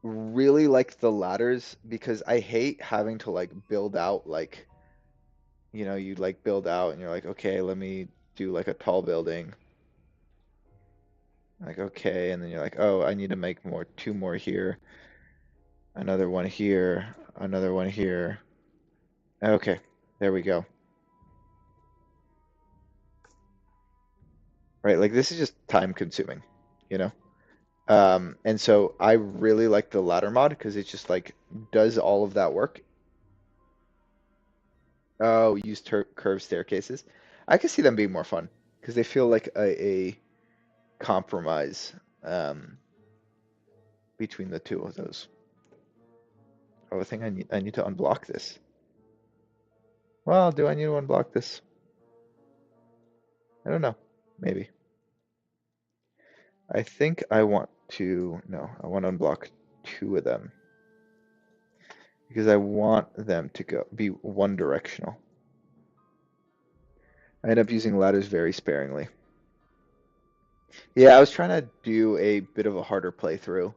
really like the ladders because I hate having to like build out like, you like build out and you're like, okay, let me do like a tall building. Like, okay, and then you're like, oh, I need to make two more here, another one here, another one here. Okay, there we go. Right, like this is just time consuming, you know? And so I really like the ladder mod because it just like does all of that work. Oh, use curved staircases. I can see them being more fun because they feel like a compromise um, between the two of those. Oh, I think I need to unblock this. Well, do I need to unblock this? I don't know. Maybe. I think I want to, no, I want to unblock two of them because I want them to be one directional. I end up using ladders very sparingly. Yeah, I was trying to do a bit of a harder playthrough,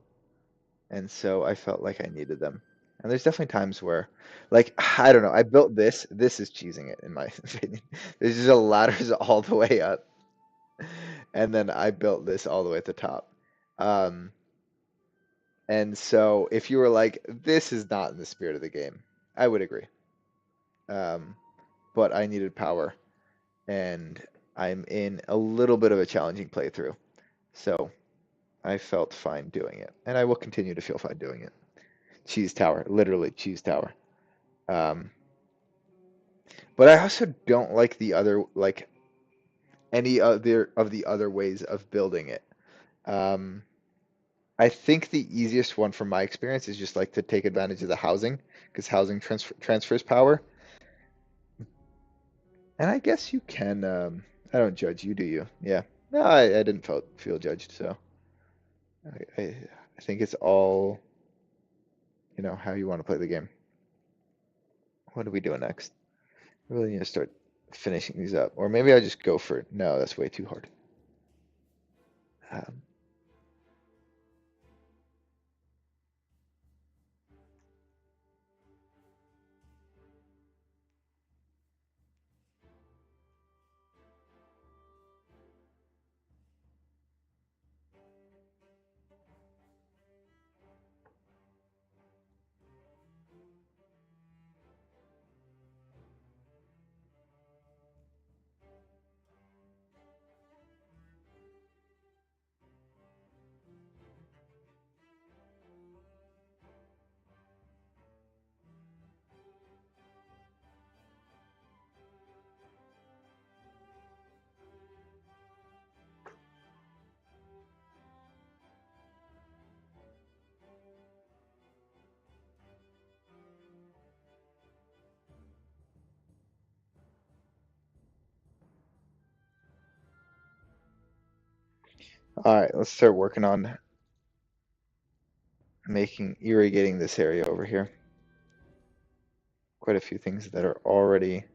and so I felt like I needed them. And there's definitely times where, like, I don't know, I built this. This is cheesing it, in my opinion. There's just a ladders all the way up, and then I built this all the way at the top. Um, and so if you were like, this is not in the spirit of the game, I would agree. Um, but I needed power, and I'm in a little bit of a challenging playthrough. So I felt fine doing it, and I will continue to feel fine doing it. Cheese Tower, literally Cheese Tower. Um, but I also don't like the other, like any other of the other ways of building it. Um, I think the easiest one from my experience is just like to take advantage of the housing because housing transfers power. And I guess you can. I don't judge you, do you? Yeah. No, I didn't feel judged, so I think it's all, how you want to play the game. What are we doing next? I really need to start finishing these up. Or maybe I just go for it. No, that's way too hard. Um, all right, let's start working on irrigating this area over here. Quite a few things that are already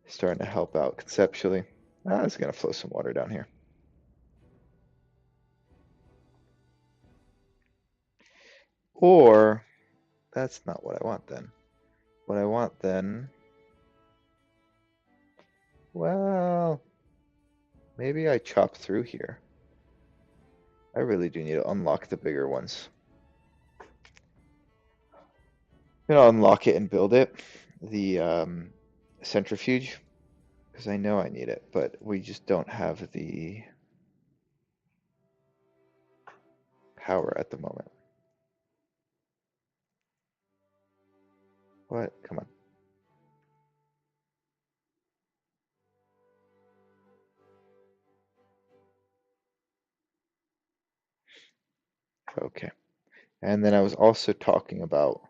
starting to help out conceptually. It's going to flow some water down here. Or that's not what I want then. What I want then, well, maybe I chop through here. I really do need to unlock the bigger ones. I'm gonna unlock it and build it, the centrifuge, because I know I need it, but we just don't have the power at the moment. What? Come on. Okay. And then I was also talking about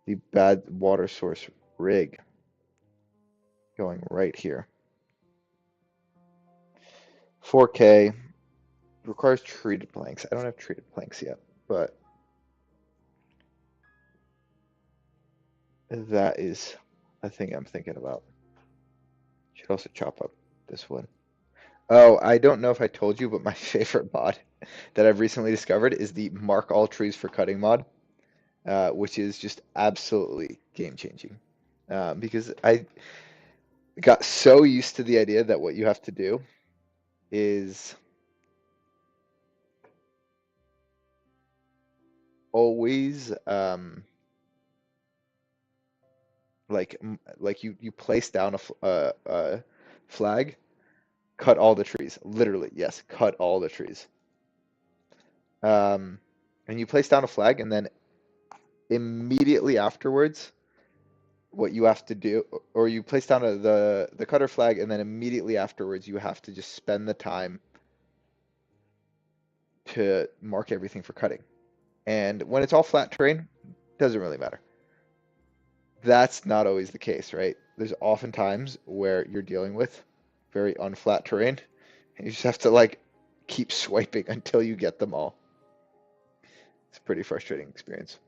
the bad water source rig going right here. 4K requires treated planks. I don't have treated planks yet, but that is a thing I'm thinking about. Should also chop up this wood. Oh, I don't know if I told you, but my favorite mod that I've recently discovered is the Mark All Trees for Cutting mod, which is just absolutely game changing. Because I got so used to the idea that what you have to do is always like you place down a flag, cut all the trees. Literally, yes, cut all the trees. Um, and you place down a flag, and then immediately afterwards, what you have to do, or you place down the cutter flag, and then immediately afterwards, you have to just spend the time to mark everything for cutting. And when it's all flat terrain, doesn't really matter. That's not always the case, right? There's often times where you're dealing with very unflat terrain, and you just have to like keep swiping until you get them all. It's a pretty frustrating experience.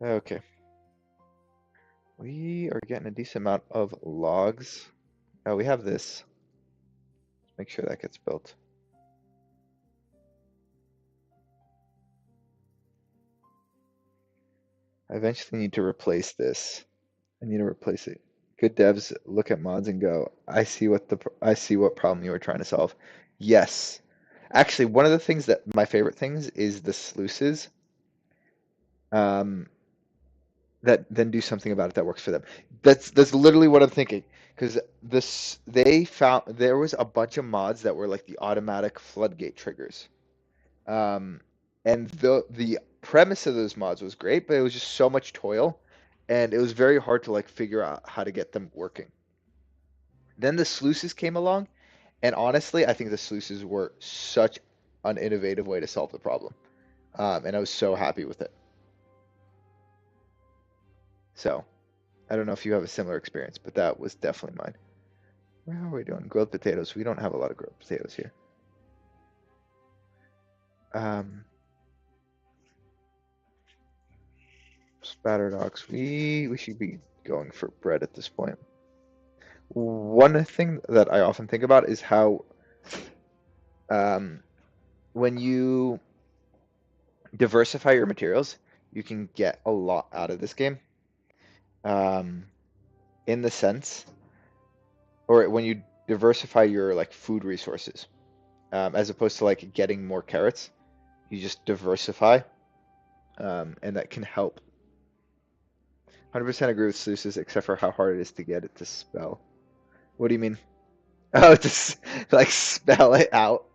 Okay. We are getting a decent amount of logs. Oh, we have this. Let's make sure that gets built. I eventually need to replace this. I need to replace it. Good devs look at mods and go, I see what problem you were trying to solve. Yes. Actually, one of the things that my favorite things is the sluices. That then do something about it that works for them. That's literally what I'm thinking. Because they found there was a bunch of mods that were like the automatic floodgate triggers. Um, and the premise of those mods was great, but it was just so much toil, and it was very hard to like figure out how to get them working. Then the sluices came along, and honestly, I think the sluices were such an innovative way to solve the problem. And I was so happy with it. So. I don't know if you have a similar experience, but that was definitely mine. How are we doing? Grilled potatoes. We don't have a lot of grilled potatoes here. Um, Spattered ox. We should be going for bread at this point. One thing that I often think about is how um, when you diversify your materials, you can get a lot out of this game. Um, in the sense, or when you diversify your like food resources, as opposed to like getting more carrots, you just diversify, and that can help. 100% agree with Sluices, except for how hard it is to get it to spell. What do you mean? Oh, like spell it out.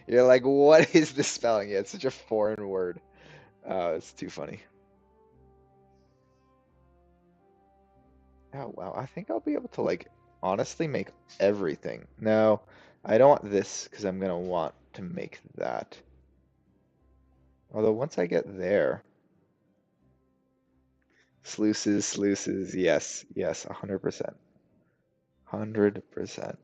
You're like, what is the spelling? Yeah, it's such a foreign word. Oh, it's too funny. Oh, wow. I think I'll be able to, like, honestly make everything. No, I don't want this because I'm gonna want to make that. Although once I get there, sluices, yes, 100%. 100%.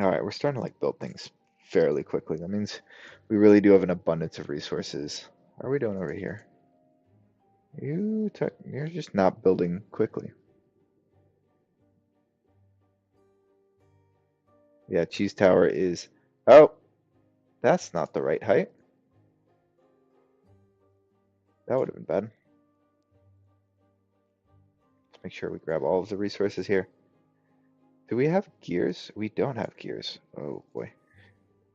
All right, we're starting to like build things fairly quickly. That means we really do have an abundance of resources. How are we doing over here? You're just not building quickly. Yeah, Cheese Tower is. Oh, that's not the right height. That would have been bad. Let's make sure we grab all of the resources here. Do we have gears? We don't have gears. Oh boy.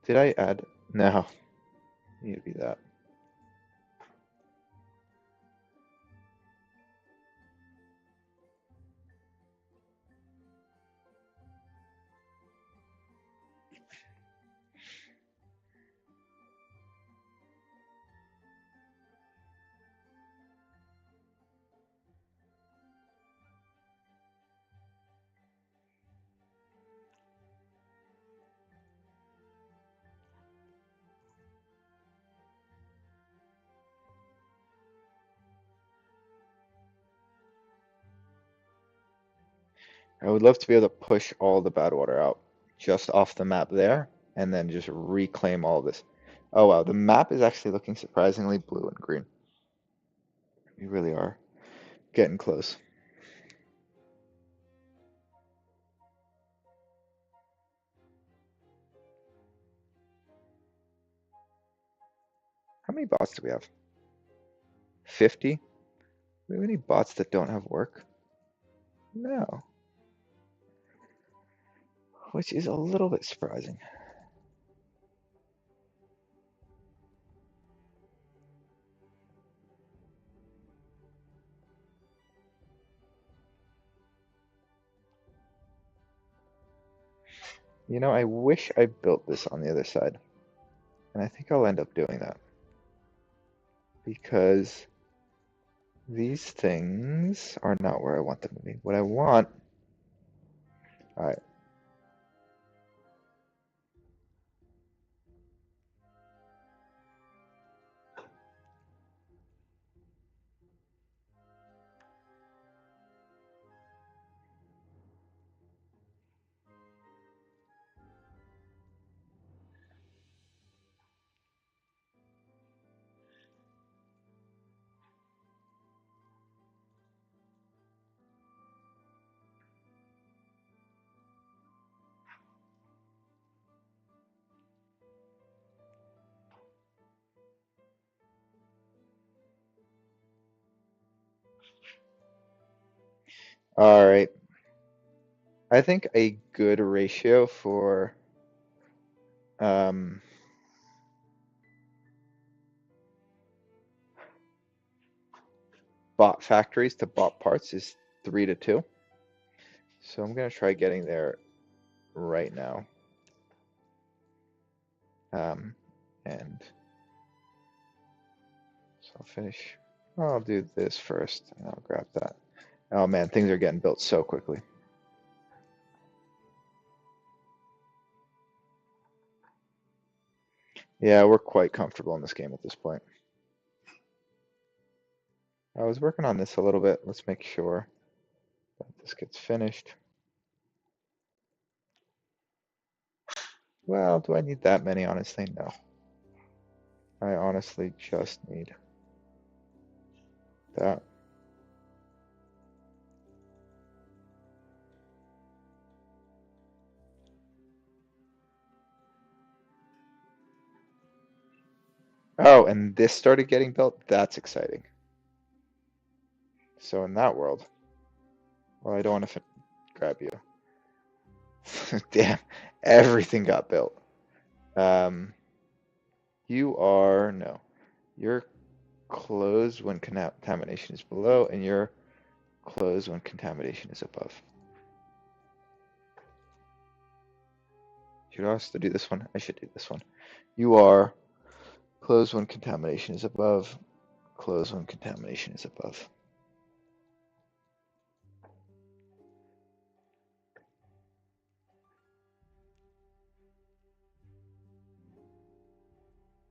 Did I add? No. Need to be that. I would love to be able to push all the bad water out just off the map there and then just reclaim all this. Oh wow, the map is actually looking surprisingly blue and green. We really are getting close. How many bots do we have? 50? Do we have any bots that don't have work? No, which is a little bit surprising. You know, I wish I built this on the other side, and I think I'll end up doing that because these things are not where I want them to be. What I want, all right, all right. I think a good ratio for um, bot factories to bot parts is 3 to 2. So I'm gonna try getting there right now. Um, And so I'll finish. I'll do this first, and I'll grab that. Oh man, things are getting built so quickly. Yeah, we're quite comfortable in this game at this point. I was working on this a little bit. Let's make sure that this gets finished. Well, do I need that many? Honestly, no. I honestly just need that. Oh, and this started getting built? That's exciting. So in that world, well, I don't want to grab you. Damn, everything got built. You are, no, you're closed when contamination is below, and you're closed when contamination is above. Should I also do this one? I should do this one. You are closed when contamination is above, closed when contamination is above.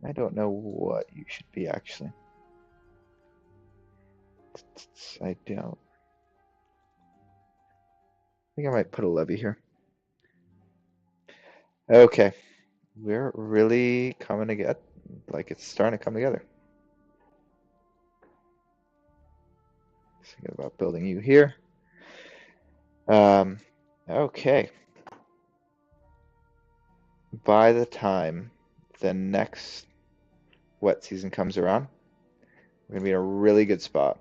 I don't know what you should be actually. I don't. I think I might put a levee here. Okay, we're really coming together. Like it's starting to come together. Thinking about building you here. Okay. By the time the next wet season comes around, we're gonna be in a really good spot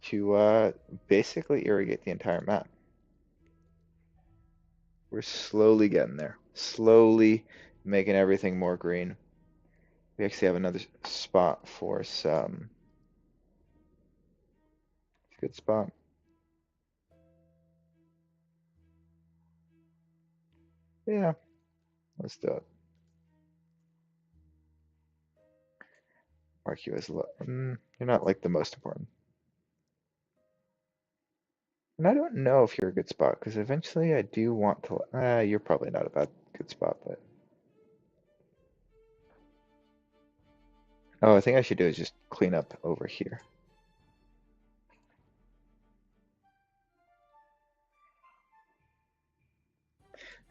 to basically irrigate the entire map. We're slowly getting there, slowly making everything more green. We actually have another spot for some. It's a good spot. Yeah, let's do it. Mark you as low. You're not like the most important. And I don't know if you're a good spot because eventually I do want to. You're probably not a bad good spot, but oh, I think I should do is just clean up over here.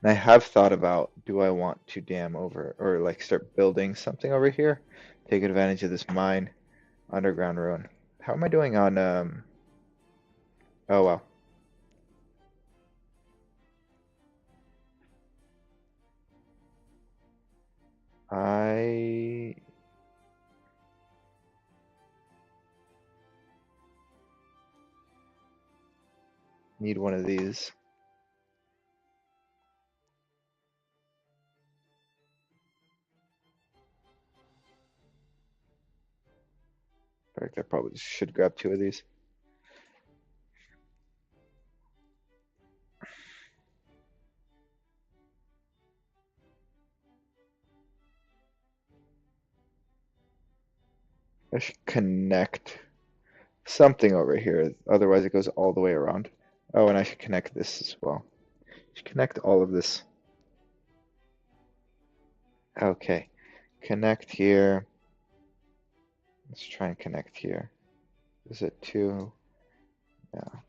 And I have thought about, do I want to dam over or like start building something over here? Take advantage of this mine, underground ruin. How am I doing on, oh well. I need one of these. In fact, I probably should grab two of these. I should connect something over here, otherwise it goes all the way around. Oh, and I should connect this as well. I should connect all of this. Okay, connect here. Let's try and connect here. Is it two? Yeah.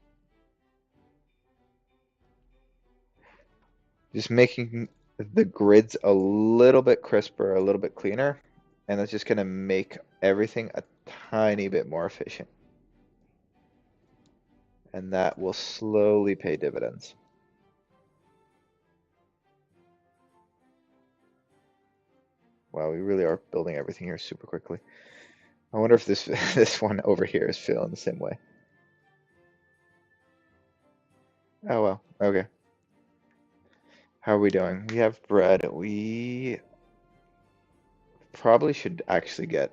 Just making the grids a little bit crisper, a little bit cleaner, and that's just gonna make everything a tiny bit more efficient. And that will slowly pay dividends. Wow, we really are building everything here super quickly. I wonder if this this one over here is feeling the same way. Oh well, okay. How are we doing? We have bread. We probably should actually get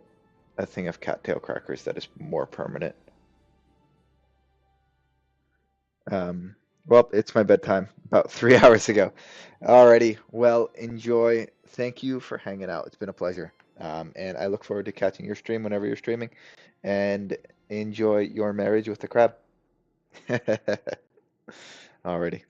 a thing of cattail crackers that is more permanent. Well, it's my bedtime about 3 hours ago. Alrighty. Well, enjoy. Thank you for hanging out. It's been a pleasure. And I look forward to catching your stream whenever you're streaming. And enjoy your marriage with the crab. Alrighty.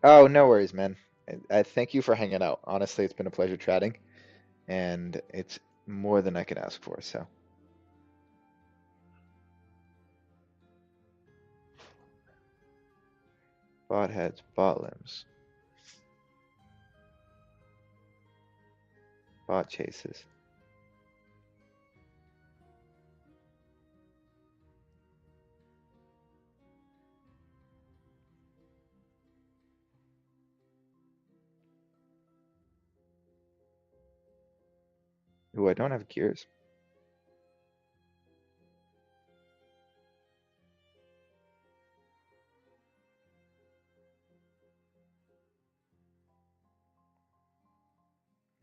Oh, no worries, man. I thank you for hanging out. Honestly, it's been a pleasure chatting, and it's more than I can ask for. So, bot heads, bot limbs, bot chases. Ooh, I don't have gears.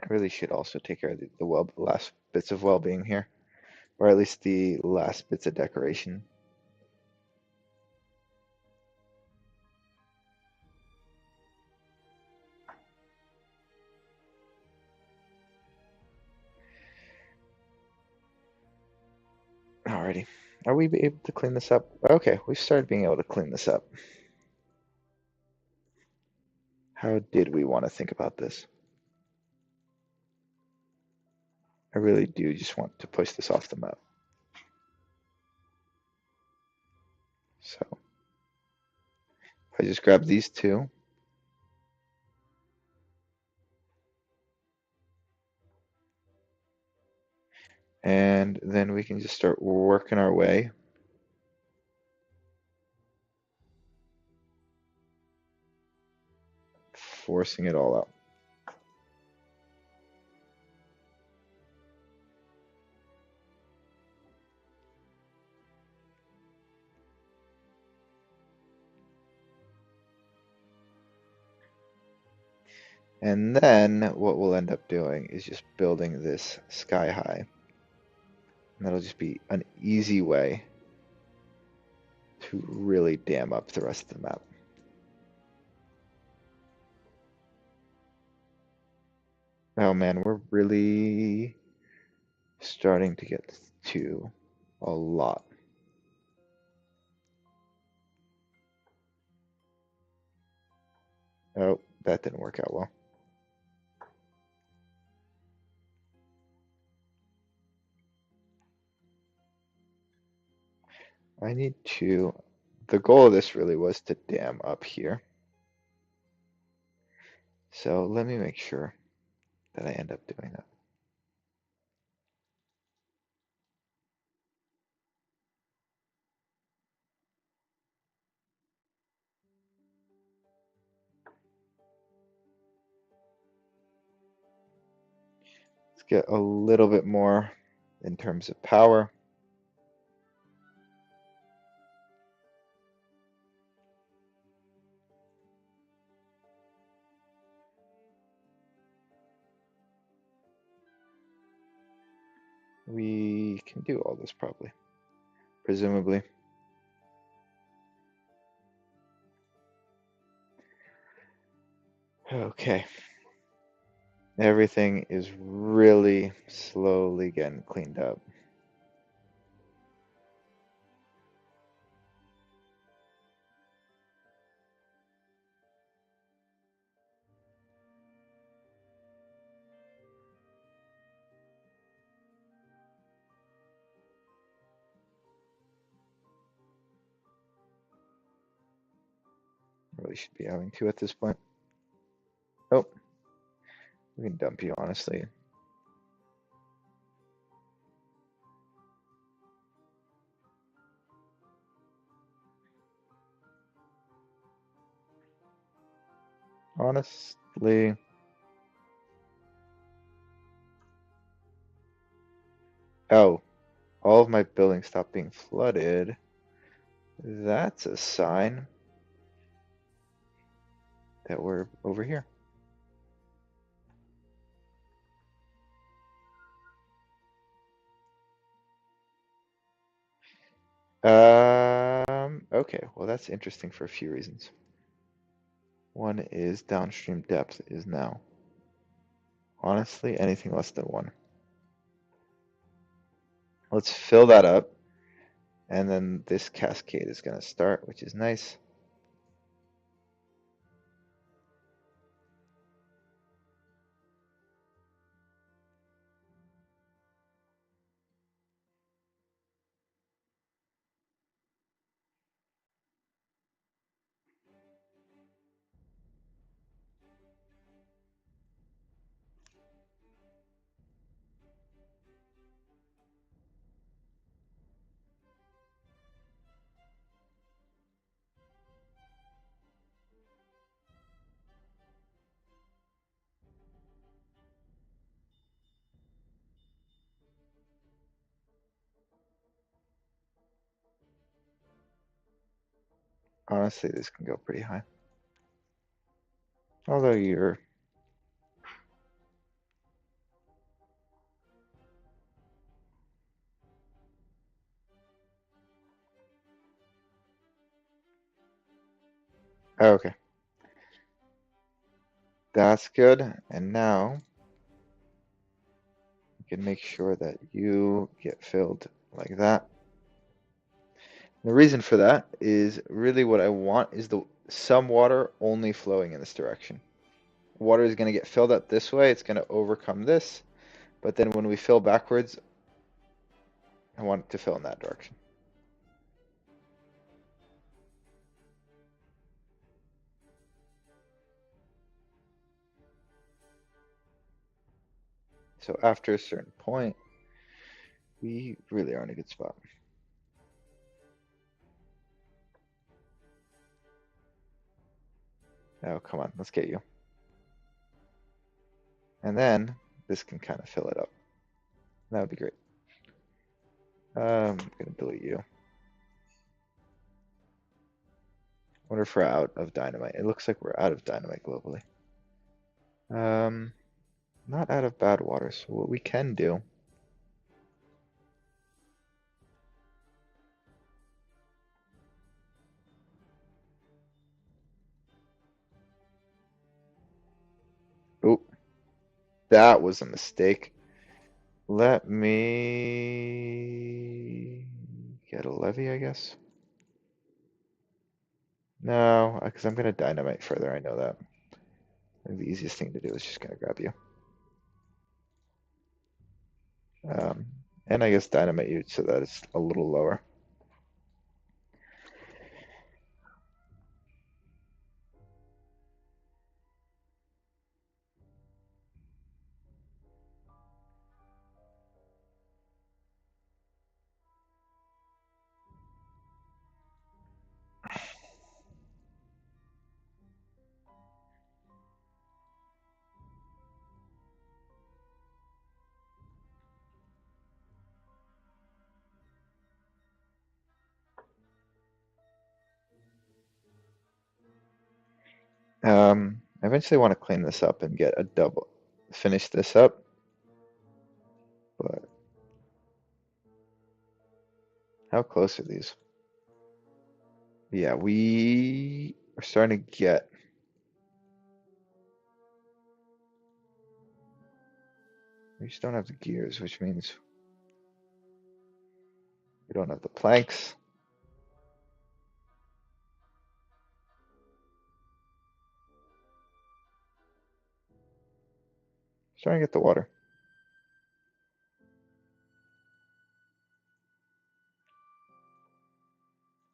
I really should also take care of the last bits of well-being here, or at least the last bits of decoration. Alrighty. Are we able to clean this up? Okay, we started being able to clean this up. How did we want to think about this? I really do just want to push this off the map. So if I just grab these two, and then we can just start working our way. Forcing it all out. And then what we'll end up doing is just building this sky high. And that'll just be an easy way to really dam up the rest of the map. Oh man, we're really starting to get to a lot. Oh, that didn't work out well. I need to, the goal of this really was to dam up here. So let me make sure that I end up doing that. Let's get a little bit more in terms of power. We can do all this probably, presumably. Okay. Everything is really slowly getting cleaned up. Really should be having two at this point. Oh, we can dump you, honestly. Honestly. Oh, all of my buildings stopped being flooded. That's a sign. that we're over here. Okay, well that's interesting for a few reasons. One is downstream depth is now, honestly, anything less than 1. Let's fill that up, and then this cascade is going to start, which is nice. Honestly, this can go pretty high. Although you're... Oh, okay. That's good. And now you can make sure that you get filled like that. The reason for that is really what I want is some water only flowing in this direction. Water is going to get filled up this way. It's going to overcome this. But then when we fill backwards, I want it to fill in that direction. So after a certain point, we really are in a good spot. Oh, come on, let's get you. And then this can kind of fill it up. That would be great. I'm going to delete you. Wonder if we're out of dynamite. It looks like we're out of dynamite globally. Not out of bad water. So what we can do... Oh, that was a mistake. Let me get a levy, I guess. No, because I'm going to dynamite further. I know that. I think the easiest thing to do is just going to grab you. And I guess dynamite you so that it's a little lower. I eventually want to clean this up and get a double, finish this up, but how close are these? Yeah, we are starting to get, we just don't have the gears, which means we don't have the planks. Starting to get the water.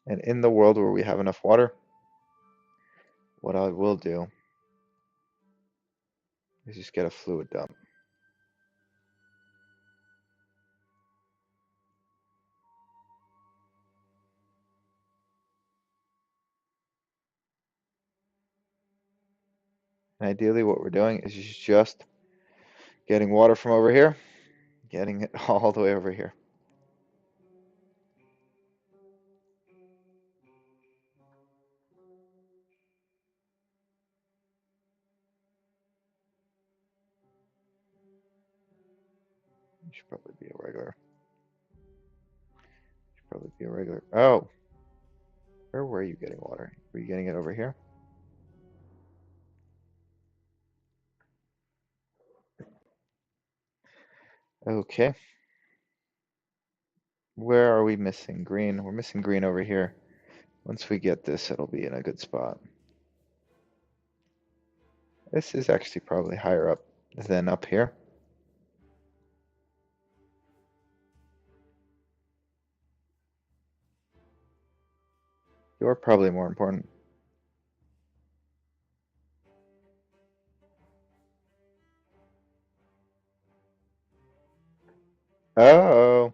And in the world where we have enough water, what I will do is just get a fluid dump. And ideally what we're doing is just getting water from over here, getting it all the way over here. Should probably be a regular. Should probably be a regular. Oh, where were you getting water? Were you getting it over here? Okay. Where are we missing green? We're missing green over here. Once we get this, it'll be in a good spot. This is actually probably higher up than up here. You're probably more important. Oh,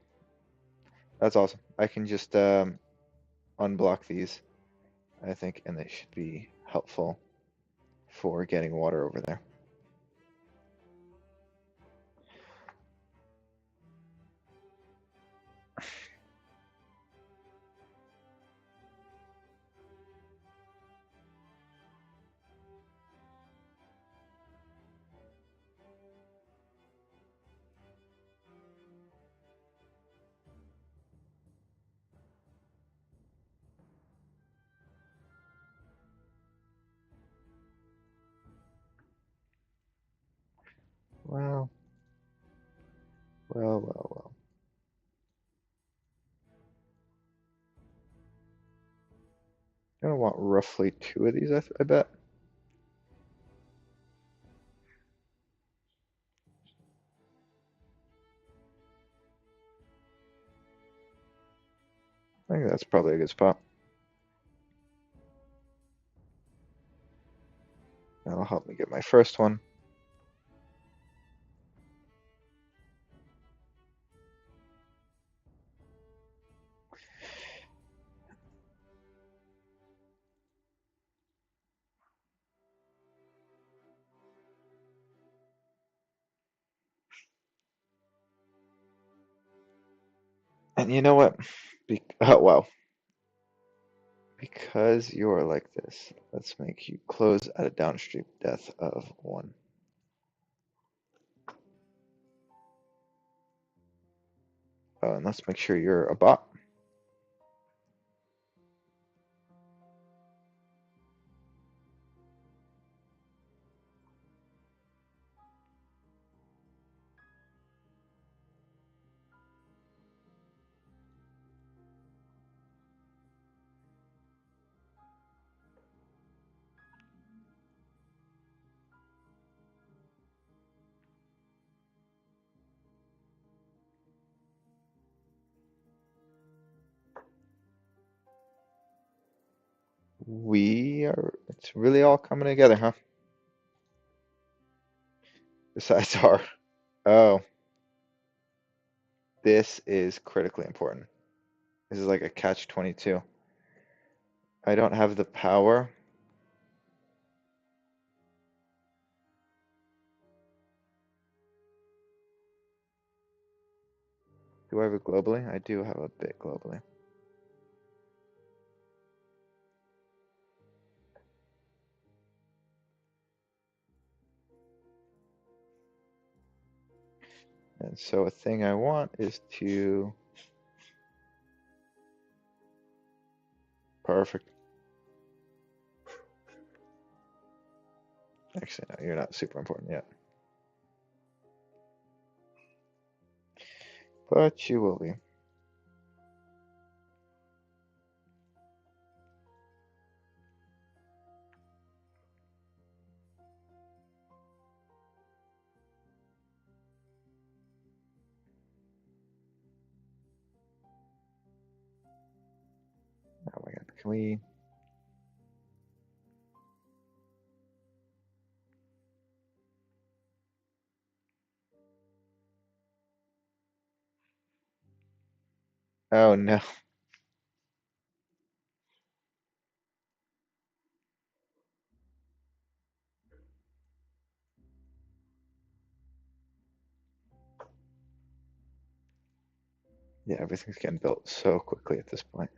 that's awesome. I can just unblock these, I think, and they should be helpful for getting water over there. Well, well. Gonna want roughly 2 of these, I bet. I think that's probably a good spot. That'll help me get my first one. And you know what? Oh, wow. Because you're like this, let's make you close at a downstream depth of 1. Oh, and let's make sure you're a bot. It's really all coming together, huh? Besides our, oh, this is critically important. This is like a catch-22. I don't have the power. Do I have it globally? I do have a bit globally. And so a thing I want is to... Perfect. Actually, no, you're not super important yet. But you will be. Oh my god, can we... Oh no. Yeah, everything's getting built so quickly at this point.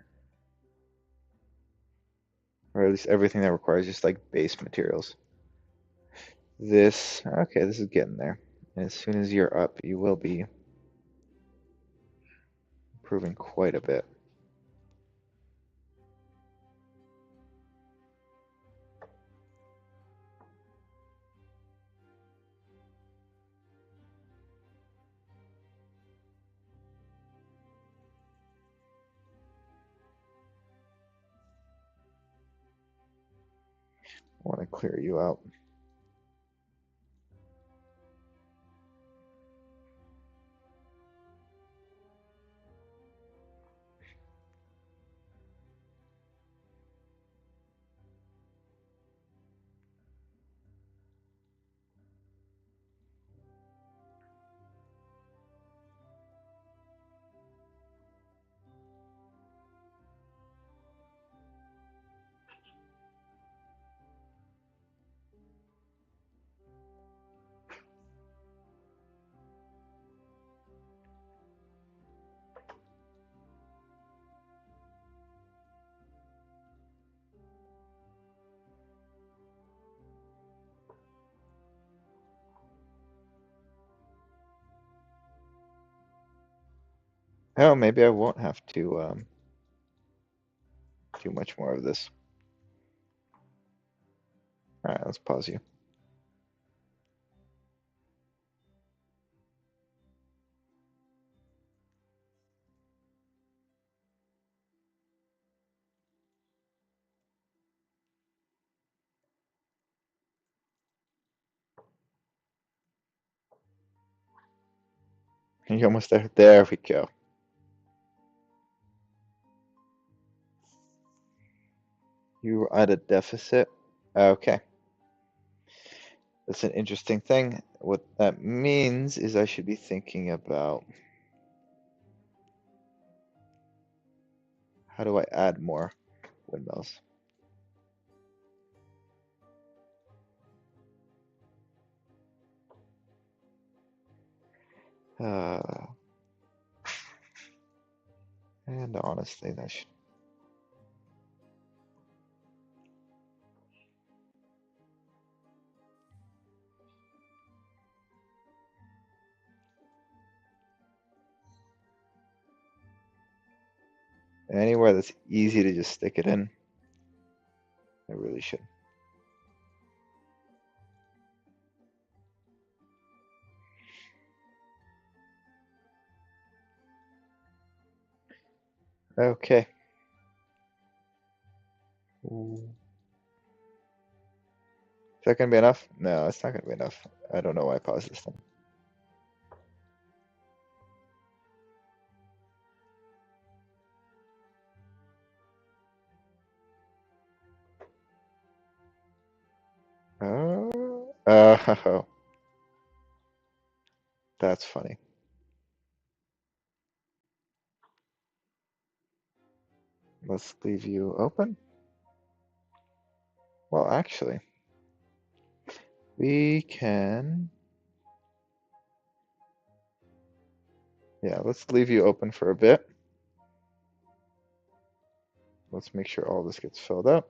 Or at least everything that requires just like base materials. Okay, this is getting there. And as soon as you're up, you will be improving quite a bit. I want to clear you out. Oh, maybe I won't have to do much more of this. All right, let's pause you. You're almost there. There we go. You were at a deficit. Okay. That's an interesting thing. What that means is I should be thinking about how do I add more windmills? Uh, and honestly, that should. Anywhere that's easy to just stick it in, I really should. Okay. Is that gonna be enough? No, it's not gonna be enough. I don't know why I paused this thing. Oh, that's funny. Let's leave you open. Well, actually, we can. Yeah, let's leave you open for a bit. Let's make sure all this gets filled up.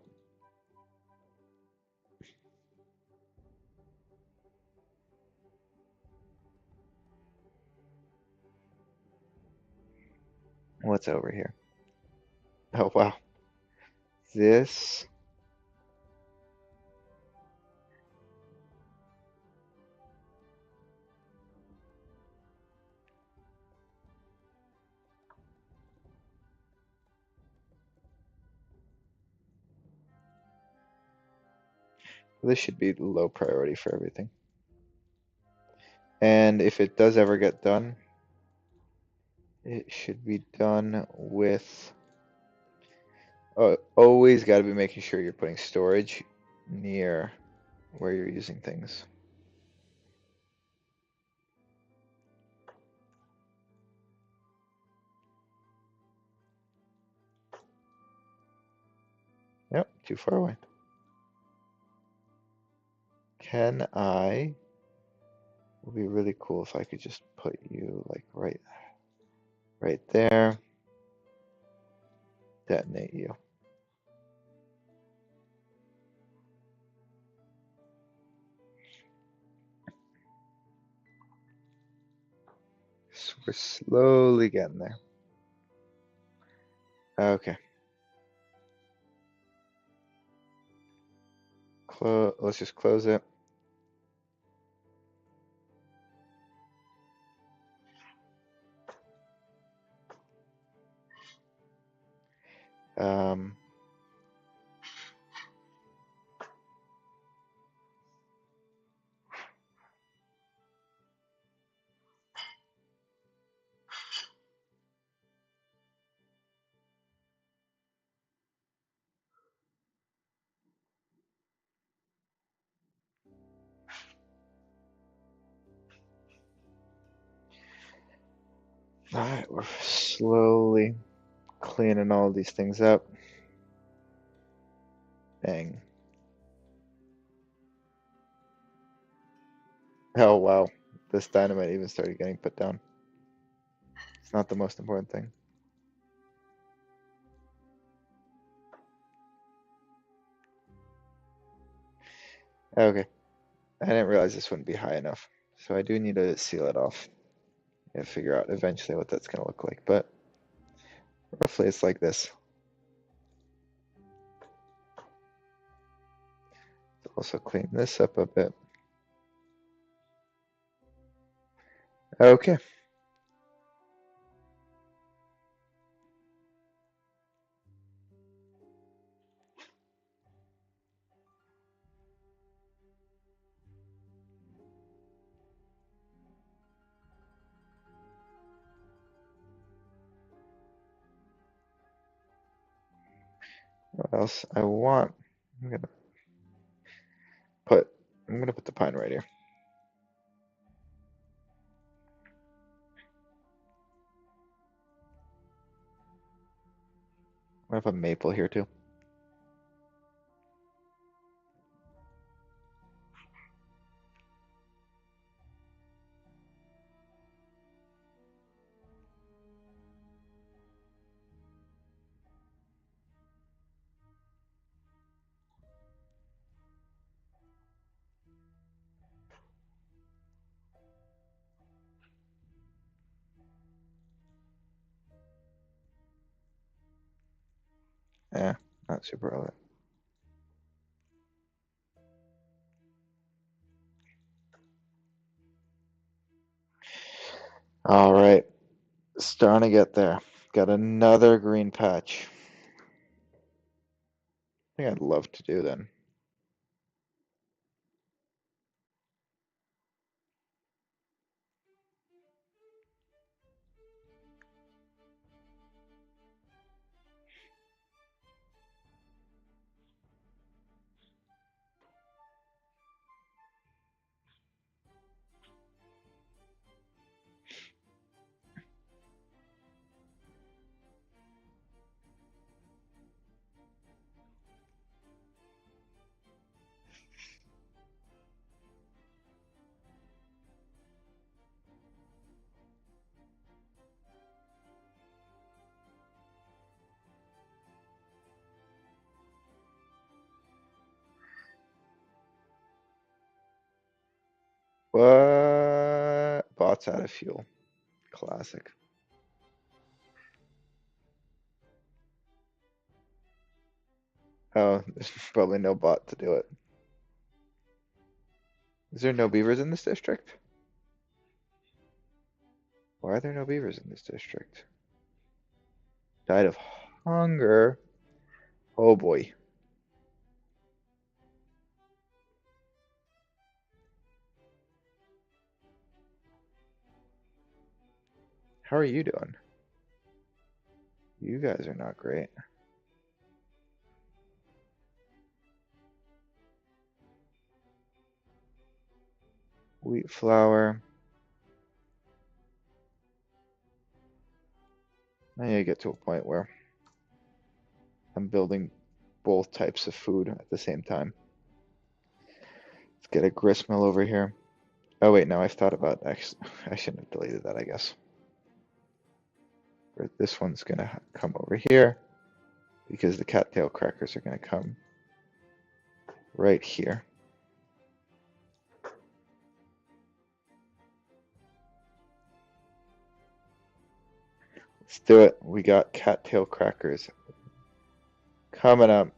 What's over here? Oh, wow. This. This should be low priority for everything. And if it does ever get done, it should be done with. Always got to be making sure you're putting storage near where you're using things. Yep, too far away. Can I? It would be really cool if I could just put you like right there. Detonate you. So we're slowly getting there. Okay. Let's just close it. Um, all right, we're slowly cleaning all these things up. Bang. Oh wow, this dynamite even started getting put down. It's not the most important thing. Okay, I didn't realize this wouldn't be high enough, so I do need to seal it off and figure out eventually what that's gonna look like. But roughly, it's like this. Also clean this up a bit. Okay. What else I want? I'm gonna put I'm gonna put the pine right here. I'm gonna put maple here too. Yeah, not super relevant. All right, starting to get there. Got another green patch. I think I'd love to do then. What? Bot's out of fuel. Classic. Oh, there's probably no bot to do it. Is there no beavers in this district? Why are there no beavers in this district? Died of hunger. Oh boy. How are you doing? You guys are not great. Wheat flour. I need to get to a point where I'm building both types of food at the same time. Let's get a grist mill over here. Oh wait, no, I've thought about actually I shouldn't have deleted that, I guess. Or this one's gonna come over here because the cattail crackers are gonna come right here. Let's do it. We got cattail crackers coming up.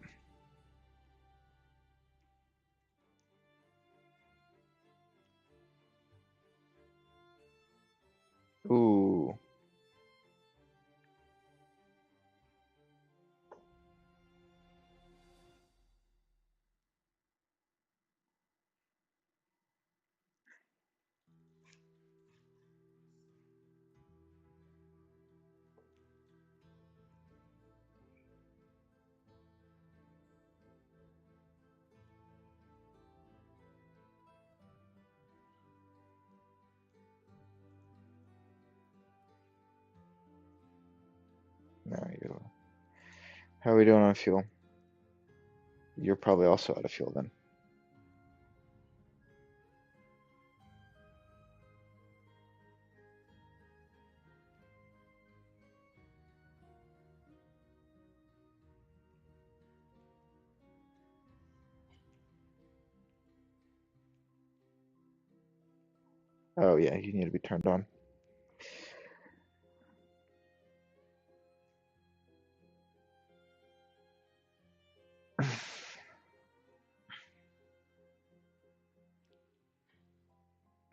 Ooh. Now you. How are we doing on fuel? You're probably also out of fuel then. Oh yeah, you need to be turned on.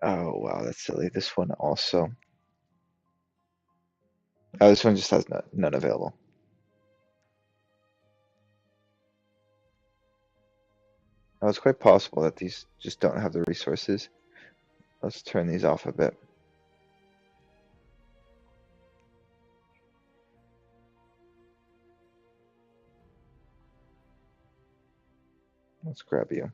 Oh wow, that's silly. This one also. Oh, this one just has none available. Oh, it's quite possible that these just don't have the resources. Let's turn these off a bit. Let's grab you.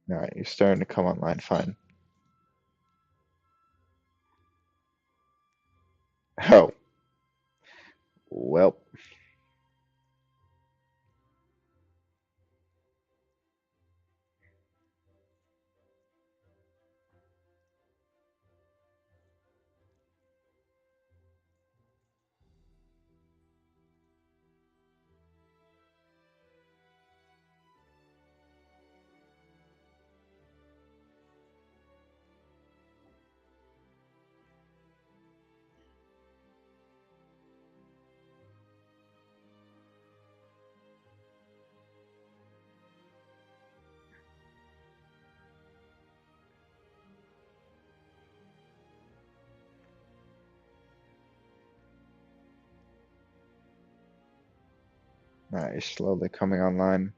All right, you're starting to come online fine. Oh, well. All right, you're slowly coming online.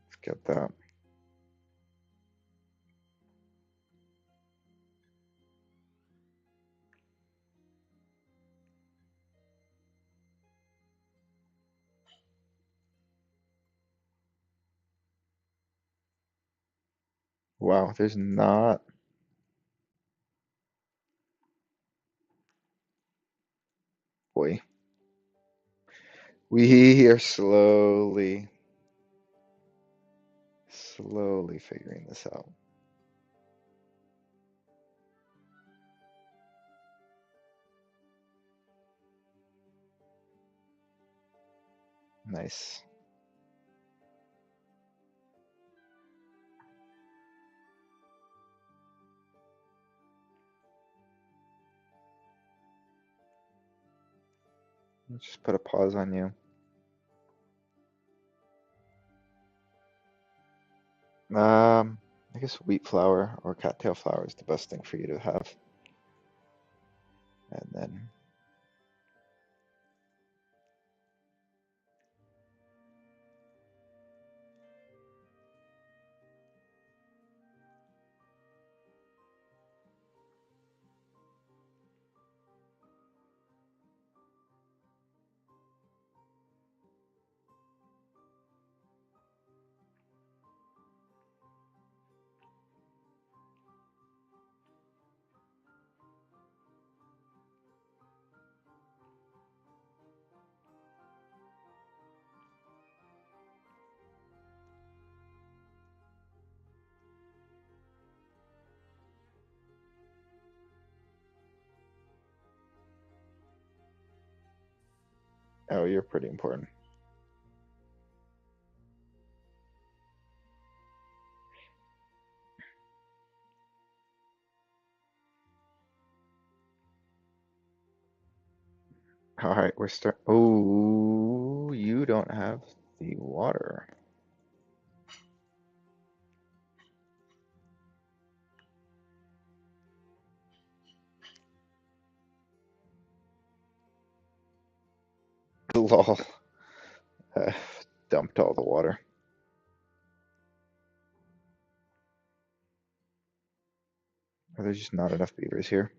Let's get that. Wow, there's not. Boy. We are slowly figuring this out. Nice. Let's just put a pause on you. I guess wheat flour or cattail flour is the best thing for you to have. And then Oh, you're pretty important. All right, we're start. Oh, you don't have the water. Lol. Uh, dumped all the water. Are there just not enough beavers here?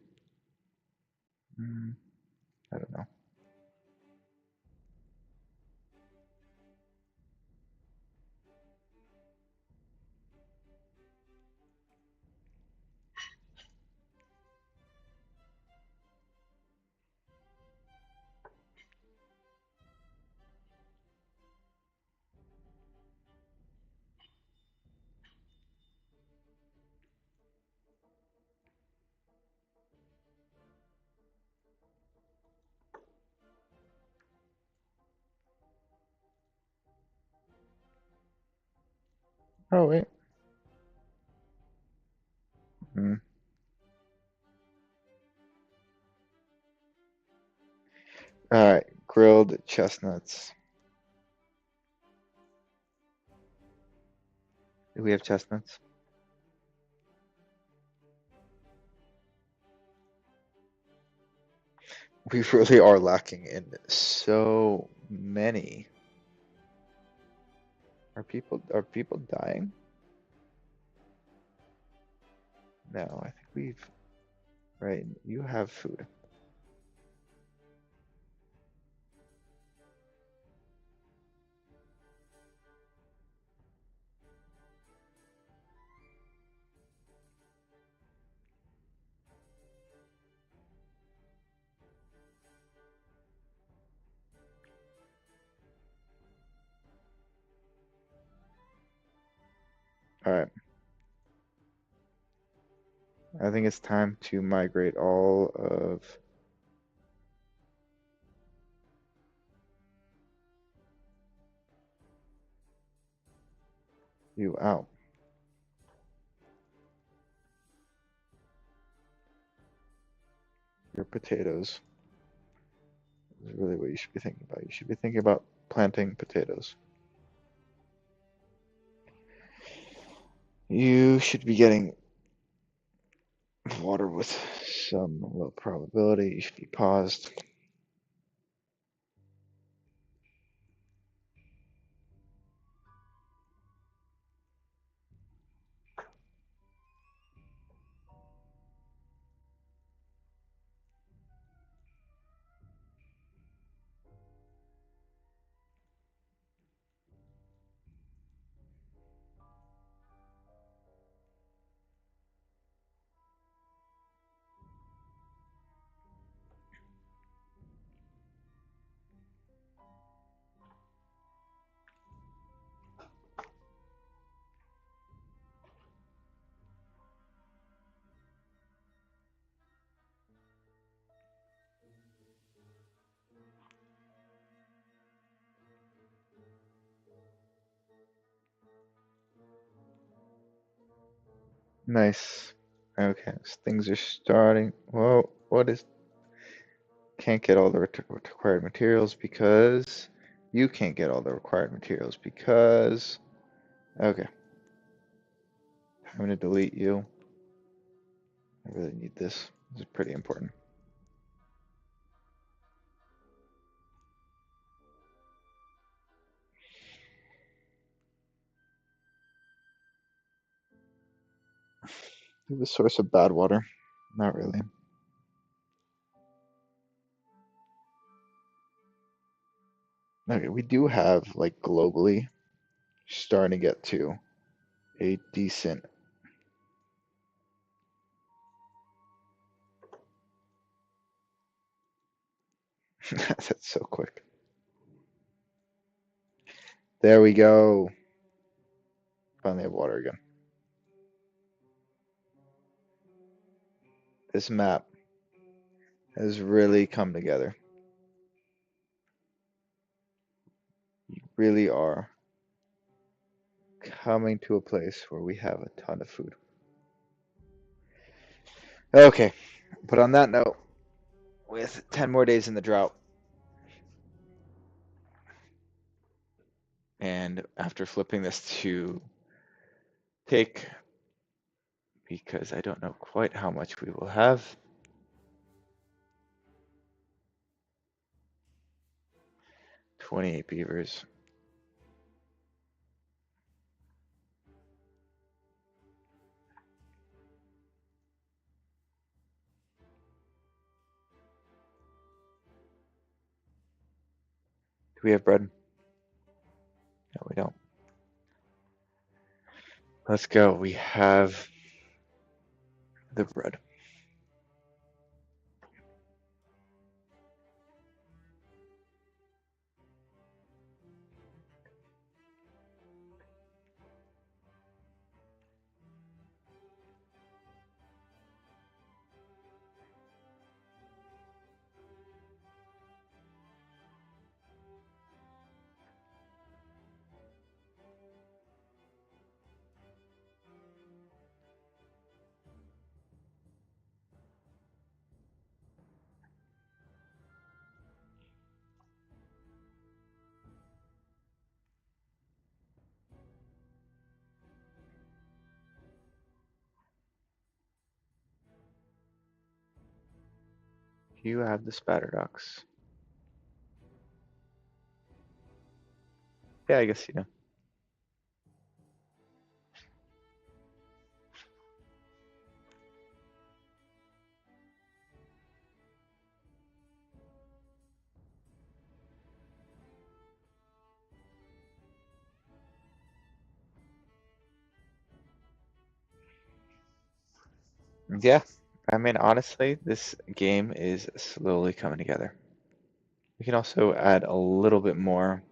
Hmm, I don't know. Oh, wait. Hmm. All right, grilled chestnuts. Do we have chestnuts? We really are lacking in so many. Are people dying? No, I think we've right. You have food. All right. I think it's time to migrate all of you out. Your potatoes is really what you should be thinking about. You should be thinking about planting potatoes. You should be getting water with some low probability. You should be paused. Nice. Okay, so things are starting. Whoa, what is? Can't get all the required materials because you can't get all the required materials because. Okay, I'm gonna delete you. I really need this. This is pretty important. The source of bad water. Not really. Okay, we do have like globally starting to get to a decent. That's so quick. There we go. Finally have water again. This map has really come together. really are coming to a place where we have a ton of food. Okay, but on that note, with 10 more days in the drought, and after flipping this to take, because I don't know quite how much we will have, 28 beavers. Do we have bread? No, we don't. Let's go. We have the bread. You have the spatter ducks. Yeah, I guess you do. Yeah, I mean, honestly, this game is slowly coming together. We can also add a little bit more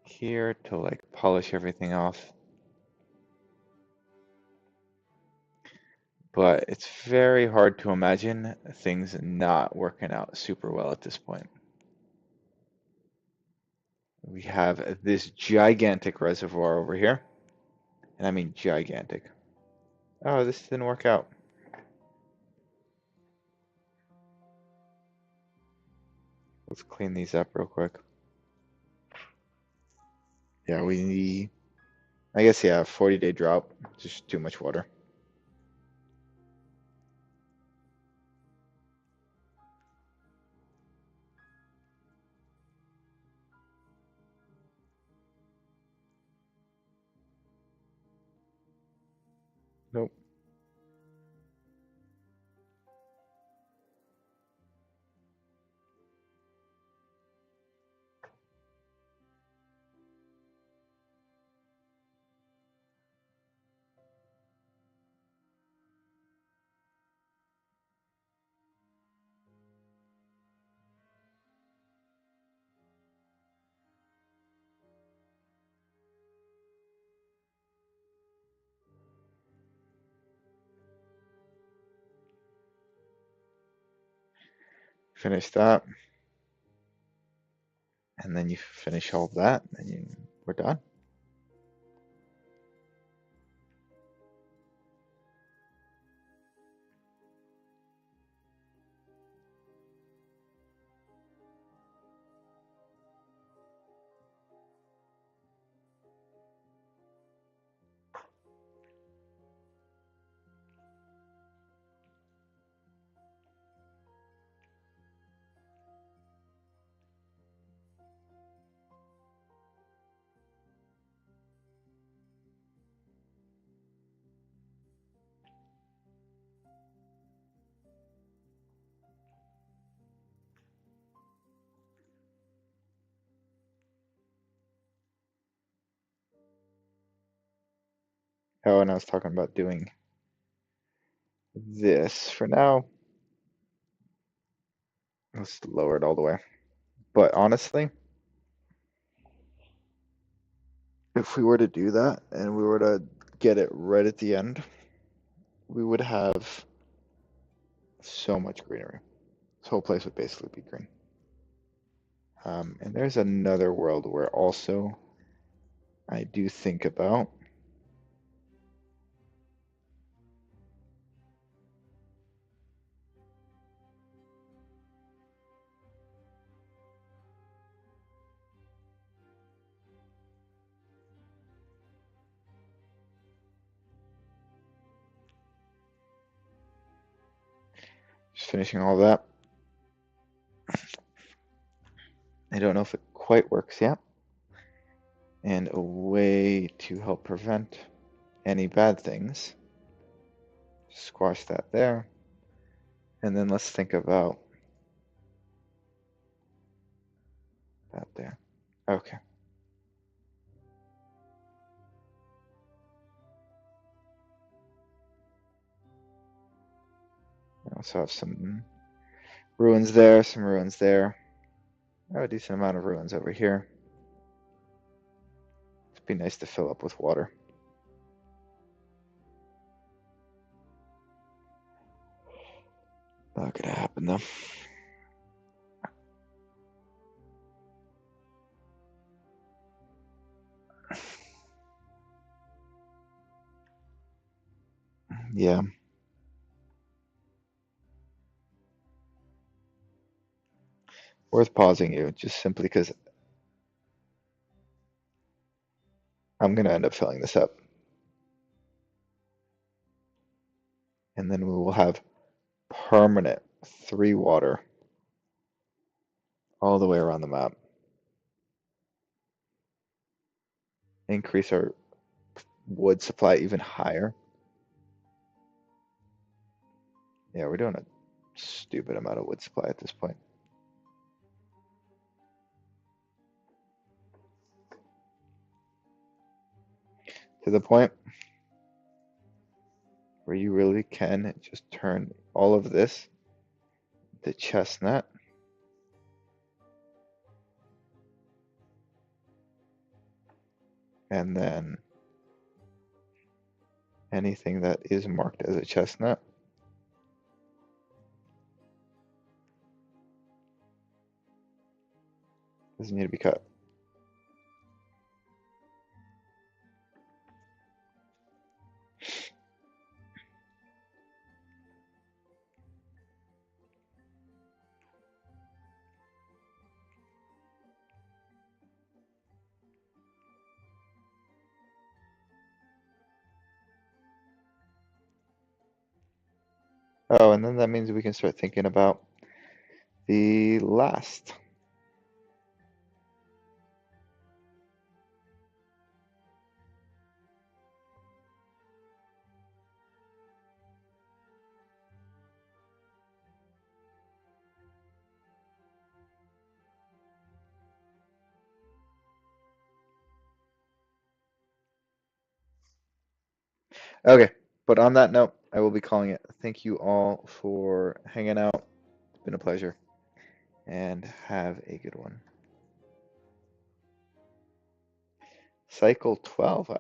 here to like polish everything off. But it's very hard to imagine things not working out super well at this point. We have this gigantic reservoir over here, and I mean gigantic. Oh, this didn't work out. Let's clean these up real quick. Yeah, we need, I guess, yeah, 40-day drought. Just too much water. Nope. Finish that. And then you finish all of that, and we're done. Oh, and I was talking about doing this for now. Let's lower it all the way. But honestly, if we were to do that and we were to get it right at the end, we would have so much greenery. This whole place would basically be green. And there's another world where also I do think about. Just finishing all that. I don't know if it quite works yet. And a way to help prevent any bad things. Squash that there. And then let's think about that there. Okay. I also have some ruins there, some ruins there. Oh, a decent amount of ruins over here. It'd be nice to fill up with water. Not gonna happen though. Yeah. Worth pausing you, just simply because I'm gonna end up filling this up. And then we will have permanent 3 water all the way around the map. Increase our wood supply even higher. Yeah, we're doing a stupid amount of wood supply at this point. To the point where you really can just turn all of this to chestnut. And then anything that is marked as a chestnut doesn't need to be cut. Oh, and then that means we can start thinking about the last. Okay, but on that note, I will be calling it. Thank you all for hanging out. It's been a pleasure, and have a good one. Cycle 12.